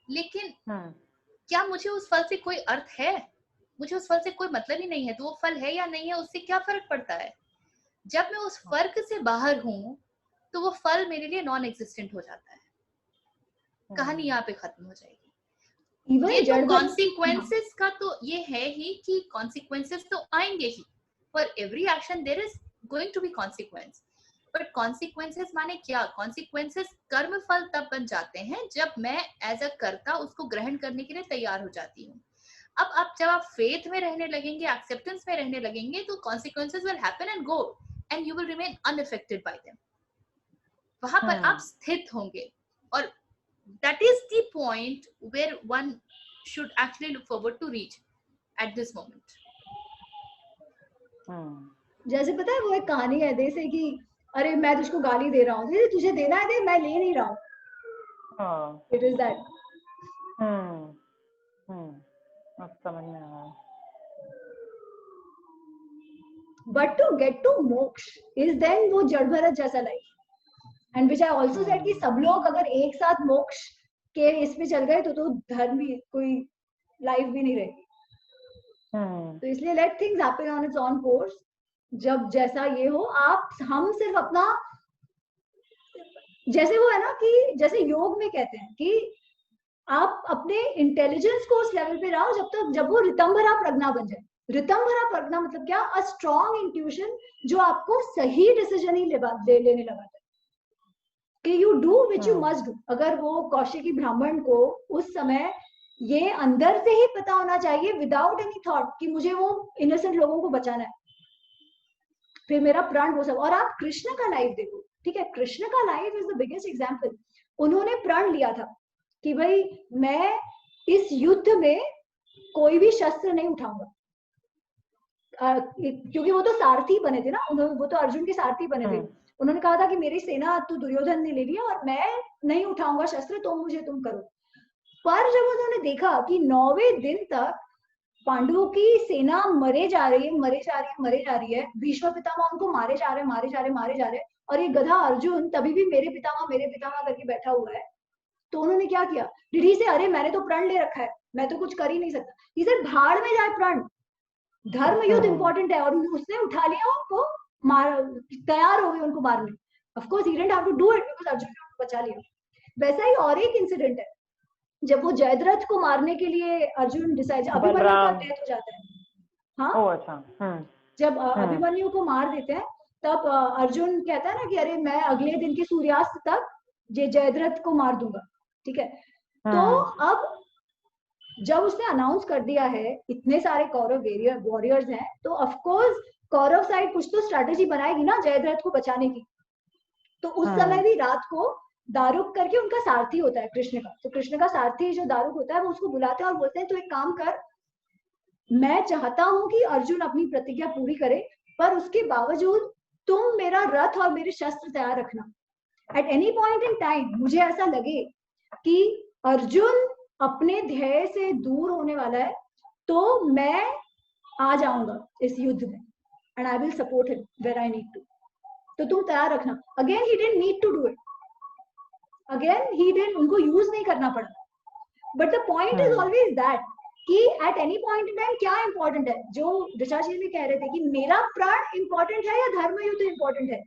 लेकिन क्या मुझे उस फल से कोई अर्थ है? मुझे उस फल से कोई मतलब ही नहीं है, तो वो फल है या नहीं है उससे क्या फर्क पड़ता है? जब मैं उस फर्क से बाहर हूं तो वो फल मेरे लिए नॉन एग्जिस्टेंट हो जाता है. कहानी यहाँ पे खत्म हो जाएगी. ये तो कॉन्सिक्वेंसेस का तो ये है ही कि कॉन्सिक्वेंसेस तो आएंगे ही. For every action there is going to be consequence. But consequences माने क्या? कॉन्सिक्वेंसेस कर्म फल तब बन जाते हैं जब मैं एज अ कर्ता उसको ग्रहण करने के लिए तैयार हो जाती हूँ. अब जब आप फेथ में रहने लगेंगे, एक्सेप्टेंस में रहने लगेंगे, तो consequences will happen and go and you will remain unaffected bye them. वहां पर आप स्थित होंगे, और that is the point where one should actually look forward to reach at this moment. जैसे पता है वो एक कहानी है जैसे कि अरे मैं तुझको गाली दे रहा हूँ, तुझे देना है दे, मैं ले नहीं रहा हूँ. It is that. समझ में आया. But to get to मोक्ष is then वो जड़ भरत जैसा life. And which I also said कि सब लोग अगर एक साथ मोक्ष के इसमें चल गए तो धर्म भी, कोई लाइफ भी नहीं रहेगी. तो इसलिए let things happen on it's on course. जब जैसा ये हो, हम सिर्फ अपना, जैसे वो है ना कि जैसे योग में कहते हैं कि आप अपने इंटेलिजेंस को उस लेवल पे रहो जब वो ऋतंभरा प्रज्ञा बन जाए. ऋतंभरा प्रज्ञा मतलब क्या? अ स्ट्रॉन्ग इंट्यूशन जो आपको सही डिसीजन ही लेने लगाता है कि you do which you must do. अगर वो कौशिकी ब्राह्मण को उस समय ये अंदर से ही पता होना चाहिए विदाउट एनी थॉट कि मुझे वो इनोसेंट लोगों को बचाना है, फिर मेरा प्राण वो सब. और आप कृष्ण का लाइफ देखो, ठीक है, कृष्ण का life is the biggest example. उन्होंने प्रण लिया था कि भाई मैं इस युद्ध में कोई भी शस्त्र नहीं उठाऊंगा, क्योंकि वो तो सारथी बने थे ना, वो तो अर्जुन के सारथी बने थे. उन्होंने कहा था कि मेरी सेना तो दुर्योधन ने ले लिया और मैं नहीं उठाऊंगा शस्त्र, तो मुझे तुम करो. पर जब उन्होंने देखा कि 9वें दिन तक पांडवों की सेना मरे जा रही है, भीष्म पितामह उनको मारे जा रहे, और ये गधा अर्जुन तभी भी मेरे पितामह करके बैठा हुआ है. तो उन्होंने क्या किया? डिडी से, अरे मैंने तो प्रण ले रखा है, मैं तो कुछ कर ही नहीं सकता. इसे भाड़ में जाए प्रण, धर्म युद्ध इंपॉर्टेंट है. और उसने उठा लिया, उनको तैयार हो गए उनको मारने. Of course he didn't have to do it because Arjun ने उनको बचा लिया. वैसा ही और एक इंसिडेंट है, जब वो जयद्रथ को मारने के लिए अर्जुन डिसाइड, अभिमन्यु का डेथ हो जाता है. हाँ, अच्छा. जब अभिमन्यु को मार देते हैं तब अर्जुन कहता है ना कि अरे मैं अगले दिन के सूर्यास्त तक ये जयद्रथ को मार दूंगा. ठीक है, तो अब जब उसने अनाउंस कर दिया है, इतने सारे कौरव वॉरियर्स हैं, तो ऑफ कोर्स कौरव साइड कुछ तो स्ट्रैटेजी बनाएगी ना जयद्रथ को बचाने की. तो उस समय भी रात को दारुक करके, उनका सारथी होता है कृष्ण का, तो कृष्ण का सारथी जो दारुक होता है वो उसको बुलाते हैं और बोलते हैं तो एक काम कर, मैं चाहता हूं कि अर्जुन अपनी प्रतिज्ञा पूरी करे, पर उसके बावजूद तुम मेरा रथ और मेरे शस्त्र तैयार रखना। Eight any point in time मुझे ऐसा लगे कि अर्जुन अपने ध्येय से दूर होने वाला है, तो मैं आ जाऊंगा इस युद्ध में, and I will support him where I need to. तो तुम तैयार रखना। Again he didn't need to do it, again he didn't, उनको यूज नहीं करना पड़ा। But the point is always that कि at any point in time क्या इंपॉर्टेंट है, जो ऋचा जी ने कह रहे थे कि मेरा प्राण इंपॉर्टेंट है या धर्म युद्ध इंपॉर्टेंट है।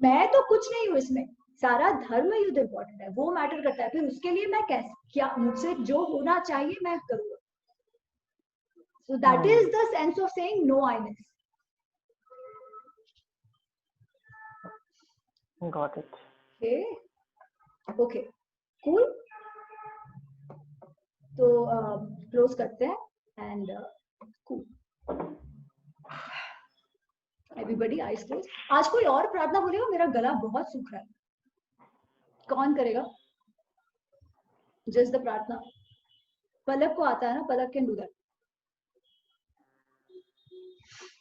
मैं तो कुछ नहीं हूँ इसमें, सारा धर्म युद्ध इंपॉर्टेंट है, वो मैटर करता है। फिर उसके लिए मैं कैसे, क्या मुझसे जो होना चाहिए मैं करूंगा। So that is the sense of saying no I-ness. Got it. Okay, cool. तो क्लोज करते हैं and cool. Everybody eyes closed. आज कोई और प्रार्थना बोलेगा? मेरा गला बहुत सूख रहा है। कौन करेगा? Just the प्रार्थना। पलक को आता है ना, पलक can do that.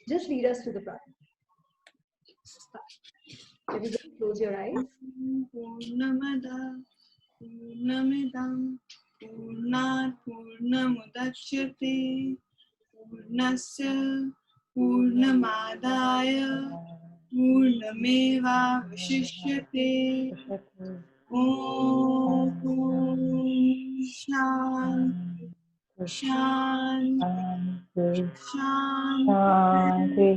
Just lead us to the प्रार्थना। Everybody close your eyes. Purnamada Purnamidam Purnat Purnamudachyate Purnasya Purnamadaya Purnameva Vashishyate Om Shanti Shanti Shanti.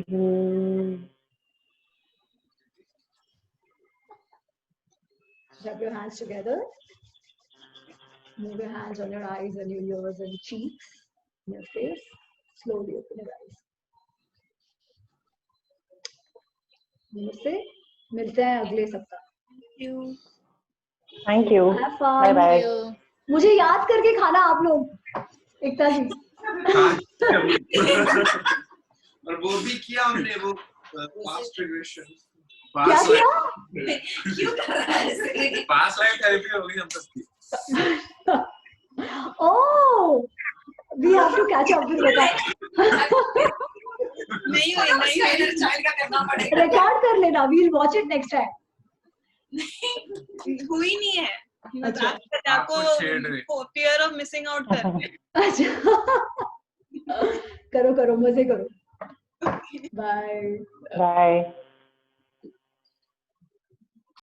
Rub your hands together. Move your hands on your eyes and your ears and cheeks, your face. Slowly open your eyes. नमस्ते, मिलते हैं अगले सप्ताह। Thank you. Have fun. Bye bye. मुझे याद करके खाना आप लोग, एकता जी। और वो भी किया हमने, वो past regression. क्या किया? क्यों कर रहा है? Past life therapy हो गई हम सबकी। Oh, we have to catch up with that. नहीं हुई चाइल्ड का करना पड़ेगा। रिकॉर्ड कर लेना, we'll watch it next time. हुई नहीं है। अच्छा, आपको fear of missing out कर रहे हैं। अच्छा, करो करो, मजे करो। Bye. Bye.